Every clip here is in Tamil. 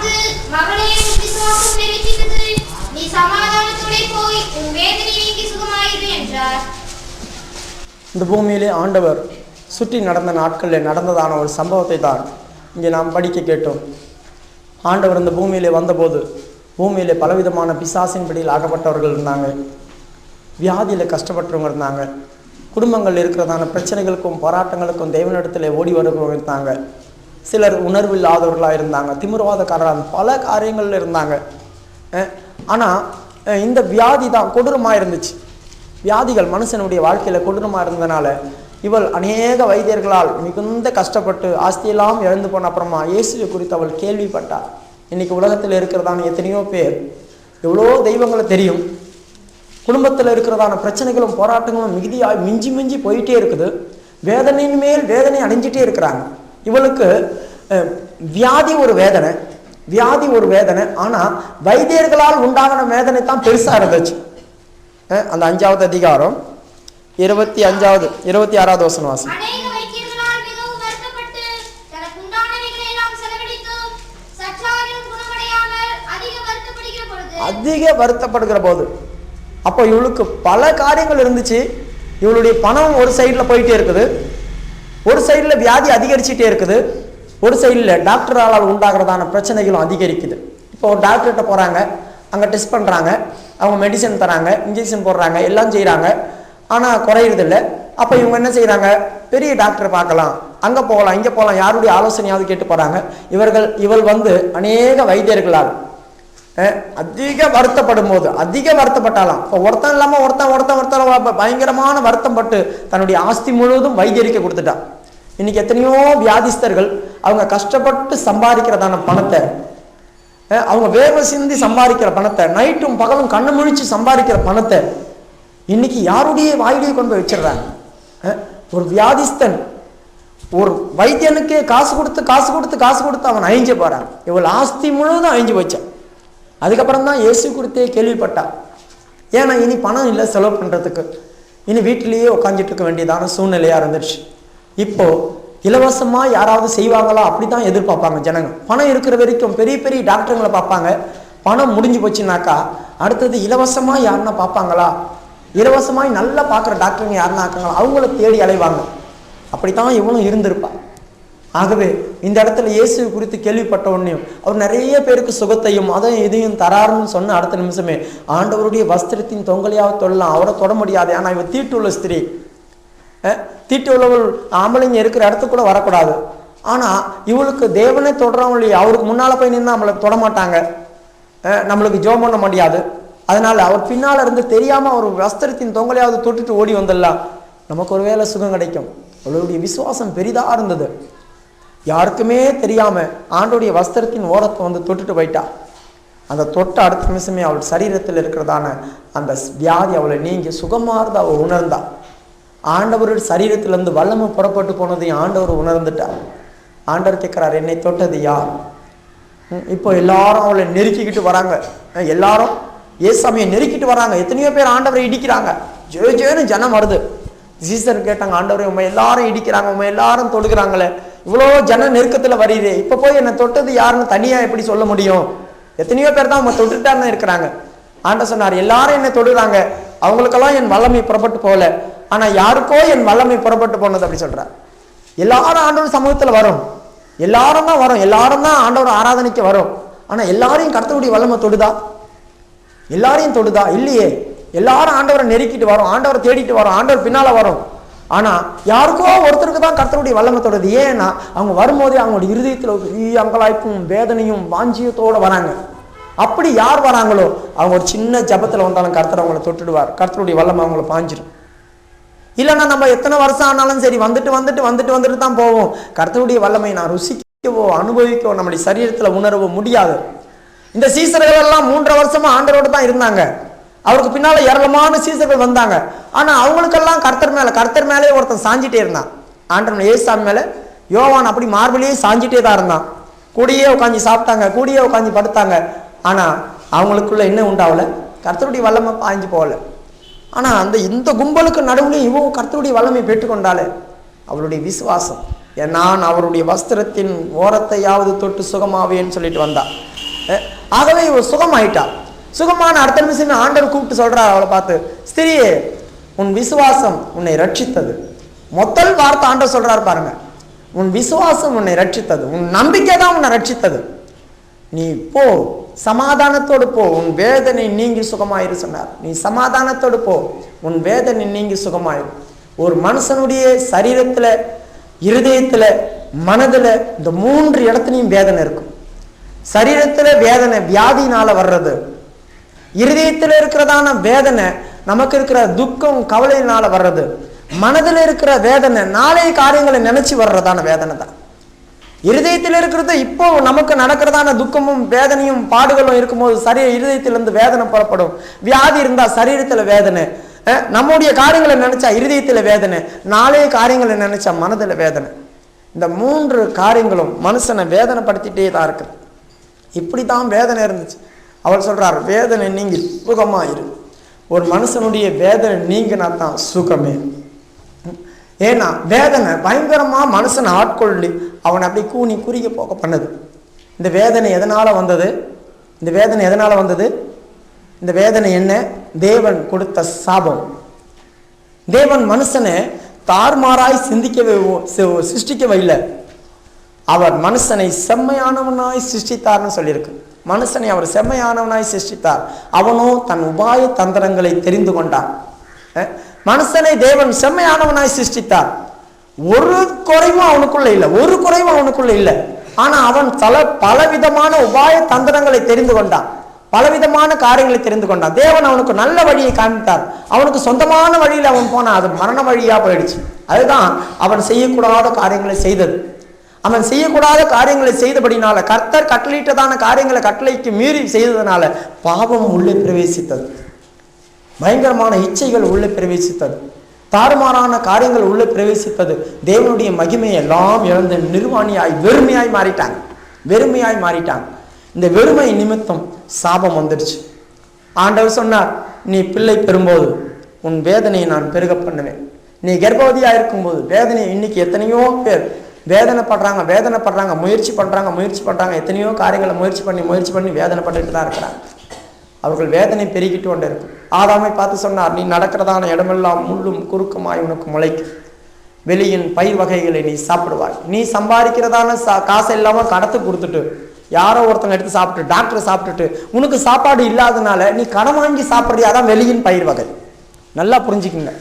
பார்த்து, மகளே, உன் விசுவாசம் நிறைவேறியது, நீ சமாதானத்தோடே போய் உன் வேதனை நீங்கி சுகமாயிரு என்றார். இந்த பூமியிலே ஆண்டவர் சுற்றி நடந்த நாட்களில் நடந்ததான ஒரு சம்பவத்தை தான் இங்கே நாம் படிக்க கேட்டோம். ஆண்டவர் இந்த பூமியிலே வந்தபோது பூமியிலே பலவிதமான பிசாசின் பிடியில் ஆகப்பட்டவர்கள் இருந்தாங்க, வியாதியில் கஷ்டப்பட்டவங்க இருந்தாங்க, குடும்பங்கள் இருக்கிறதான பிரச்சனைகளுக்கும் போராட்டங்களுக்கும் தேவனிடத்தில் ஓடி வருவவங்க இருந்தாங்க, சிலர் உணர்வு இல்லாதவர்களாக இருந்தாங்க, திமிர்வாதக்காரராக பல காரியங்கள் இருந்தாங்க. ஆனால் இந்த வியாதி தான் கொடூரமாக இருந்துச்சு. வியாதிகள் மனுஷனுடைய வாழ்க்கையில் கொடூரமாக இருந்ததுனால இவள் அநேக வைத்தியர்களால் மிகுந்த கஷ்டப்பட்டு ஆஸ்தியெல்லாம் இழந்து போன அப்புறமா இயேசுவை குறித்து அவள் கேள்விப்பட்டாள். இன்றைக்கி உலகத்தில் இருக்கிறதான எத்தனையோ பேர் எவ்வளோ தெய்வங்களை தெரியும், குடும்பத்தில் இருக்கிறதான பிரச்சனைகளும் போராட்டங்களும் மிகுதியாக மிஞ்சி மிஞ்சி போயிட்டே இருக்குது, வேதனையின் மேல் வேதனை அடைஞ்சிட்டே இருக்கிறாங்க. இவளுக்கு வியாதி ஒரு வேதனை, வியாதி ஒரு வேதனை, ஆனால் வைத்தியர்களால் உண்டாகின வேதனை தான் பெருசாக இருந்துச்சு. அந்த 5வது அதிகாரம் 26வது வசனம் வாசி. அதிக வருத்தப்படுகிற போது அப்போ இவளுக்கு பல காரியங்கள் இருந்துச்சு. இவளுடைய பணம் ஒரு சைடில் போயிட்டே இருக்குது, ஒரு சைடில் வியாதி அதிகரிச்சுட்டே இருக்குது, ஒரு சைடில் டாக்டரால் உண்டாகிறதான பிரச்சனைகளும் அதிகரிக்குது. இப்போ ஒரு டாக்டர்கிட்ட போகிறாங்க, அங்கே டெஸ்ட் பண்ணுறாங்க, அவங்க மெடிசன் தராங்க, இன்ஜெக்ஷன் போடுறாங்க, எல்லாம் செய்கிறாங்க, ஆனால் குறையிறதில்லை. அப்போ இவங்க என்ன செய்கிறாங்க, பெரிய டாக்டர் பார்க்கலாம், அங்கே போகலாம், இங்கே போகலாம், யாருடைய ஆலோசனையாவது கேட்டு போகிறாங்க. இவள் அநேக வைத்தியர்களால் அதிக வருத்தப்படும் போது அதிக வருத்தப்பட்டாலாம். இப்போ ஒருத்தன் இல்லாமல் ஒருத்தன் பயங்கரமான வருத்தம் பட்டு தன்னுடைய ஆஸ்தி முழுவதும் வைத்தியரிக்க கொடுத்துட்டான். இன்னைக்கு எத்தனையோ வியாதிஸ்தர்கள் அவங்க கஷ்டப்பட்டு சம்பாதிக்கிறதான பணத்தை, அவங்க வேர்வை சிந்தி சம்பாதிக்கிற பணத்தை, நைட்டும் பகலும் கண்ணு முழிச்சு சம்பாதிக்கிற பணத்தை இன்னைக்கு யாருடைய வாயிலேயே கொண்டு போய் வச்சிடுறாங்க. ஒரு வியாதிஸ்தன் ஒரு வைத்தியனுக்கு காசு கொடுத்து அவன் அழிஞ்சு போறான். இவள் ஆஸ்தி முழுவதும் அழிஞ்சு வச்சான். அதுக்கப்புறம் தான் இயேசு குறித்தே கேள்விப்பட்டா. ஏன்னா இனி பணம் இல்லை செலவு பண்ணுறதுக்கு, இனி வீட்டிலேயே உட்காந்துட்டு இருக்க வேண்டியதான சூழ்நிலையாக இருந்துச்சு. இப்போ இலவசமாக யாராவது செய்வாங்களா அப்படி தான் எதிர்பார்ப்பாங்க ஜனங்க. பணம் இருக்கிற வரைக்கும் பெரிய பெரிய டாக்டருங்களை பார்ப்பாங்க, பணம் முடிஞ்சு போச்சுனாக்கா அடுத்தது இலவசமாக யாருன்னா பார்ப்பாங்களா, இலவசமாக நல்லா பார்க்குற டாக்டருங்க யாருன்னா இருக்காங்களா அவங்கள தேடி அலைவாங்க. அப்படித்தான் இவனும் இருந்திருப்பா. ஆகவே இந்த இடத்துல இயேசு குறித்து கேள்விப்பட்ட உடனே அவர் நிறைய பேருக்கு சுகத்தையும் அதையும் இதையும் தராருன்னு சொன்ன அடுத்த நிமிஷமே ஆண்டவருடைய வஸ்திரத்தின் தொங்கலையாக தொடலாம், அவரை தொட முடியாது. ஆனால் இவ தீட்டுள்ள ஸ்திரீ, தீட்டு உள்ளவள் ஆம்பளைங்க இருக்கிற இடத்துக்கு கூட வரக்கூடாது. ஆனால் இவளுக்கு தேவனே தொடறோம் இல்லையா, அவருக்கு முன்னால் போய் நின்று நம்மளை தொடமாட்டாங்க, நம்மளுக்கு ஜெபம் பண்ண முடியாது. அதனால அவர் பின்னால் இருந்து தெரியாமல் அவர் வஸ்திரத்தின் தொங்கலையாவது தொட்டுட்டு ஓடி வந்துடலாம், நமக்கு ஒரு வேளை சுகம் கிடைக்கும். அவளுடைய விசுவாசம் பெரிதாக இருந்தது. யாருக்குமே தெரியாமல் ஆண்டோடைய வஸ்திரத்தின் ஓரத்தை தொட்டுட்டு போயிட்டா. அந்த தொட்ட அடுத்த நிமிஷமே அவள் சரீரத்தில் இருக்கிறதான அந்த வியாதி அவளை நீங்கி சுகமானது அவள் உணர்ந்தா. ஆண்டவருடைய சரீரத்திலிருந்து வல்லமை புறப்பட்டு போனதையும் ஆண்டவர் உணர்ந்துட்டார். ஆண்டவர் கேட்குறாரு, என்னை தொட்டது யார்? இப்போ எல்லாரும் அவளை நெருக்கிக்கிட்டு வராங்க, எல்லாரும் ஏசாமியை நெருக்கிட்டு வராங்க. எத்தனையோ பேர் ஆண்டவரை இடிக்கிறாங்க, ஜேன்னு ஜனம் வருது. சீசர் கேட்டாங்க, ஆண்டவரை உண்மை எல்லாரும் இடிக்கிறாங்க, உண்மை எல்லாரும் தொடுக்கிறாங்களே, இவ்வளோ ஜன நெருக்கத்தில் வருது, இப்போ போய் என்னை தொட்டது யாருன்னு தனியாக எப்படி சொல்ல முடியும்? எத்தனையோ பேர் தான் அவங்க தொட்டுட்டாருன்னு இருக்கிறாங்க. ஆண்டவர் சொன்னார், எல்லாரும் என்னை தொடுறாங்க, அவங்களுக்கெல்லாம் என் வல்லமை புறப்பட்டு போகல, ஆனால் யாருக்கோ என் வல்லமை புறப்பட்டு போனது அப்படி சொல்கிறார். எல்லாரும் ஆண்டவர் சமூகத்தில் வரும், எல்லாரும் தான் வரும், எல்லாரும் தான் ஆண்டவர் ஆராதனைக்கு வரும். ஆனால் எல்லாரையும் கர்த்தருடைய வல்லமை தொடுதா? எல்லாரையும் தொடுதா? இல்லையே. எல்லாரும் ஆண்டவரை நெருக்கிட்டு வரும், ஆண்டவரை தேடிட்டு வரும், ஆண்டவர் பின்னால் வரும். ஆனால் யாருக்கோ ஒருத்தருக்கு தான் கர்த்தருடைய வல்லமை தொடுது. ஏன்னா அவங்க வரும்போதே அவங்களுடைய இருதயத்தில் பெரிய அங்கலாய்ப்பும் வேதனையும் வாஞ்சியத்தோடு வராங்க. அப்படி யார் வராங்களோ அவங்க ஒரு சின்ன ஜபத்தில் வந்தாலும் கர்த்தர் அவங்கள தொட்டுடுவார், கர்த்தருடைய வல்லமை அவங்கள பாஞ்சிடும். இல்லைன்னா நம்ம எத்தனை வருஷம் ஆனாலும் சரி வந்துட்டு தான் போவோம். கர்த்தருடைய வல்லமை நான் ருசிக்கவோ அனுபவிக்கவோ நம்முடைய சரீரத்தில் உணரவோ முடியாது. இந்த சீசர்கள் எல்லாம் 3.5 வருஷமா ஆண்டவரோடு தான் இருந்தாங்க. அவருக்கு பின்னால ஏராளமான சீசர்கள் வந்தாங்க. ஆனா அவங்களுக்கெல்லாம் கர்த்தர் மேலே ஒருத்தன் சாஞ்சிட்டே இருந்தான். ஆண்டவன் ஏசாமி மேல யோவான் அப்படி மார்பிலேயே சாஞ்சிட்டே தான் இருந்தான். கூடியே உட்காந்து சாப்பிட்டாங்க, கூடியே உட்காந்து படுத்தாங்க. ஆனா அவங்களுக்குள்ள என்ன உண்டாவல? கர்த்தருடைய வல்லமை பாய்ஞ்சு போகல. ஆனா இந்த கும்பலுக்கு நடுவுலையும் இவங்க கர்த்தருடைய வல்லமை பெற்றுக்கொண்டாலே அவளுடைய விசுவாசம், நான் அவருடைய வஸ்திரத்தின் ஓரத்தையாவது தொட்டு சுகமாவேன்னு சொல்லிட்டு வந்தா. ஆகவே இவள் சுகமாயிட்டாள். சுகமான அடுத்த நிமிஷம் ஆண்டவர் கூப்பிட்டு சொல்றார் அவளை பார்த்து, ஸ்திரியே, உன் விசுவாசம் உன்னை ரட்சித்தது. முதல் வார்த்தை ஆண்டவர் சொல்றாரு பாருங்க, உன் விசுவாசம் உன்னை ரட்சித்தது, உன் நம்பிக்கை தான் உன்னை ரட்சித்தது. நீ போ, சமாதானத்தோடு போ, உன் வேதனை நீங்கி சுகமாயிரு சொன்னார். நீ சமாதானத்தோடு போ, உன் வேதனை நீங்கி சுகமாயிரு. ஒரு மனுஷனுடைய சரீரத்துல, இருதயத்துல, மனதுல இந்த 3 இடத்துலையும் வேதனை இருக்கும். சரீரத்துல வேதனை வியாதினால வர்றது, இருதயத்துல இருக்கிறதான வேதனை நமக்கு இருக்கிற துக்கம் கவலையினால வர்றது, மனதில் இருக்கிற வேதனை நாளைய காரியங்களை நினைச்சு வர்றதான வேதனை தான். இருதயத்தில் இருக்கிறது இப்போ நமக்கு நடக்கிறதான துக்கமும் வேதனையும் பாடுகளும் இருக்கும்போது இருதயத்திலிருந்து வேதனை புறப்படும். வியாதி இருந்தா சரீரத்துல வேதனை, நம்முடைய காரியங்களை நினைச்சா இருதயத்துல வேதனை, நாளைய காரியங்களை நினைச்சா மனதில் வேதனை. இந்த 3 காரியங்களும் மனுஷனை வேதனைப்படுத்திட்டே தான் இருக்கு. இப்படித்தான் வேதனை இருந்துச்சு. அவள் சொல்றார், வேதனை நீங்கி சுகமாயிரு. ஒரு மனுஷனுடைய வேதனை நீங்கினா தான் சுகமே. ஏன்னா வேதனை பயங்கரமா மனுஷனை ஆட்கொள்ளி அவனை அப்படி கூனி குறுகி போக பண்ணுது. இந்த வேதனை எதனால வந்தது? இந்த வேதனை எதனால வந்தது? இந்த வேதனை என்ன? தேவன் கொடுத்த சாபம். தேவன் மனுஷனை தார்மாராய் சிருஷ்டிக்கவே இல்லை, அவர் மனுஷனை செம்மையானவனாய் சிருஷ்டித்தார்னு சொல்லியிருக்கு. மனுஷனை அவர் செம்மையானவனாய் சிருஷ்டித்தார். அவனோ தன் உபாய தந்திரங்களை தெரிந்து கொண்டான். மனுஷனை தேவன் செம்மையானவனாய் சிருஷ்டித்தார். ஒரு குறைவும் அவனுக்குள்ள இல்லை, ஒரு குறைவும் அவனுக்குள்ள இல்லை. ஆனா அவன் பலவிதமான உபாய தந்திரங்களை தெரிந்து கொண்டான், பலவிதமான காரியங்களை தெரிந்து கொண்டான். தேவன் அவனுக்கு நல்ல வழியை காண்பித்தார். அவனுக்கு சொந்தமான வழியில் அவன் போனான், அது மரண வழியா போயிடுச்சு. அதுதான் அவன் செய்யக்கூடாத காரியங்களை செய்தது. அவன் செய்யக்கூடாத காரியங்களை செய்தபடினால, கர்த்தர் கட்டளையிட்டதான காரியங்களை கட்டளைக்கு மீறி செய்ததுனால பாவம் உள்ளே பிரவேசித்தது. பயங்கரமான இச்சைகள் உள்ளே பிரவேசித்தது, தாறுமாறான காரியங்கள் உள்ளே பிரவேசித்தது. தேவனுடைய மகிமையை எல்லாம் இழந்து நிர்வாணியாய் வெறுமையாய் மாறிட்டாங்க, வெறுமையாய் மாறிட்டாங்க. இந்த வெறுமை நிமித்தம் சாபம் வந்துடுச்சு. ஆண்டவர் சொன்னார், நீ பிள்ளை பெறும்போது உன் வேதனையை நான் பெருக பண்ணுவேன். நீ கர்ப்பவதியாக இருக்கும்போது வேதனை, இன்னைக்கு எத்தனையோ பேர் வேதனைப்படுறாங்க, முயற்சி பண்ணுறாங்க, எத்தனையோ காரியங்களை முயற்சி பண்ணி வேதனைப்பட்டுட்டு தான் இருக்கிறாங்க. அவர்கள் வேதனை பெருகிட்டு கொண்டு இருக்கும். ஆதாமை பார்த்து சொன்னார், நீ நடக்கிறதான இடமெல்லாம் முள்ளும் குறுக்குமாய் உனக்கு முளைக்கும், வெளியின் பயிர் வகைகளை நீ சாப்பிடுவாய். நீ சம்பாதிக்கிறதான காசை இல்லாமல் கடத்து கொடுத்துட்டு யாரோ ஒருத்தங்க எடுத்து சாப்பிட்டு, டாக்டர் சாப்பிட்டுட்டு உனக்கு சாப்பாடு இல்லாதனால நீ கடன் வாங்கி சாப்பிட்றியா? தான் வெளியின் பயிர் வகை. நல்லா புரிஞ்சுக்குங்க.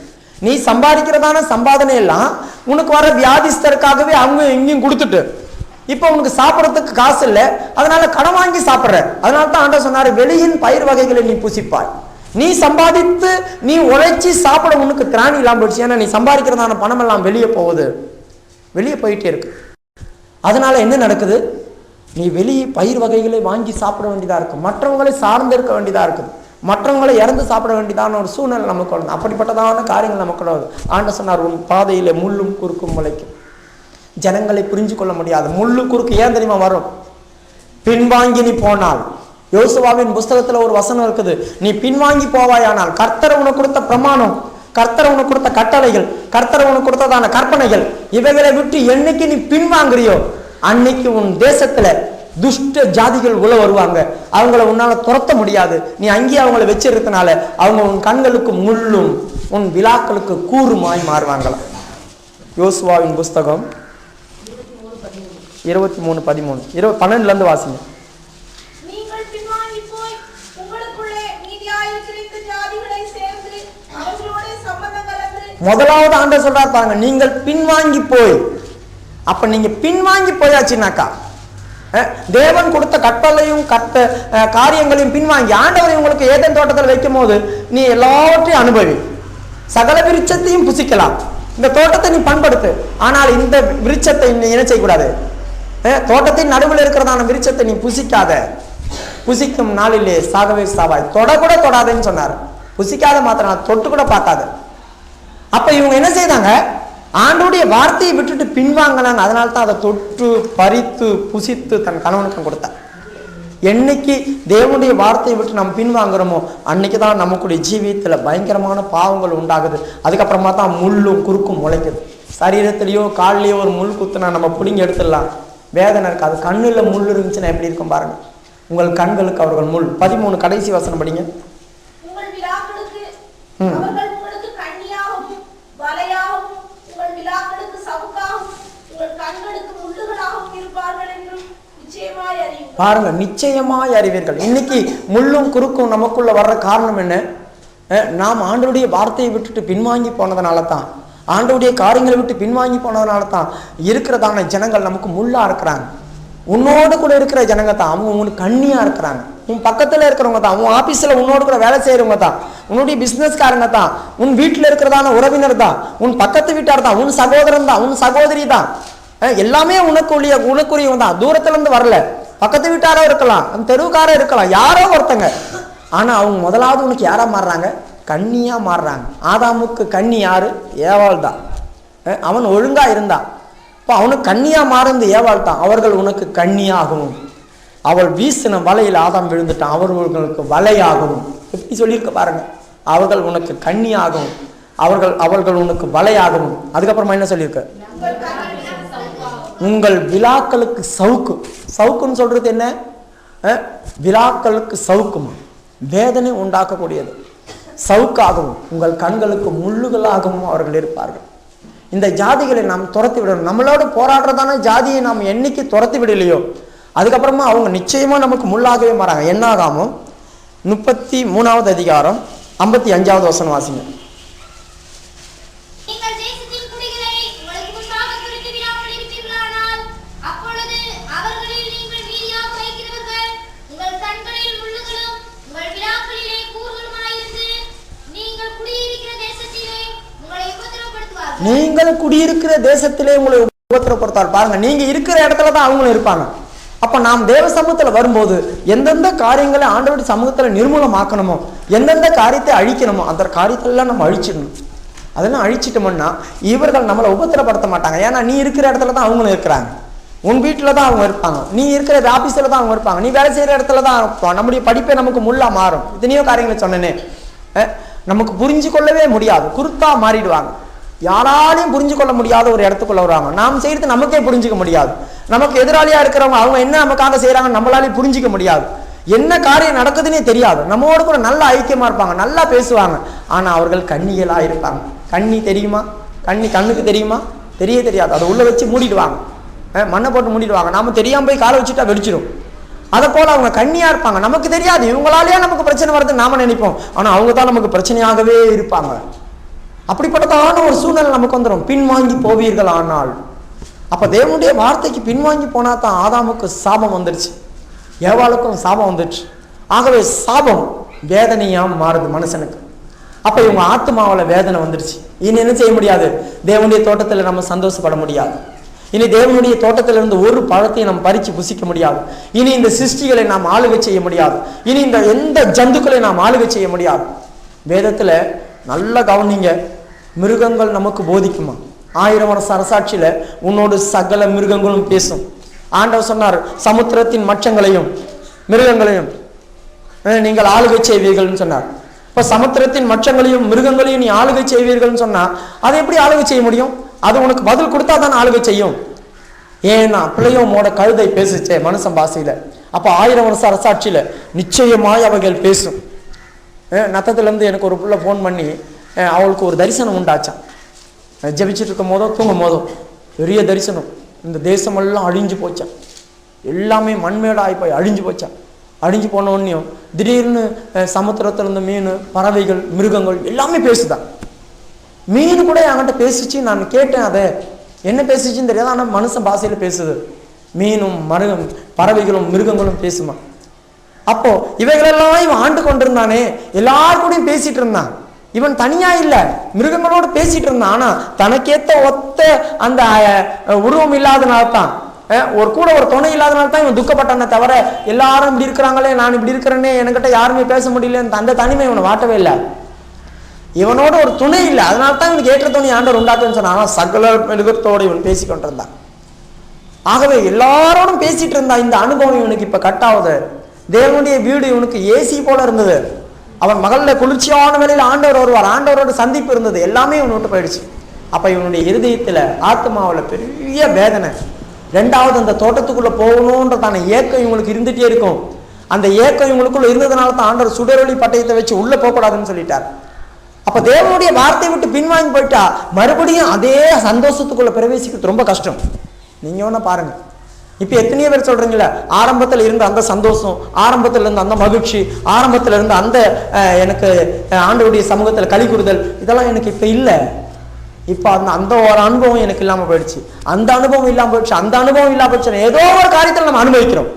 நீ சம்பாதிக்கிறதான சம்பாதனை எல்லாம் உனக்கு வர வியாதிஸ்தருக்காகவே அவங்க இங்கேயும் கொடுத்துட்டு இப்போ உனக்கு சாப்பிட்றதுக்கு காசு இல்லை, அதனால கடன் வாங்கி சாப்பிட்ற. அதனால தான் ஆண்டவர் சொன்னார், வெளியின் பயிர் வகைகளை நீ புசிப்பாய். நீ சம்பாதித்து நீ உழைச்சி சாப்பிட உனக்கு திராணி இல்லாமல் போயிடுச்சு. ஏன்னா நீ சம்பாதிக்கிறதான பணம் எல்லாம் வெளியே போயிட்டே இருக்கு. அதனால என்ன நடக்குது? நீ வெளியே பயிர் வகைகளை வாங்கி சாப்பிட வேண்டியதா இருக்கு, மற்றவங்களை சார்ந்து இருக்க வேண்டியதா இருக்குது, மற்றவங்களை இறந்து சாப்பிட வேண்டியதான ஒரு சூழ்நிலை நமக்கு வருது. அப்படிப்பட்டதான காரியங்கள் நமக்கு வருது. ஆண்டவர் சொன்னார், உன் பாதையில முள்ளும் குறுக்கும் முளைக்கும். ஜனங்களை புரிஞ்சு கொள்ள முடியாது. முள்ளு குறுக்கு ஏன் தெரியுமா வரும்? பின்வாங்கி நீ போனால், யோசுவாவின் புஸ்தகத்துல ஒரு வசனம் இருக்குது, நீ பின்வாங்கி போவாயானால் கர்த்தர் உனக்கு கொடுத்த பிரமாணம், கர்த்தர் உனக்கு கொடுத்த கட்டளைகள், கர்த்தர் உனக்கு கொடுத்ததான கற்பனைகள், இவைகளை விட்டு என்னைக்கு நீ பின்வாங்குறியோ அன்னைக்கு உன் தேசத்துல துஷ்ட ஜாதிகள் உள்ள வருவாங்க. அவங்கள உன்னால துரத்த முடியாது. நீ அங்கேயே அவங்கள வச்சிருக்கனால அவங்க உன் கண்களுக்கு முள்ளும் உன் விழாக்களுக்கு கூறுமாய் மாறுவாங்களாம். யோசுவாவின் புஸ்தகம் 23:13 12 வாசிங்க. முதலாவது ஆண்டவர் சொல்றார் பாருங்க, நீங்கள் பின்வாங்கி போய். அப்ப நீங்க பின்வாங்கி போயாச்சுனாக்கா தேவன் கொடுத்த கட்டளையும் காரியங்களையும் பின்வாங்கி, ஆண்டவரை உங்களுக்கு ஏதேன் தோட்டத்தில் வைக்கும் போது நீ எல்லாவற்றையும் அனுபவி, சகல விருட்சத்தையும் புசிக்கலாம், இந்த தோட்டத்தை நீ பண்படுத்து. ஆனால் இந்த விருட்சத்தை நீ என்ன செய்யக்கூடாது? தோட்டத்தின் நடுவில் இருக்கிறதான விருட்சத்தை நீ புசிக்காத, புசிக்கும் நாளிலே சாகவே சாவாய். தொடக்கூட தொடாதுன்னு சொன்னார். புசிக்காத மாத்திரம் தொட்டு கூட பார்க்காத. அப்ப இவங்க என்ன செய்தாங்க? ஆண்டோடைய வார்த்தையை விட்டுட்டு பின்வாங்கலான்னு. அதனால தான் அதை தொட்டு பறித்து புசித்து தன் கணவனுக்கு கொடுத்தார். என்னைக்கு தேவனுடைய வார்த்தையை விட்டு நம்ம பின்வாங்குறோமோ அன்னைக்கு தான் நமக்குடைய ஜீவியத்துல பயங்கரமான பாவங்கள் உண்டாகுது. அதுக்கப்புறமா தான் முள்ளும் குறுக்கும் முளைக்குது. சரீரத்திலேயோ காலிலேயோ ஒரு முள் குத்துனா நம்ம பிடிங்கி எடுத்துடலாம், வேதனை இருக்காது. கண்ணுல முள் இருந்துச்சுன்னா எப்படி இருக்கும் பாருங்க. உங்கள் கண்களுக்கு அவர்கள் முள். 13 கடைசி வசனம் படிங்க. உங்கள் விலாக்களுக்கு அவர்கள் உங்களுக்கு கண்ணியாகவும் வலையாகவும் உங்கள் விலாக்களுக்கு சவுக்காகவும் உங்கள் கண்களுக்கு முள்ளுகளாகவும் இருப்பார்கள் என்றும் நிச்சயமாய் அறிவீர்கள். பாருங்க, நிச்சயமாய் அறிவீர்கள். இன்னைக்கு முள்ளும் குறுக்கும் நமக்குள்ள வர்ற காரணம் என்ன? நாம் ஆண்டவருடைய வார்த்தையை விட்டுட்டு பின்வாங்கி போனதுனால தான், ஆண்டவருடைய காரியங்களை விட்டு பின்வாங்கி போனதுனால தான் இருக்கிறதான ஜனங்கள் நமக்கு முள்ளா இருக்கிறாங்க. உன்னோடு கூட இருக்கிற ஜனங்க தான் அவங்க உங்களுக்கு கண்ணியா இருக்கிறாங்க. உன் பக்கத்துல இருக்கிறவங்க தான், உன் ஆபீஸ்ல உன்னோடு கூட வேலை செய்யறவங்க தான், உன்னுடைய பிசினஸ்காரங்க தான், உன் வீட்டுல இருக்கிறதான உறவினர் தான், உன் பக்கத்து வீட்டார் தான், உன் சகோதரன் தான், உன் சகோதரி தான், எல்லாமே உனக்குரியவங்க தான். தூரத்துல இருந்து வரல, பக்கத்து வீட்டாரோ இருக்கலாம், அந்த தெருவுக்காரோ இருக்கலாம், யாரோ ஒருத்தங்க. ஆனா அவங்க முதலாவது உனக்கு யாரா மாறுறாங்க? கண்ணியா மாறுறாங்க. ஆதாமுக்கு கண்ணி யாரு? ஏவாள் தான். அவன் ஒழுங்கா இருந்தான், இப்போ அவனுக்கு கண்ணியா மாறுந்து ஏவாள் தான். அவர்கள் உனக்கு கண்ணியாகவும், அவள் வீசின வலையில் ஆதாம் விழுந்துட்டான், அவர்களுக்கு வலையாகவும். எப்படி சொல்லியிருக்க பாருங்க, அவர்கள் உனக்கு கண்ணியாகவும், அவர்கள் உனக்கு வலையாகவும். அதுக்கப்புறமா என்ன சொல்லியிருக்க? உங்கள் விலாக்களுக்கு சவுக்கு. சவுக்குன்னு சொல்றது என்ன? விலாக்களுக்கு சவுக்குமா? வேதனை உண்டாக்கக்கூடியது. சவுக்காகவும் உங்கள் கண்களுக்கு முள்ளுகளாகவும் அவர்கள் இருப்பார்கள். இந்த ஜாதிகளை நாம் துரத்தி விடணும். நம்மளோட போராடுறதான ஜாதியை நாம் என்னைக்கு துரத்தி விடலையோ அதுக்கப்புறமா அவங்க நிச்சயமா நமக்கு முள்ளாகவே மாறாங்க. என்னாகாமோ 33வது அதிகாரம் 55வது வசனம் வாசிங்க. நீங்கள் குடியிருக்கிற தேசத்திலே உங்களை உபத்திரப்படுத்தார். பாருங்க, நீங்க இருக்கிற இடத்துல தான் அவங்களும் இருப்பாங்க. அப்ப நாம் தேவ சமூகத்துல வரும்போது எந்தெந்த காரியங்களை ஆண்டவருடைய சமூகத்துல நிர்மூலமாக்கணுமோ, எந்தெந்த காரியத்தை அழிக்கணுமோ அந்த காரியத்தெல்லாம் நம்ம அழிச்சிடணும். அதெல்லாம் அழிச்சிட்டோம்னா இவர்கள் நம்மளை உபத்திரப்படுத்த மாட்டாங்க. ஏன்னா நீ இருக்கிற இடத்துல தான் அவங்களும் இருக்கிறாங்க, உன் வீட்டுல தான் அவங்க இருப்பாங்க, நீ இருக்கிற ஆபீஸ்ல தான் அவங்க இருப்பாங்க, நீ வேலை செய்யற இடத்துல தான் இருப்பாங்க. நம்முடைய படிப்பை நமக்கு முள்ளா மாறும். இத்தனையோ காரியங்களை சொன்னேனே, நமக்கு புரிஞ்சு கொள்ளவே முடியாது, குருத்தா மாறிடுவாங்க. யாராலையும் புரிஞ்சு கொள்ள முடியாத ஒரு இடத்துக்குள்ள வருவாங்க. நாம் செய்யறது நமக்கே புரிஞ்சுக்க முடியாது. நமக்கு எதிராளியா இருக்கிறவங்க அவங்க என்ன நமக்காக செய்யறாங்க நம்மளாலே புரிஞ்சிக்க முடியாது. என்ன காரியம் நடக்குதுன்னே தெரியாது. நம்மோடு கூட நல்ல ஐக்கியமா இருப்பாங்க, நல்லா பேசுவாங்க. ஆனா அவர்கள் கண்ணிகளா இருப்பாங்க. கண்ணி தெரியுமா? கண்ணுக்கு தெரியுமா? தெரியாது. அதை உள்ள வச்சு மூடிடுவாங்க, மண்ணை போட்டு மூடிடுவாங்க. நாம தெரியாம போய் காலை வச்சுட்டா வெடிச்சிடும். அதை போல அவங்க கண்ணியா இருப்பாங்க. நமக்கு தெரியாது, இவங்களாலேயே நமக்கு பிரச்சனை வருதுன்னு நாம நினைப்போம். ஆனா அவங்க தான் நமக்கு பிரச்சனையாகவே இருப்பாங்க. அப்படிப்பட்டதான ஒரு சூழ்நிலை நமக்கு வந்துடும். பின்வாங்கி போவீர்கள் ஆனால். அப்ப தேவனுடைய வார்த்தைக்கு பின்வாங்கி போனா தான் ஆதாமுக்கு சாபம் வந்துடுச்சு, ஏவாளுக்கும் சாபம் வந்துடுச்சு. ஆகவே சாபம் வேதனையா மாறுது மனுஷனுக்கு. அப்ப இவங்க ஆத்மாவில வேதனை வந்துடுச்சு. இனி என்ன செய்ய முடியாது? தேவனுடைய தோட்டத்துல நம்ம சந்தோஷப்பட முடியாது. இனி தேவனுடைய தோட்டத்திலிருந்து ஒரு பழத்தையும் நம்ம பறிச்சு புசிக்க முடியாது. இனி இந்த சிருஷ்டிகளை நாம் ஆளுகை செய்ய முடியாது. இனி இந்த எந்த ஜந்துக்களை நாம் ஆளுகை செய்ய முடியாது. வேதத்துல நல்ல கவனிங்க, மிருகங்கள் நமக்கு போதிக்குமா? 1000 வருஷ அரசாட்சியில உன்னோடு சகல மிருகங்களும் பேசும். ஆண்டவர் சொன்னார், சமுத்திரத்தின் மச்சங்களையும் மிருகங்களையும் நீங்கள் ஆளுகை செய்வீர்கள்னு சொன்னார். இப்ப சமுத்திரத்தின் மச்சங்களையும் மிருகங்களையும் நீ ஆளுகை செய்வீர்கள்னு சொன்னா அதை எப்படி ஆளுகை செய்ய முடியும்? அது உனக்கு பதில் கொடுத்தா தான் ஆளுகை செய்யும். ஏன்னா பிள்ளையோமோட கழுதை பேசுச்சே மனுஷன் பாசையில. அப்ப 1000 வருஷ அரசாட்சியில நிச்சயமாய் அவைகள் பேசும். நத்தத்துல இருந்து எனக்கு ஒரு பிள்ளை போன் பண்ணி அவளுக்கு ஒரு தரிசனம் உண்டாச்சான். ஜபிச்சுட்டு இருக்கும் போதோ தூங்கும் போதோ பெரிய தரிசனம். இந்த தேசமெல்லாம் அழிஞ்சு போச்சான், எல்லாமே மண்மேடாகி போய் அழிஞ்சு போச்சான். அழிஞ்சு போன உடனேயும் திடீர்னு சமுத்திரத்துல இருந்த மீன், பறவைகள், மிருகங்கள் எல்லாமே பேசுதான். மீன் கூட என்கிட்ட பேசிச்சு. நான் கேட்டேன், அதை என்ன பேசிச்சுன்னு தெரியாது, ஆனால் மனுஷன் பாஷையில பேசுது. மீனும் பறவைகளும் மிருகங்களும் பேசுமா. அப்போ இவைகளெல்லாம் இவன் ஆண்டு கொண்டிருந்தானே, எல்லாருக்கூடையும் பேசிட்டு இருந்தான். இவன் தனியா இல்ல, மிருகங்களோடு பேசிட்டு இருந்தான். ஆனா தனக்கேத்த ஒத்த அந்த உருவம் இல்லாதனால்தான், ஒரு துணை இல்லாதனால்தான் இவன் துக்கப்பட்டானே தவிர எல்லாரும் இப்படி இருக்கிறாங்களே, நான் இப்படி இருக்கிறேன்னே, என்கிட்ட யாருமே பேச முடியல, அந்த தனிமை இவனை வாட்டவே இல்லை. இவனோட ஒரு துணை இல்லை, அதனால்தான் இவனுக்கு ஏற்ற துணை ஆண்டவர் உண்டாக்குன்னு சொன்னான். ஆனா சகல மிருகத்தோடு இவன் பேசிக்கொண்டிருந்தான். ஆகவே எல்லாரோடும் பேசிட்டு இருந்தான். இந்த அனுபவம் இவனுக்கு இப்ப கட்டாவது. தேவனுடைய வீடு இவனுக்கு ஏசி போல இருந்தது. அவன் மகள குளிர்ச்சியான வேலையில் ஆண்டவர் வருவார், ஆண்டவரோட சந்திப்பு இருந்தது, எல்லாமே இவன் விட்டு போயிடுச்சு. அப்ப இவனுடைய இருதயத்துல ஆத்மாவில் பெரிய வேதனை. ரெண்டாவது அந்த தோட்டத்துக்குள்ள போகணுன்றதான ஏக்கம் இவங்களுக்கு இருந்துட்டே இருக்கும். அந்த ஏக்கம் இவங்களுக்குள்ள இருந்ததுனால தான் ஆண்டவர் சுடரொளி பட்டயத்தை வச்சு உள்ள போகக்கூடாதுன்னு சொல்லிட்டார். அப்ப தேவனுடைய வார்த்தையை விட்டு பின்வாங்கி போயிட்டா மறுபடியும் அதே சந்தோஷத்துக்குள்ள பிரவேசிக்கிறது ரொம்ப கஷ்டம். நீங்க வேணா பாருங்க, இப்ப எத்தனையோ பேர் சொல்றீங்களா, ஆரம்பத்தில் இருந்த அந்த சந்தோஷம், ஆரம்பத்தில் இருந்த அந்த மகிழ்ச்சி, ஆரம்பத்தில் இருந்த அந்த எனக்கு ஆண்டவருடைய சமூகத்தில் களி கூறுதல், இதெல்லாம் எனக்கு இப்ப இல்லை. இப்ப அந்த ஒரு அனுபவம் எனக்கு இல்லாம போயிடுச்சு. அந்த அனுபவம் இல்லாம போயிடுச்சு. அந்த அனுபவம் இல்லாம போயிடுச்சு. ஏதோ ஒரு காரியத்தில் நம்ம அனுபவிக்கிறோம்,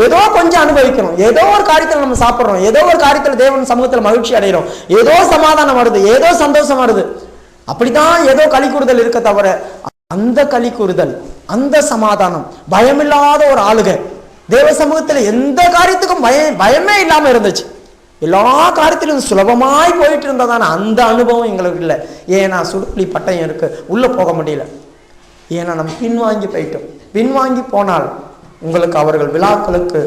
ஏதோ கொஞ்சம் அனுபவிக்கிறோம், ஏதோ ஒரு காரியத்தில் நம்ம சாப்பிட்றோம், ஏதோ ஒரு காரியத்தில் தேவன் சமூகத்தில் மகிழ்ச்சி அடைகிறோம், ஏதோ சமாதானம் வருது, ஏதோ சந்தோஷம் வருது. அப்படித்தான் ஏதோ களி கூறுதல் இருக்க தவிர அந்த களி கூறுதல், அந்த சமாதானம், பயமில்லாத ஒரு ஆளுகை, தேவ சமூகத்தில் எந்த காரியத்துக்கும் பயமே இல்லாம இருந்துச்சு. எல்லா காரியத்திலும் சுலபமாய் போயிட்டு இருந்ததான அந்த அனுபவம் எங்களுக்கு இல்லை. ஏன்னா சுடுப்புளி பட்டயம் இருக்கு, உள்ள போக முடியல. ஏன்னா நம்ம பின்வாங்கி போயிட்டோம். பின்வாங்கி போனால் உங்களுக்கு அவர்கள் விழாக்களுக்கு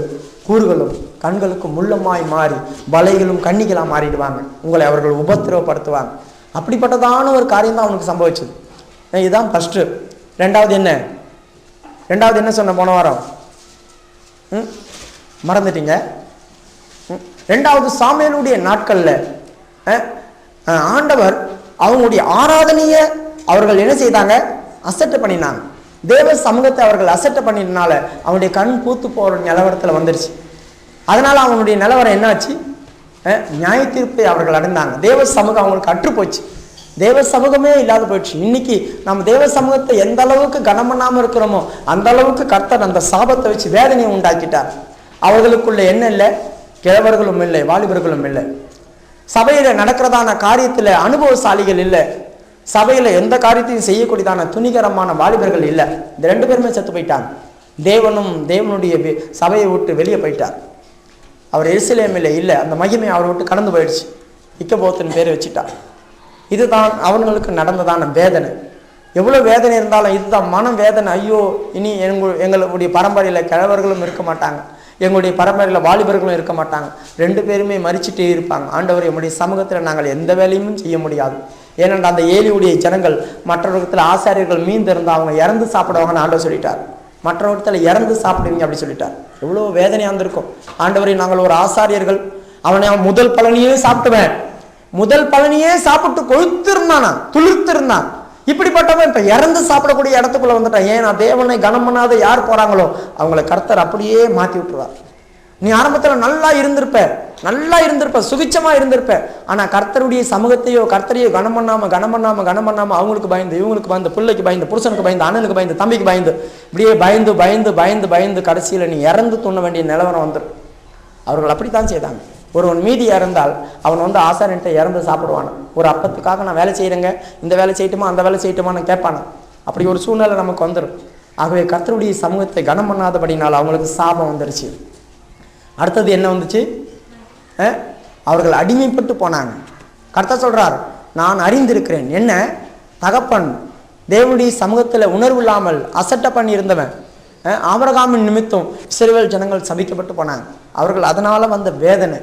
கூறுகளும் கண்களுக்கு முள்ளமாய் மாறி வலைகளும் கண்ணிகளா மாறிடுவாங்க. உங்களை அவர்கள் உபத்திரவப்படுத்துவாங்க. அப்படிப்பட்டதான ஒரு காரியம் தான் அவனுக்கு சம்பவிச்சது. இதுதான் ஃபர்ஸ்ட். ரெண்டாவது என்ன சொன்ன போன வாரம்? மறந்துட்டீங்க. ரெண்டாவது சாமுவேலுடைய நாட்கள்ல ஆண்டவர் அவங்களுடைய ஆராதனையை அவர்கள் என்ன செய்தாங்க? அசட்டை பண்ணினாங்க. தேவ சமூகத்தை அவர்கள் அசட்டை பண்ணினால அவனுடைய கண் பூத்து போற நிலவரத்துல வந்துருச்சு. அதனால அவனுடைய நிலவரம் என்னாச்சு? நியாய தீர்ப்பை அவர்கள் அடைந்தாங்க. தேவ சமூகம் அவங்களுக்கு அற்று போச்சு. தேவ சமூகமே இல்லாத போயிடுச்சு. இன்னைக்கு நம்ம தேவ சமூகத்தை எந்த அளவுக்கு கனம் பண்ணாம இருக்கிறோமோ அந்த அளவுக்கு கர்த்தர் அந்த சாபத்தை வச்சு வேதனையை உண்டாக்கிட்டார். அவர்களுக்குள்ள என்ன இல்லை? கிழவர்களும் இல்லை, வாலிபர்களும் இல்லை. சபையில நடக்கிறதான காரியத்துல அனுபவசாலிகள் இல்லை. சபையில எந்த காரியத்தையும் செய்யக்கூடியதான துணிகரமான வாலிபர்கள் இல்லை. இந்த ரெண்டு பேருமே செத்து போயிட்டாங்க. தேவனுடைய சபையை விட்டு வெளியே போயிட்டார். அவர் எருசலேமில் இல்லை. அந்த மகிமை அவரை விட்டு கடந்து போயிடுச்சு. இக்கபோத்தின் பேரை வச்சுட்டார். இதுதான் அவங்களுக்கு நடந்ததான வேதனை. எவ்வளவு வேதனை இருந்தாலும் இதுதான் மனம் வேதனை. ஐயோ, இனி எங்களுடைய பரம்பரையில கிழவர்களும் இருக்க மாட்டாங்க, எங்களுடைய பரம்பரையில வாலிபர்களும் இருக்க மாட்டாங்க. ரெண்டு பேருமே மறிச்சுட்டே இருப்பாங்க. ஆண்டவர், எங்களுடைய சமூகத்தில் நாங்கள் எந்த வேலையும் செய்ய முடியாது. ஏனென்றால் அந்த ஏலியுடைய ஜனங்கள் மற்றவர்களிடத்தில் ஆசாரியர்கள் மீந்து இருந்தால் அவங்க இறந்து சாப்பிடுவாங்கன்னு ஆண்டவர் சொல்லிட்டார். மற்றவர்களிடத்தில் இறந்து சாப்பிடுவீங்க அப்படி சொல்லிட்டார். எவ்வளோ வேதனையாக இருந்திருக்கும். ஆண்டவரை, நாங்கள் ஒரு ஆசாரியர்கள், அவனை முதல் பலனியே சாப்பிட்டுவேன், முதல் பலனியே சாப்பிட்டு கொழுத்திருந்தானா, துளிர்த்திருந்தான். இப்படிப்பட்டவன் இப்ப இறந்து சாப்பிடக்கூடிய இடத்துக்குள்ள வந்துட்டான். ஏன்னா தேவனை கனம் பண்ணாத யார் போறாங்களோ அவங்களை கர்த்தர் அப்படியே மாத்தி விட்டுருவார். நீ ஆரம்பத்துல நல்லா இருந்திருப்ப, சுகிச்சமா இருந்திருப்ப. ஆனா கர்த்தருடைய சமூகத்தையோ கர்த்தரையோ கனம் பண்ணாம அவங்களுக்கு பயந்து, இவங்களுக்கு பயந்து, பிள்ளைக்கு பயந்து, புருஷனுக்கு பயந்து, அண்ணனுக்கு பயந்து, தம்பிக்கு பயந்து, இப்படியே பயந்து கடைசியில நீ இறந்து தூண்ண வேண்டிய நிலவரம் வந்துடும். அவர்கள் அப்படித்தான் செய்தாங்க. ஒருவன் மீதி இறந்தால் அவன் ஆசாரியன்ட்ட இறந்து சாப்பிடுவான். ஒரு அப்பத்துக்காக நான் வேலை செய்யறேங்க, இந்த வேலை செய்யட்டுமா அந்த வேலை செய்யட்டுமான்னு கேட்பான. அப்படி ஒரு சூழ்நிலை நமக்கு வந்துடும். ஆகவே கர்த்தருடைய சமூகத்தை கனம் பண்ணாதபடினால் அவங்களுக்கு சாபம் வந்துருச்சு. அடுத்தது என்ன வந்துச்சு? அவர்கள் அடிமைப்பட்டு போனாங்க. கர்த்தர் சொல்றார், நான் அறிந்திருக்கிறேன். என்ன? தகப்பன் தேவனுடைய சமூகத்தில் உணர்வு இல்லாமல் அசட்டை பண்ணி இருந்தவன் ஆபிரகாமின் நிமித்தம் இஸ்ரவேல் ஜனங்கள் சபிக்கப்பட்டு போனாங்க. அவர்கள் அதனால வந்த வேதனை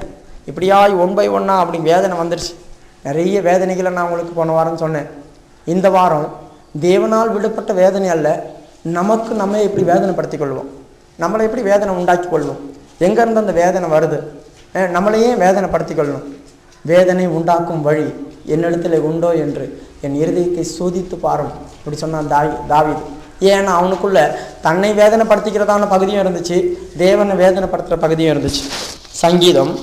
இப்படியாய் 1 by 1 அப்படி வேதனை வந்துருச்சு. நிறைய வேதனைகளை நான் உங்களுக்கு போன வாரம் சொன்னேன். இந்த வாரம் தேவனால் விடப்பட்ட வேதனை அல்ல, நமக்கு நம்ம எப்படி வேதனைப்படுத்திக் கொள்வோம், நம்மளை எப்படி வேதனை உண்டாக்கி கொள்வோம், எங்கேருந்து அந்த வேதனை வருது, நம்மளையே வேதனைப்படுத்திக் கொள்ளணும். வேதனை உண்டாக்கும் வழி என்னிடத்தில் உண்டோ என்று என் இருதயத்தை சோதித்து பாரும் அப்படி சொன்னான் தாவீது. ஏன்னா அவனுக்குள்ள தன்னை வேதனைப்படுத்திக்கிறதான பகுதியும் இருந்துச்சு, தேவனை வேதனைப்படுத்துகிற பகுதியும் இருந்துச்சு. சங்கீதம்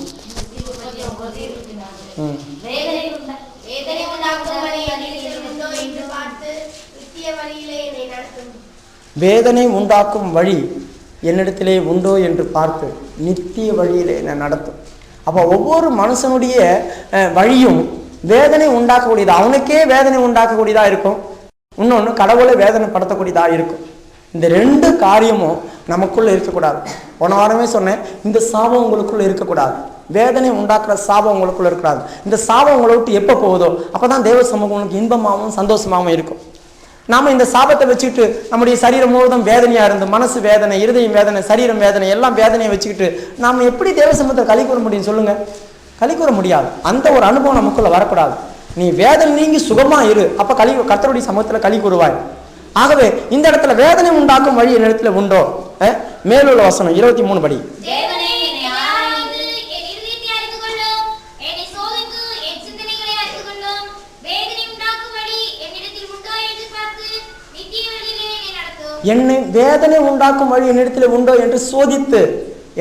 வேதனை உண்டாக்கும் வழி என்னிடத்திலே உண்டோ என்று பார்த்து நித்திய வழியிலே என்னை நடத்தும். அப்போ ஒவ்வொரு மனுஷனுடைய வழியும் வேதனை உண்டாக்கக்கூடியதா, அவனுக்கே வேதனை உண்டாக்கக்கூடியதா இருக்கும், இன்னொன்று கடவுளை வேதனைப்படுத்தக்கூடியதா இருக்கும். இந்த ரெண்டு காரியமும் நமக்குள்ள இருக்கக்கூடாது. போன வாரமே சொன்னேன், இந்த சாபம் உங்களுக்குள்ள இருக்கக்கூடாது, வேதனை உண்டாக்குற சாபம் உங்களுக்குள்ள இருக்கக்கூடாது. இந்த சாபம் உங்களை விட்டு எப்போ போகுதோ அப்போதான் தேவ சமூகம் உங்களுக்கு இன்பமாகவும் சந்தோஷமாகவும் இருக்கும். நாம இந்த சாபத்தை வச்சுக்கிட்டு நம்முடைய சரீரம் முழுவதும் வேதனையா இருந்து, மனசு வேதனை, இருதயம் வேதனை, சரீரம் வேதனை, எல்லாம் வேதனையை வச்சுக்கிட்டு நாம எப்படி தேவ சமூகத்தை களி கூற முடியும் சொல்லுங்க? களி கூற முடியாது. அந்த ஒரு அனுபவம் நமக்குள்ள வரக்கூடாது. நீ வேதனை நீங்கி சுகமா இரு, அப்ப கர்த்தருடைய சமூகத்துல களி கூறுவாய். ஆகவே இந்த இடத்துல வேதனை உண்டாக்கும் வழி என்னிடத்துல உண்டோ? மேலுள்ள வசனம் 23 படி. என்னை வேதனை உண்டாக்கும் வழி என்னிடத்தில் உண்டோ என்று சோதித்து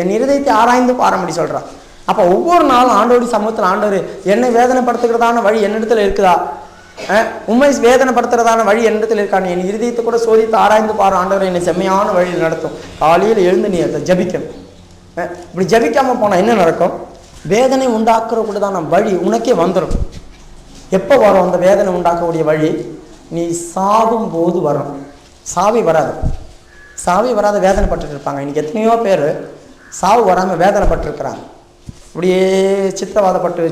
என் இருதயத்தை ஆராய்ந்து பாரும்படி சொல்றான். அப்ப ஒவ்வொரு நாளும் ஆண்டோடி சமூகத்தில் ஆண்டவர் என்னை வேதனைப்படுத்துகிறதான வழி என்னிடத்துல இருக்குதா, உண்மை வேதனைப்படுத்துறதான வழி என்னிடத்தில் இருக்கான்னு என் இருதயத்தை கூட சோதித்து ஆராய்ந்து பாரு ஆண்டவர் என்னை செம்மையான வழியில் நடத்தும். காலையில் எழுந்து நீ அதை ஜபிக்கணும். இப்படி ஜபிக்காம போனா என்ன நடக்கும்? வேதனை உண்டாக்குற கூட தான் வழி உனக்கே வந்துடும். எப்போ வரும் அந்த வேதனை உண்டாக்கக்கூடிய வழி? நீ சாகும் போது வரும். சாவி வராது. சாவி வராத வேதனைப்பட்டு இருப்பாங்க. இன்னைக்கு எத்தனையோ பேர் சாவு வராமல் வேதனைப்பட்டிருக்கிறாங்க. இப்படியே சித்திரவாதப்பட்டுட்டே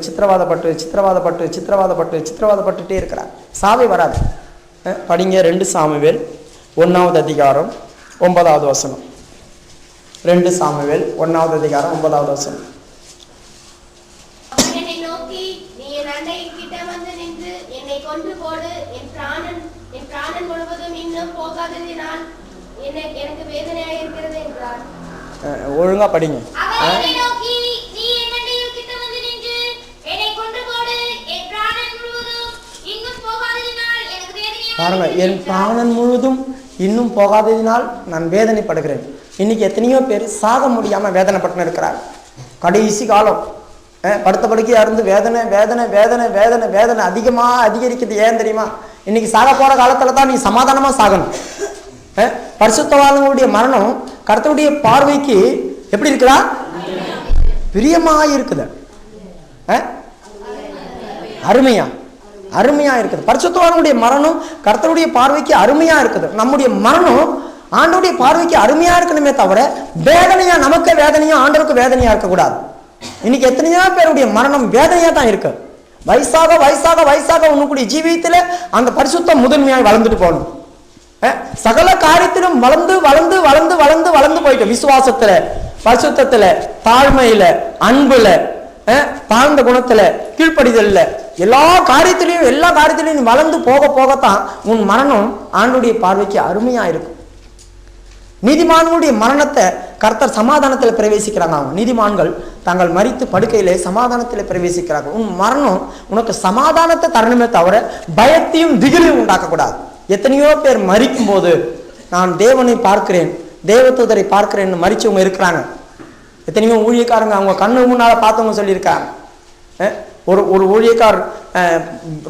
இருக்கிறாங்க. சாவி வராது. படிங்க 2 சாமுவேல் 1வது அதிகாரம் 9வது வசனம். 2 சாமுவேல் 1வது அதிகாரம் 9வது வசனம். என்னை நோக்கி நீ என் அண்டையின் கிட்ட வந்து நின்று என்னை கொன்று போடு, என் பிராணன் முழுவதும் இன்னும் போகாததினால் எனக்கு வேதனையாக இருக்கிறது என்றார். ஒழுங்கா படிங்க. என்னை நோக்கி நீ என் அண்டையின் கிட்ட வந்து நின்று என்னை கொன்று போடு, என் பிராணன் முழுவதும் இன்னும் போகாததினால் எனக்கு வேதனையாக பாருங்க, என் பிராணன் முழுவதும் இன்னும் போகாததினால் நான் வேதனைப்படுகிறேன். இன்னைக்கு எத்தனையோ பேர் சாக முடியாம வேதனைப்பட்டு இருக்கிறார். கடைசி காலம் படுத்த படுக்கையா இருந்து வேதனை வேதனை வேதனை வேதனை வேதனை அதிகரிக்குது. ஏன் தெரியுமா? இன்னைக்கு சாக போற காலத்துல தான் நீ சமாதானமா சாகணும். பரிசுத்தவான்களுடைய மரணம் கர்த்தருடைய பார்வைக்கு எப்படி இருக்குதா? பிரியமா இருக்குது. அருமையா இருக்குது. பரிசுத்தவான்களுடைய மரணம் கர்த்தருடைய பார்வைக்கு அருமையா இருக்குது. நம்முடைய மரணம் ஆண்டவருடைய பார்வைக்கு அருமையா இருக்கணுமே தவிர வேதனையா, நமக்கு வேதனையா ஆண்டவருக்கு வேதனையா இருக்கக்கூடாது. இன்னைக்கு எத்தனையோ பேருடைய மரணம் வேதனையா தான் இருக்கு. வயசாக வயசாக வயசாக உன்னுடைய ஜீவியத்துல அந்த பரிசுத்தம் முதன்மையாய் வளர்ந்துட்டு போகணும். சகல காரியத்திலும் வளர்ந்து வளர்ந்து வளர்ந்து வளர்ந்து வளர்ந்து போயிட்டு விசுவாசத்துல, பரிசுத்தத்துல, தாழ்மையில, அன்புல, தாழ்ந்த குணத்துல, கீழ்ப்படிதல்ல, எல்லா காரியத்திலையும் வளர்ந்து போக போகத்தான் உன் மரணம் ஆண்டுடைய பார்வைக்கு அருமையா இருக்கும். நீதிமான்களுடைய மரணத்தை கர்த்தர் சமாதானத்தில் பிரவேசிக்கிறாங்க. அவங்க நீதிமான்கள் தாங்கள் மரித்து படுக்கையிலே சமாதானத்தில் பிரவேசிக்கிறாங்க. உன் மரணம் உனக்கு சமாதானத்தை தரணுமே தவிர பயத்தையும் திகிலையும் உண்டாக்கக்கூடாது. எத்தனையோ பேர் மரிக்கும் போது நான் தேவனை பார்க்கிறேன், தேவதூதரை பார்க்கிறேன்னு மரிச்சவங்க இருக்கிறாங்க. எத்தனையோ ஊழியக்காரங்க அவங்க கண்ணு முன்னால பார்த்தவங்க சொல்லியிருக்காங்க. ஒரு ஊழியக்கார்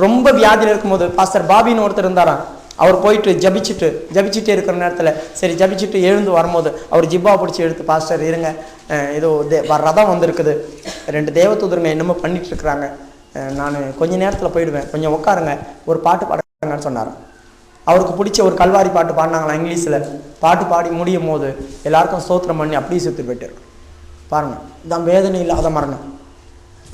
ரொம்ப வியாதியில் இருக்கும்போது பாஸ்டர் பாபின்னு ஒருத்தர் இருந்தாராம். அவர் போயிட்டு ஜபிச்சுட்டே இருக்கிற நேரத்தில் சரி ஜபிச்சுட்டு எழுந்து வரும்போது அவர் ஜிப்பா பிடிச்சி எடுத்து, பாஸ்டர் இருங்க, ஏதோ ரதம் வந்திருக்குது, 2 தேவதூதருங்க என்னமோ பண்ணிட்டு இருக்கிறாங்க, நான் கொஞ்ச நேரத்தில் போயிடுவேன், கொஞ்சம் உட்காருங்க, ஒரு பாட்டு பாடுங்கன்னு சொன்னார். அவருக்கு பிடிச்ச ஒரு கல்வாரி பாட்டு பாடினாங்களா இங்கிலீஷில். பாட்டு பாடி முடியும் போது எல்லாருக்கும் ஸ்தோத்திரம் பண்ணி அப்படியே சுற்றி போயிட்டு பாருங்க. இதான் வேதனை இல்லாத மரணம்.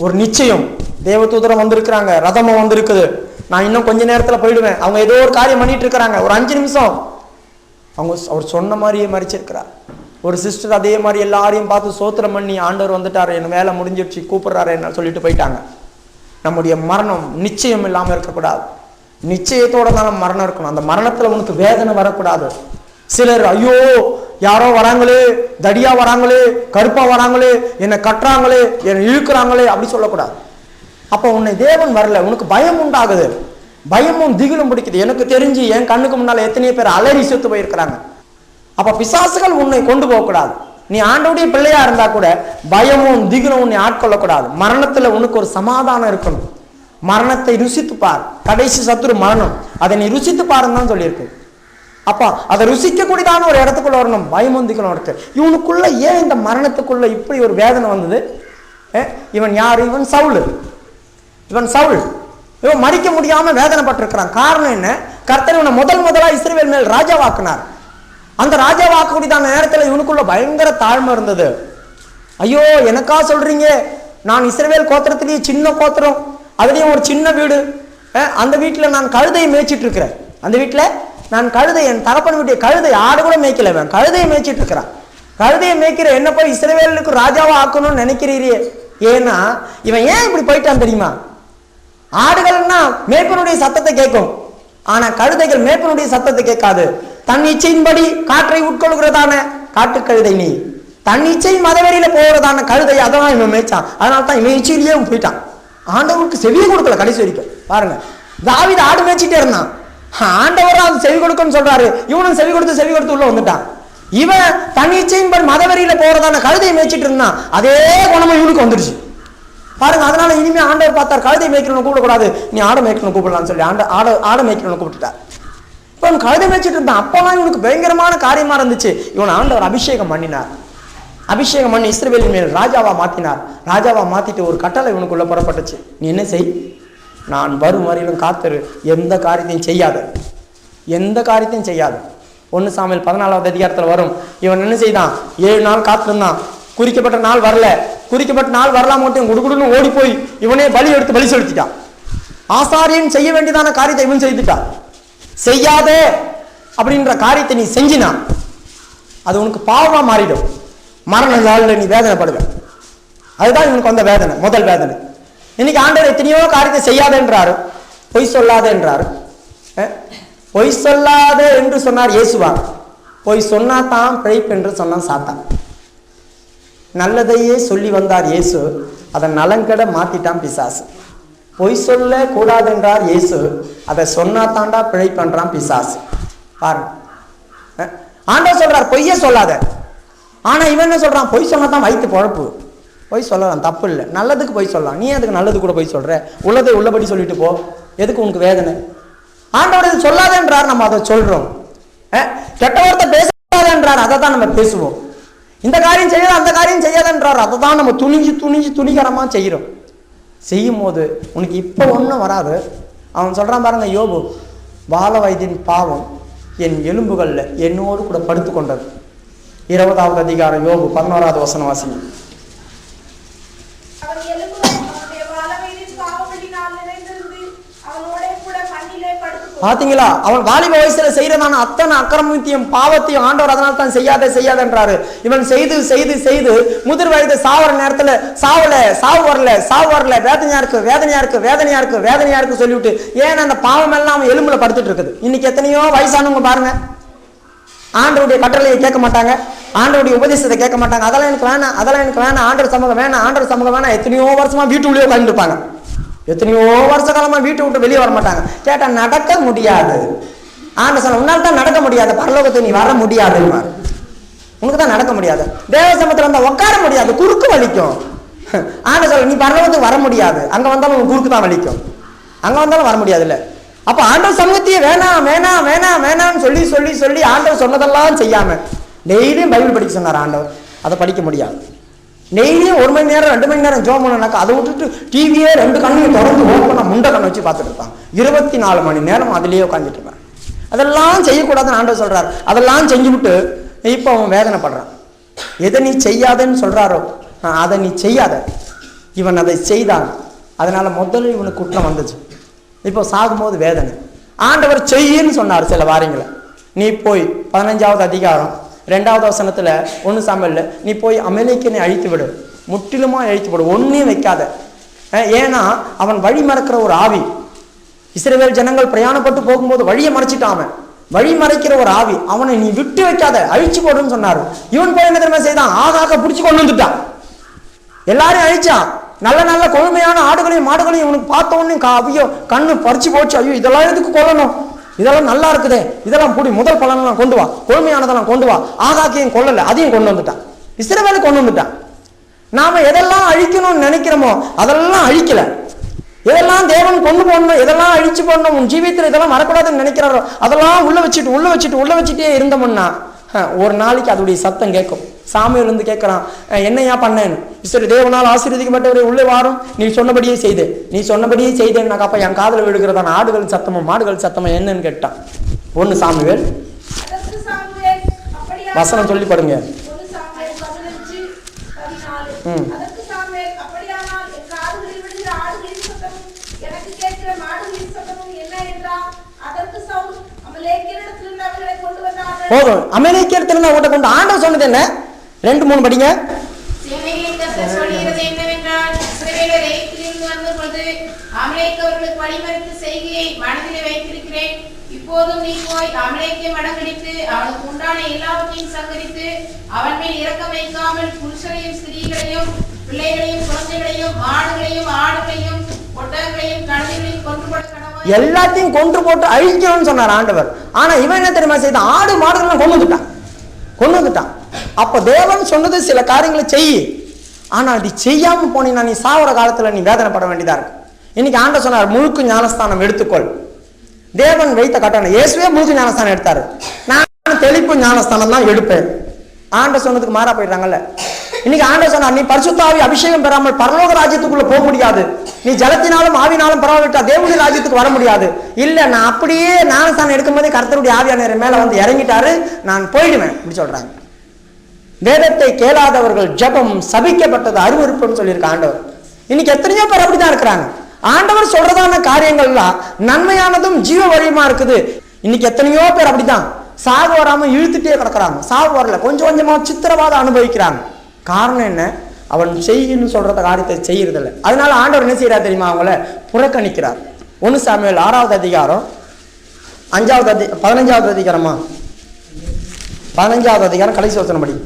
ஒரு நிச்சயம், தேவதூதரம் வந்திருக்கிறாங்க, ரதமும் வந்திருக்குது, நான் இன்னும் கொஞ்ச நேரத்தில் போயிடுவேன். அவங்க ஏதோ ஒரு காரியம் பண்ணிட்டு இருக்கிறாங்க, ஒரு 5 நிமிஷம் அவர் சொன்ன மாதிரியே மறிச்சிருக்கிறார். ஒரு சிஸ்டர் அதே மாதிரி எல்லாரையும் பார்த்து ஸ்தோத்திரம் பண்ணி ஆண்டவர் வந்துட்டாரு, என் வேலை முடிஞ்சிடுச்சு, கூப்பிடுறாரு என்ன சொல்லிட்டு போயிட்டாங்க. நம்முடைய மரணம் நிச்சயம் இல்லாமல் இருக்கக்கூடாது. நிச்சயத்தோட தான் நம்ம மரணம் இருக்கணும். அந்த மரணத்துல உனக்கு வேதனை வரக்கூடாது. சிலர் ஐயோ யாரோ வராங்களே, தடியா வராங்களே, கருப்பா வராங்களே, என்னை கட்டுறாங்களே, என்னை இழுக்கிறாங்களே அப்படி சொல்லக்கூடாது. அப்போ உன்னை தேவன் வரல, உனக்கு பயம் உண்டாகுது, பயமும் திகிலும் பிடிக்குது. எனக்கு தெரிஞ்சு என் கண்ணுக்கு முன்னால எத்தனையோ பேர் அலறி செத்து போயிருக்கிறாங்க. அப்ப பிசாசுகள் உன்னை கொண்டு போகக்கூடாது. நீ ஆண்டவருடைய பிள்ளையா இருந்தா கூட பயமும் திகிலும் உன்னை ஆட்கொள்ளக்கூடாது. மரணத்துல உனக்கு ஒரு சமாதானம் இருக்கணும். மரணத்தை ருசித்து பார், கடைசி சத்துரு மரணம், அதை நீ ருசித்து பாருன்னு தான் சொல்லியிருக்கு. அப்பா அதை ருசிக்கக்கூடியதான ஒரு இடத்துக்குள்ள வரணும். பயமும் திகிலும் இருக்கு. இவனுக்குள்ள ஏன் இந்த மரணத்துக்குள்ள இப்படி ஒரு வேதனை வந்தது? இவன் யாரு? இவன் சவுல். இவன் மறிக்க முடியாம வேதனைப்பட்டிருக்கிறான். காரணம் என்ன? கர்த்தர் இவனை முதலா இஸ்ரவேல் மேல் ராஜாவாக்குனார். அந்த ராஜாவாக்கக்கூடியதான நேரத்தில் இவனுக்குள்ள பயங்கர தாழ்மை இருந்தது. ஐயோ எனக்கா சொல்றீங்க, நான் இஸ்ரவேல் கோத்திரத்திலேயே சின்ன கோத்திரம், அதுலயும் ஒரு சின்ன வீடு, அந்த வீட்டுல நான் கழுதையை மேய்ச்சிட்டு இருக்கிறேன். அந்த வீட்டுல நான் கழுதை, என் தகப்பன் வீட்டுடைய கழுதை, ஆடு கூட மேய்க்கல, கழுதையை மேய்ச்சிட்டு இருக்கிறான். கழுதையை மேய்க்கிற என்ன போய் இஸ்ரவேலுக்கு ராஜாவா ஆக்கணும்னு நினைக்கிறீரே. ஏன்னா இவன் ஏன் இப்படி போயிட்டான் தெரியுமா? ஆடுகள்னா மேய்ப்பனுடைய சத்தத்தை கேட்கும், ஆனா கழுதைகள் மேய்ப்பனுடைய சத்தத்தை கேட்காது. தன் இச்சையின்படி காற்றை உட்கொள்கிறதான காட்டு கழுதை நீ, தன் இச்சை மதவெறியில போகிறதான கழுதை, அதெல்லாம் இவன் மேய்ச்சான். அதனால தான் இவன் இச்சையிலேயே போயிட்டான். ஆண்டவருக்கு செவியை கொடுக்கல கடைசி வரைக்கும். பாருங்க, தாவீது ஆடு மேய்ச்சிட்டே இருந்தான், ஆண்டவரும் அது செவி கொடுக்குன்னு சொல்றாரு. இவனும் செவி கொடுத்து உள்ள வந்துட்டான். இவன் தன்னிச்சையின்படி மதவெறியில போறதான கழுதையை மேய்ச்சிட்டு இருந்தான். அதே குணமும் இவனுக்கு வந்துருச்சு பாருங்க. அதனால இனிமே ஆண்டவர் பார்த்தார், கழுதை மேய்க்கணும் கூப்பிடக்கூடாது, நீ ஆடை மேய்க்கணும் கூப்பிடலாம்னு சொல்லி ஆடை மேய்க்கணும் கூப்பிட்டுட்டார். இப்போ அவன் கழுதை மேய்ச்சிட்டு இருந்தான். அப்பெல்லாம் இவனுக்கு பயங்கரமான காரியமா இருந்துச்சு. இவன் ஆண்டவர் அபிஷேகம் பண்ணினார். அபிஷேகம் பண்ணி இஸ்ரவேலின் மேல் ராஜாவா மாத்தினார். ராஜாவா மாத்திட்டு ஒரு கட்டளை இவனுக்குள்ள புறப்பட்டுச்சு. நீ என்ன செய், நான் வரும் வரையிலும் காத்திரு, எந்த காரியத்தையும் செய்யாது. 1 சாமுவேல் 14வது அதிகாரத்தில் வரும். இவன் என்ன செய்தான், 7 நாள் காத்திருந்தான். குறிக்கப்பட்ட நாள் வரலாம் மட்டும் குடுகுடுன்னு ஓடி போய் இவனே பலி செலுத்திட்டான். ஆசாரியன் செய்ய வேண்டியதான காரியத்தை இவன் செய்துட்டான். செய்யாதே அப்படின்ற காரியத்தை நீ செஞ்சினா அது உனக்கு பாவமா மாறிடும். மரண நாளில் நீ வேதனைப்படுவ. அதுதான் இவனுக்கு வந்த வேதனை, முதல் வேதனை. இன்னைக்கு ஆண்டவர் எத்தனையோ காரியத்தை செய்யாதேன்றாரு, பொய் சொல்லாதே என்றாரு. பொய் சொல்லாதே என்று சொன்னார் இயேசுவா. பொய் சொன்னா தான் பிழைப்பு என்று சொன்னான் சாத்தான். நல்லதையே சொல்லி வந்தார் இயேசு, அதை நலங்கட மாத்திட்டான் பிசாசு. பொய் சொல்ல கூடாது என்றார் இயேசு, அதை சொன்னா தாண்டா பிழைப்பன்றான் பிசாசு. பாருங்க, ஆண்டவர் சொல்றார் பொய்யே சொல்லாத. ஆனா இவன் என்ன சொல்றான், பொய் சொன்னா தான் வயிற்று பொழப்பு. பொய் சொல்லலாம், தப்பு இல்லை, நல்லதுக்கு பொய் சொல்லலாம். நீ அதுக்கு நல்லது கூட பொய் சொல்ற, உள்ளதை உள்ளபடி சொல்லிட்டு போ, எதுக்கு உனக்கு வேதனை? ஆண்டவர் இது சொல்லாதேன்றார், நம்ம அதை சொல்றோம். கெட்ட வார்த்தை பேசாதேன்றார், அதை தான் நம்ம பேசுவோம். இந்த காரியம் செய்யாத அந்த காரியம் செய்யாதன்றார், அதை தான் நம்ம துணிகரமா செய்யறோம். செய்யும் போது உனக்கு இப்ப ஒன்றும் வராது. அவன் சொல்றான் பாருங்க, யோபு, பால வயதின் பாவம் என் எலும்புகள்ல என்னோடு கூட படுத்து கொண்டது. 20வது அதிகாரம் யோபு 11வது வசனம் வாசிங்க. பாத்தீங்களா, அவன் வாலிப வயசுல செய்யறதான அத்தனை அக்கிரமத்தையும் பாவத்தையும் ஆண்டவர் அதனால தான் செய்யாதன்றாரு. இவன் செய்து முதிர் வயது சாவர நேரத்துல சாவு வரல வேதனையா இருக்கு சொல்லிவிட்டு ஏன் அந்த பாவம் எல்லாம் அவன் எலும்புல படுத்துட்டு இருக்குது. இன்னைக்கு எத்தனையோ வயசானவங்க பாருங்க, ஆண்டவருடைய கட்டளையை கேட்க மாட்டாங்க, ஆண்டவருடைய உபதேசத்தை கேட்க மாட்டாங்க. அதெல்லாம் எனக்கு வேணாம், ஆண்டவர் சமூகம் வேணாம், எத்தனையோ வருஷமா வீட்டுக்குள்ளேயே உட்கார்ந்து இருப்பாங்க. எத்தனையோ வருஷ காலமா வீட்டை விட்டு வெளியே வர மாட்டாங்க. கேட்டா நடக்க முடியாது. ஆண்டவர் சொன்ன, உன்னால தான் நடக்க முடியாது, பரலோகத்தை நீ வர முடியாது, உனக்கு தான் நடக்க முடியாது. தேவ சமூகத்துல வந்தா உட்கார முடியாது, குறுக்கு வலிக்கும். ஆண்டவர் சொல்ல, நீ பரலோகத்துக்கு வர முடியாது, அங்க வந்தாலும் உன் குறுக்கு தான் வலிக்கும், அங்க வந்தாலும் வர முடியாது இல்ல. அப்ப ஆண்டவர் சமூகத்தையே வேணாம்னு சொல்லி ஆண்டவர் சொன்னதெல்லாம் செய்யாம டெய்லியும் பைபிள் படிக்க சொன்னார் ஆண்டவர். அதை படிக்க முடியாது. டெய்லியும் 1 மணி நேரம் 2 மணி நேரம் ஜோம் பண்ணாக்கா அதை விட்டுட்டு டிவியே 2 கண்ணையும் திறந்து ஓப்பனா முண்டை கண்ணை வச்சு பார்த்துட்டு இருப்பான். 24 மணி நேரம் அதிலேயே உட்காந்துட்டு இருப்பான். அதெல்லாம் செய்யக்கூடாதுன்னு ஆண்டவர் சொல்றாரு. அதெல்லாம் செஞ்சு விட்டு இப்போ அவன் வேதனைப்படுறான். எதை நீ செய்யாதன்னு சொல்றாரோ அதை நீ செய்யாத. இவன் அதை செய்தான், அதனால முதல்ல இவனுக்கு குற்றம் வந்துச்சு. இப்போ சாகும்போது வேதனை. ஆண்டவர் செய்யின்னு சொன்னார் சில வாரியங்களை. நீ போய் 15வது அதிகாரம் 2வது வசனத்துல 1 சாமுவேல்ல நீ போய் அமலேக்கியனை அழித்து விடு, முற்றிலுமா அழித்து விடு, ஒன்னையும் வைக்காத. ஏன்னா அவன் வழி மறக்கிற ஒரு ஆவி. இஸ்ரவேல் ஜனங்கள் பிரயாணப்பட்டு போகும்போது வழியை மறைச்சிட்டான். வழி மறைக்கிற ஒரு ஆவி, அவனை நீ விட்டு வைக்காத, அழிச்சு போடுன்னு சொன்னாரு. இவன் போய் என்ன தெரியுமா செய்தான், ஆகாக்க பிடிச்சி கொண்டு வந்துட்டான், எல்லாரையும் அழிச்சான். நல்ல கொழுமையான ஆடுகளையும் மாடுகளையும் இவனுக்கு பார்த்த உடனே ஐயோ கண்ணு பறிச்சு போச்சு, ஐயோ இதெல்லாம் எதுக்கு கொல்லணும், இதெல்லாம் நல்லா இருக்குதே, இதெல்லாம் புடி, முதல் பலனெல்லாம் கொண்டு வா, கொழுமையானதெல்லாம் கொண்டு வா. ஆகாக்கையும் கொல்லல, அதையும் கொண்டு வந்துட்டான், இஸ்ரவேலை கொண்டு வந்துட்டான். நாம எதெல்லாம் அழிக்கணும்னு நினைக்கிறோமோ அதெல்லாம் அழிக்கல. எதெல்லாம் தேவன் கொண்டு போடணும், எதெல்லாம் அழிச்சு போடணும், உன் ஜீவியத்தில் இதெல்லாம் வரக்கூடாதுன்னு நினைக்கிறாரோ அதெல்லாம் உள்ள வச்சுட்டே இருந்தோம்னா ஒரு நாளைக்கு அதோடைய சத்தம் கேட்கும். சாமியில் இருந்து கேட்கறான், என்னையா பண்ணேன்னு. சரி, தேவனால் ஆசீர்வதிக்கப்பட்டவரை உள்ளே வாரும், நீ சொன்னபடியே செய்தேன்னாக்கா அப்ப என் காதல விழுகிறதான ஆடுகள் சத்தமும் மாடுகள் சத்தமும் என்னன்னு கேட்டான். 1 சாமுவேல் வசனம் சொல்லி பாருங்க. போதும், அமெரிக்கத்திலிருந்து அவங்கள்ட்ட கொண்டு ஆண்டவர் சொன்னது என்ன? 2-3 படிங்க. இப்போதும் நீ போய் அமலேக்கை மடங்கடித்து அவனுக்கு உண்டான எல்லாவற்றையும் சங்கரித்து அவன் மேல் இரக்கம் வைக்காமல் புருஷனையும் ஸ்திரீகளையும் பிள்ளைகளையும் குழந்தைகளையும் மாடுகளையும் ஆடுகளையும் ஒட்டகங்களையும் கழுதைகளையும் கொண்டு போட கடவாய். எல்லாத்தையும் கொன்று போட்டு அழிக்கணும்னு சொன்னார் ஆண்டவர். ஆனா இவன் என்ன தெரியுமா செய்தான்? ஆடு மாடுகள்லாம் கொண்டு வந்துட்டான். அப்ப தேவன் சொன்னது சில காரியங்களை செய்யி, ஆனா அது செய்யாம போனீங்கன்னா நீ சாவர காலத்துல நீ வேதனைப்பட வேண்டியதா இருக்கு. இன்னைக்கு ஆண்டவர் சொன்னார், முழுக்கு ஞானஸ்தானம் எடுத்துக்கொள். தேவன் வைத்த கட்டணம். இயேசுவே முழுக்கு ஞானஸ்தானம் எடுத்தாரு. நான் தெளிப்பு ஞானஸ்தானம் தான் எடுப்பேன். ஆண்டவர் சொன்னதுக்கு மாறா போயிட்டாங்கல்ல. இன்னைக்கு ஆண்டவர் சொன்னார், நீ பரிசுத்த ஆவி அபிஷேகம் பெறாமல் பரலோக ராஜ்யத்துக்குள்ள போக முடியாது, நீ ஜலத்தினாலும் ஆவினாலும் பரவாயிட்டா தேவனுடைய ராஜ்யத்துக்கு வர முடியாது. இல்ல, நான் அப்படியே ஞானஸ்தானம் எடுக்கும் போதே கர்த்தருடைய ஆவியானவர் மேல வந்து இறங்கிட்டாரு, நான் போயிடுவேன் அப்படி சொல்றாங்க. வேதத்தை கேளாதவர்கள் ஜெபம் சபிக்கப்பட்டது அருவருப்புன்னு சொல்லியிருக்க ஆண்டவர். இன்னைக்கு எத்தனையோ பேர் அப்படிதான் இருக்கிறாங்க. ஆண்டவர் சொல்றதான காரியங்கள்லாம் நன்மையானதும் ஜீவ வழியுமா இருக்குது. இன்னைக்கு எத்தனையோ பேர் அப்படிதான் சாகு வராம இழுத்துட்டே கிடக்குறாங்க. சாகு வரல, கொஞ்சம் கொஞ்சமா சித்திரவாதம் அனுபவிக்கிறாங்க. காரணம் என்ன? அவன் செய்யன்னு சொல்றத காரியத்தை செய்யறதில்லை. அதனால ஆண்டவர் என்ன செய்யறாரு தெரியுமா? அவங்கள புறக்கணிக்கிறார். 1 சாமுவேல் 6வது அதிகாரம் 15வது அதிகாரமா 15வது அதிகாரம் கடைசி வசனம் படி.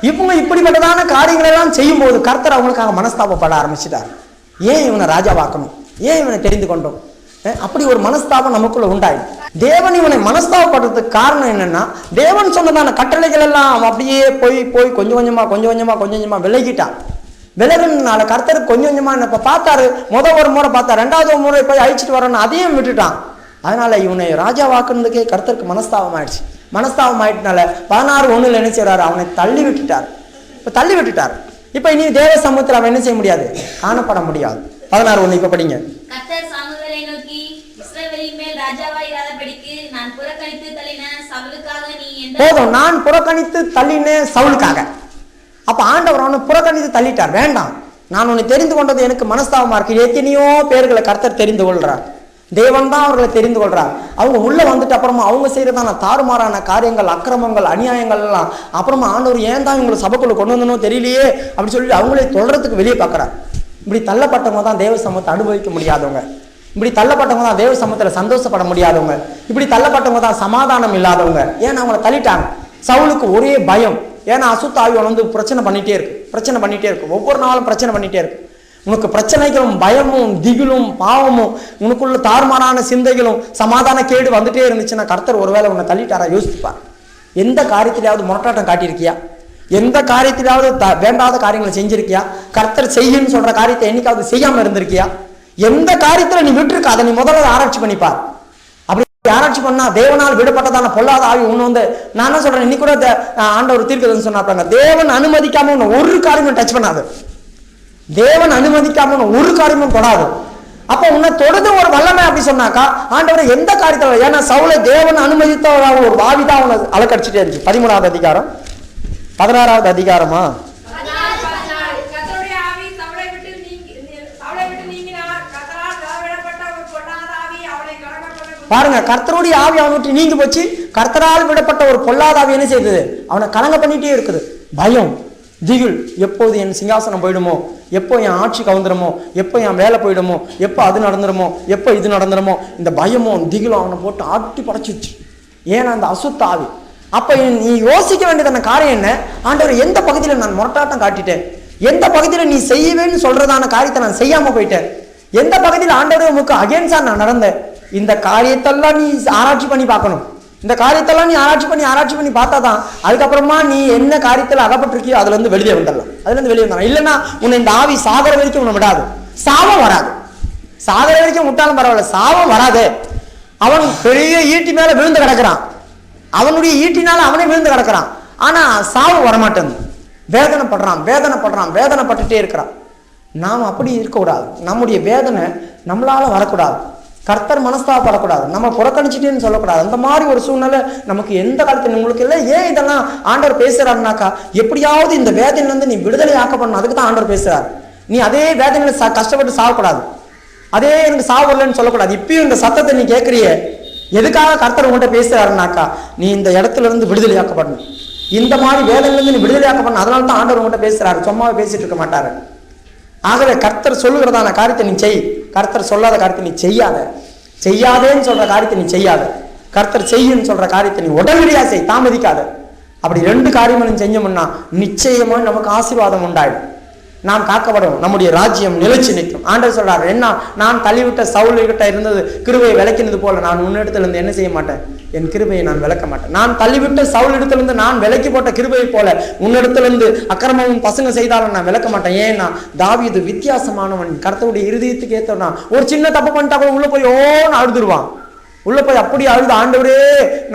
இவங்க இப்படிப்பட்டதான காரியங்கள் எல்லாம் செய்யும் போது கர்த்தர் அவங்களுக்காக மனஸ்தாபப்பட ஆரம்பிச்சுட்டார். ஏன் இவனை ராஜாவாக்கணும், ஏன் இவனை தெரிந்து கொண்டோம், அப்படி ஒரு மனஸ்தாபம் நமக்குள்ள உண்டாயிடும். தேவன் இவனை மனஸ்தாபப்படுறதுக்கு காரணம் என்னன்னா, தேவன் சொன்னதான கட்டளைகள் எல்லாம் அவன் அப்படியே போய் கொஞ்சம் கொஞ்சமா விலகிட்டான். விலகுனால கர்த்தருக்கு கொஞ்சம் கொஞ்சமா இப்ப பார்த்தாரு. ஒரு முறை பார்த்தாரு, 2வது முறை போய் அழிச்சிட்டு வரணும், அதையும் விட்டுட்டான். அதனால இவனை ராஜாவாக்குறதுக்கே கர்த்தருக்கு மனஸ்தாபம் ஆயிடுச்சு. மனஸ்தாபம் ஆயிட்டனால 16:1 என்ன செய்யறாரு? அவனை தள்ளி விட்டுட்டார். இப்ப இனி தேவ சமூகத்தில் அவன் என்ன செய்ய முடியாது? காணப்பட முடியாது. 16:1 இப்ப படிங்க. கர்த்தர் சாமுவேலை நோக்கி, இஸ்ரவேலின் மேல் ராஜாவாய் இராதபடிக்கு நான் புறக்கணித்து தள்ளின சவுலுக்காக நீ எந்த போதும், நான் புறக்கணித்து தள்ளினேன் சவுலுக்காக. அப்ப ஆண்டவர் அவனை புறக்கணித்து தள்ளிட்டார். வேண்டாம், நான் உன்னை தெரிந்து கொண்டது எனக்கு மனஸ்தாபமா இருக்கு. எத்தனையோ பேர்களை கர்த்தர் தெரிந்து கொள்றார். தேவன் தான் அவர்களை தெரிந்து கொள்றார். அவங்க உள்ள வந்துட்டு அப்புறமா அவங்க செய்யறதான தாறுமாறான காரியங்கள், அக்கிரமங்கள், அநியாயங்கள் எல்லாம் அப்புறமா ஆண்டவர் ஏன் தான் இவங்களை சபைக்குள்ள கொண்டு வந்தனும் தெரியலையே அப்படி சொல்லி அவங்களே தொடர்றதுக்கு வெளியே பார்க்கறார். இப்படி தள்ளப்பட்டவங்க தான் தேவ சமூகத்தை அனுபவிக்க முடியாதவங்க. இப்படி தள்ளப்பட்டவங்க தான் தேவ சமூகத்துல சந்தோஷப்பட முடியாதவங்க. இப்படி தள்ளப்பட்டவங்க தான் சமாதானம் இல்லாதவங்க. ஏன்னா அவங்களை தள்ளிட்டாங்க. சவுலுக்கு ஒரே பயம். ஏன்னா அசுத்த ஆவியை வந்து பிரச்சனை பண்ணிட்டே இருக்கு. ஒவ்வொரு நாளும் பிரச்சனை பண்ணிட்டே இருக்கு. உனக்கு பிரச்சனைகளும் பயமும் திகிலும் பாவமும் உனக்குள்ள தாறுமாறான சிந்தைகளும் சமாதான கேடு வந்துட்டே இருந்துச்சுன்னா கர்த்தர் ஒருவேளை உன்னை தள்ளிட்டாரா? யோசிச்சுப்பார். எந்த காரியத்திலாவது முரட்டாட்டம் காட்டியிருக்கியா? எந்த காரியத்திலாவது வேண்டாத காரியங்களை செஞ்சிருக்கியா? கர்த்தர் செய்யுன்னு சொல்ற காரியத்தை என்னைக்காவது செய்யாம இருந்திருக்கியா? எந்த காரியத்துல நீ விட்டுருக்க, அதை நீ முதல்ல ஆராய்ச்சி பண்ணிப்பார். அப்படி ஆராய்ச்சி பண்ணா தேவனால் விடப்பட்டதான பொல்லாத ஆவி ஒண்ணு வந்து, நான் என்ன சொல்றேன், இன்னைக்கு கூட ஆண்டவர் தீர்க்கதரிசனம் சொன்னாங்க, தேவன் அனுமதிக்காம உன்னை ஒரு காரியமும் டச் பண்ணாது. தேவன் அனுமதிக்காம ஒரு காரியமும் தொடாது. அப்ப உன்னை தொடுது ஒரு வல்லமை அப்படி சொன்னாக்கா ஆண்டவர் எந்த காரியத்துல, ஏன்னா சவுலை தேவன் அனுமதித்தவராக ஒரு பாவிதான் அவனை அலக்கடிச்சுட்டே இருந்துச்சு. 13வது அதிகாரம் 16வது அதிகாரமா பாருங்க, கர்த்தருடைய ஆவி அவனை விட்டு நீங்கி போச்சு. கர்த்தரால் விடப்பட்ட ஒரு பொல்லாத ஆவி என்ன செய்தது? அவனை கலங்க பண்ணிட்டே இருக்குது. பயம், திகில், எப்போது என் சிங்காசனம் போயிடுமோ, எப்போ என் ஆட்சி கவுந்துருமோ, எப்போ என் வேலை போயிடுமோ, எப்போ அது நடந்துருமோ, எப்போ இது நடந்துருமோ, இந்த பயமும் திகிலும் அவனை போட்டு ஆட்டி படைச்சிச்சு. ஏன்னா அந்த அசுத்த ஆவி. அப்ப நீ யோசிக்க வேண்டியதான காரியம் என்ன? ஆண்டவர் எந்த பகுதியில் நான் முரட்டாட்டம் காட்டிட்டேன், எந்த பகுதியில் நீ செய்வேன்னு சொல்றதான காரியத்தை நான் செய்யாம போயிட்டேன், எந்த பகுதியில் ஆண்டவர் உனக்கு அகேன்ஸ்டா நான் நடந்தேன், இந்த காரியத்தெல்லாம் நீ ஆராய்ச்சி பண்ணி பார்க்கணும். இந்த காரியத்தெல்லாம் நீ ஆராய்ச்சி பண்ணி பார்த்தாதான் அதுக்கப்புறமா நீ என்ன காரியத்தில் அகப்பட்டிருக்கியோ அதுல இருந்து வெளியே வந்துடலாம். இல்லைன்னா உன்னை இந்த ஆவி சாகர வரைக்கும் உன்னை விடாது. சாவம் வராது. சாகர வரைக்கும் விட்டாலும் பரவாயில்ல, சாவம் வராது. அவன் பெரிய ஈட்டி மேல விழுந்து கிடக்கிறான், அவனுடைய ஈட்டினால அவனே விழுந்து கிடக்கிறான். ஆனா சாவு வரமாட்டேன். வேதனைப்பட்டுட்டே இருக்கிறான். நாம் அப்படி இருக்கக்கூடாது. நம்முடைய வேதனை நம்மளால வரக்கூடாது. கர்த்தர் மனஸ்தாபப்படக்கூடாது. நம்ம புறக்கணிச்சிட்டேன்னு சொல்லக்கூடாது. அந்த மாதிரி ஒரு சூழ்நிலை நமக்கு எந்த காலத்தில் உங்களுக்கு இல்லை. ஏன் இதெல்லாம் ஆண்டவர் பேசுறாருனாக்கா, எப்படியாவது இந்த வேதனையிலிருந்து நீ விடுதலை ஆக்கப்படணும். அதுக்கு தான் ஆண்டவர் பேசுறாரு. நீ அதே வேதனையில கஷ்டப்பட்டு சாகக்கூடாது. அதே எனக்கு சாவு வரலன்னு சொல்லக்கூடாது. இப்பயும் இந்த சத்தத்தை நீ கேட்கறிய, எதுக்காக கர்த்தர் உங்கள்கிட்ட பேசுறாருனாக்கா, நீ இந்த இடத்துல இருந்து விடுதலை ஆக்கப்படணும். இந்த மாதிரி வேதனையிலிருந்து நீ விடுதலை ஆக்கப்படணும். அதனால தான் ஆண்டவர் உங்கள்கிட்ட பேசுறாரு, சும்மாவே பேசிட்டு இருக்க மாட்டாரு. ஆகவே கர்த்தர் சொல்லுகிறதான காரியத்தை நீ செய். கர்த்தர் சொல்லாத காரியத்தை நீ செய்யாதேன்னு சொல்ற காரியத்தை நீ செய்யாத. கர்த்தர் செய்யுன்னு சொல்ற காரியத்தை நீ உடனடியா செய், தாமதிக்காத. அப்படி 2 காரியங்களும் செஞ்சோம்னா நிச்சயமா நமக்கு ஆசீர்வாதம் உண்டாயிடும். நாம் காக்கப்படும், நம்முடைய ராஜ்யம் நிலைச்சு நிற்கும். ஆண்டவர் சொல்றாரு, என்ன நான் தள்ளிவிட்ட சவுல் கிட்ட இருந்தது கிருபையை விளக்கினது போல நான் உன்னிடத்துல இருந்து என்ன செய்ய மாட்டேன், என் கிருபையை நான் விளக்க மாட்டேன். நான் தள்ளிவிட்ட சவுல் இடத்துல இருந்து நான் விலக்கி போட்ட கிருபையை போல உன்னிடத்துல இருந்து அக்கிரமமும் பசங்க செய்தாலும் நான் விளக்க மாட்டேன். ஏன்னா தாவீது வித்தியாசமானவன், கர்த்தருடைய இருதயத்துக்கு ஏற்றவனா. ஒரு சின்ன தப்பு பண்ணிட்டா கூட உள்ள போய் ஓன்னு அழுதுருவான். உள்ள போய் அப்படி அழுது, ஆண்டவரே